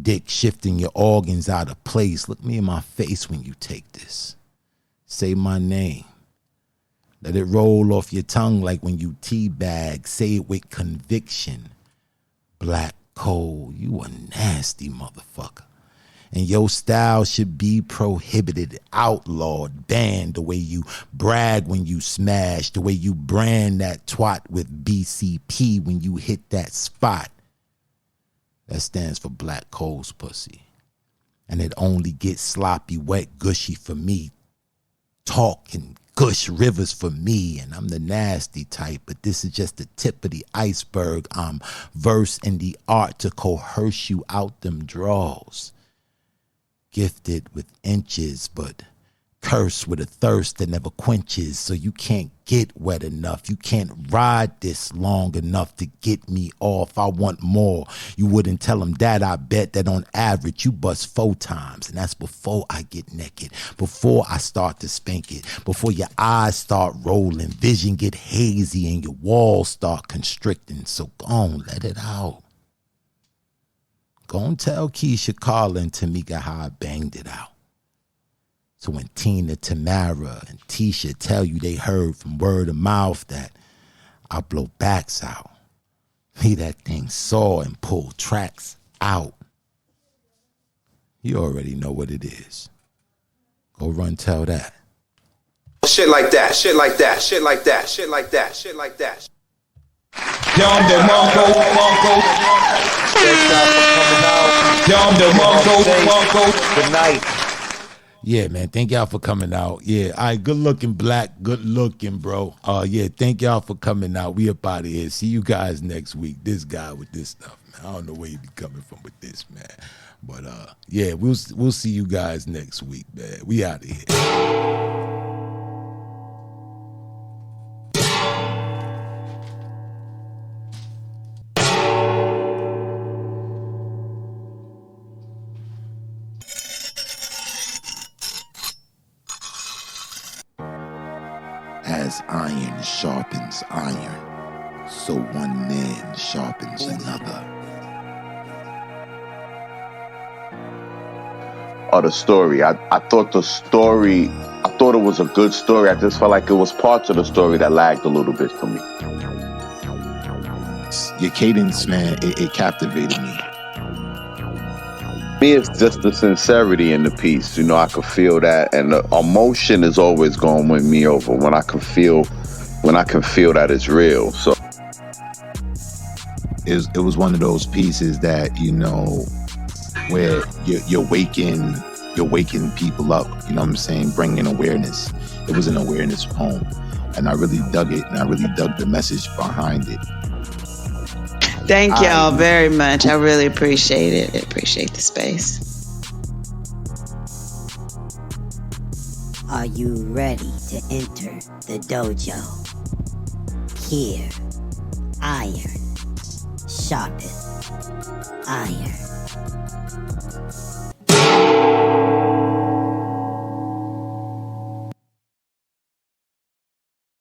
dick shifting your organs out of place. Look me in my face when you take this. Say my name. Let it roll off your tongue like when you teabag. Say it with conviction. Black Cole, you a nasty motherfucker. And your style should be prohibited, outlawed, banned. The way you brag when you smash, the way you brand that twat with BCP when you hit that spot. That stands for Black Cole's pussy. And it only gets sloppy, wet, gushy for me. Talk and gush rivers for me, and I'm the nasty type, but this is just the tip of the iceberg. I'm versed in the art to coerce you out them draws. Gifted with inches, but cursed with a thirst that never quenches, so you can't get wet enough. You can't ride this long enough to get me off. I want more. You wouldn't tell them that. I bet that on average you bust 4 times, and that's before I get naked, before I start to spank it, before your eyes start rolling, vision get hazy, and your walls start constricting. So go on, let it out. Go and tell Keisha, Carla, and Tamika how I banged it out. So when Tina, Tamara, and Tisha tell you they heard from word of mouth that I blow backs out, leave that thing saw and pull tracks out. You already know what it is. Go run tell that. Shit like that, shit like that, shit like that, shit like that, shit like that. Dom the Monko. Dom the Monko. Good night. Yeah, man, thank y'all for coming out. Yeah, all right, good looking, Black, good looking, bro. Yeah, thank y'all for coming out. We up out of here. See you guys next week. This guy with this stuff, man. I don't know where he be coming from with this, man. But yeah, we'll see you guys next week, man. We out of here. As iron sharpens iron, so one man sharpens another. Or the story. I thought the story, I thought it was a good story. I just felt like it was parts of the story that lagged a little bit for me. Your cadence, man, it captivated me. Me, it's just the sincerity in the piece. You know, I could feel that, and the emotion is always going to win me over when I can feel that it's real. So it was one of those pieces that, you know, where you're waking people up. You know what I'm saying? Bringing awareness. It was an awareness poem, and I really dug it, and I really dug the message behind it. Thank y'all very much. I really appreciate it. I appreciate the space. Are you ready to enter the dojo? Here, iron, sharpeth iron.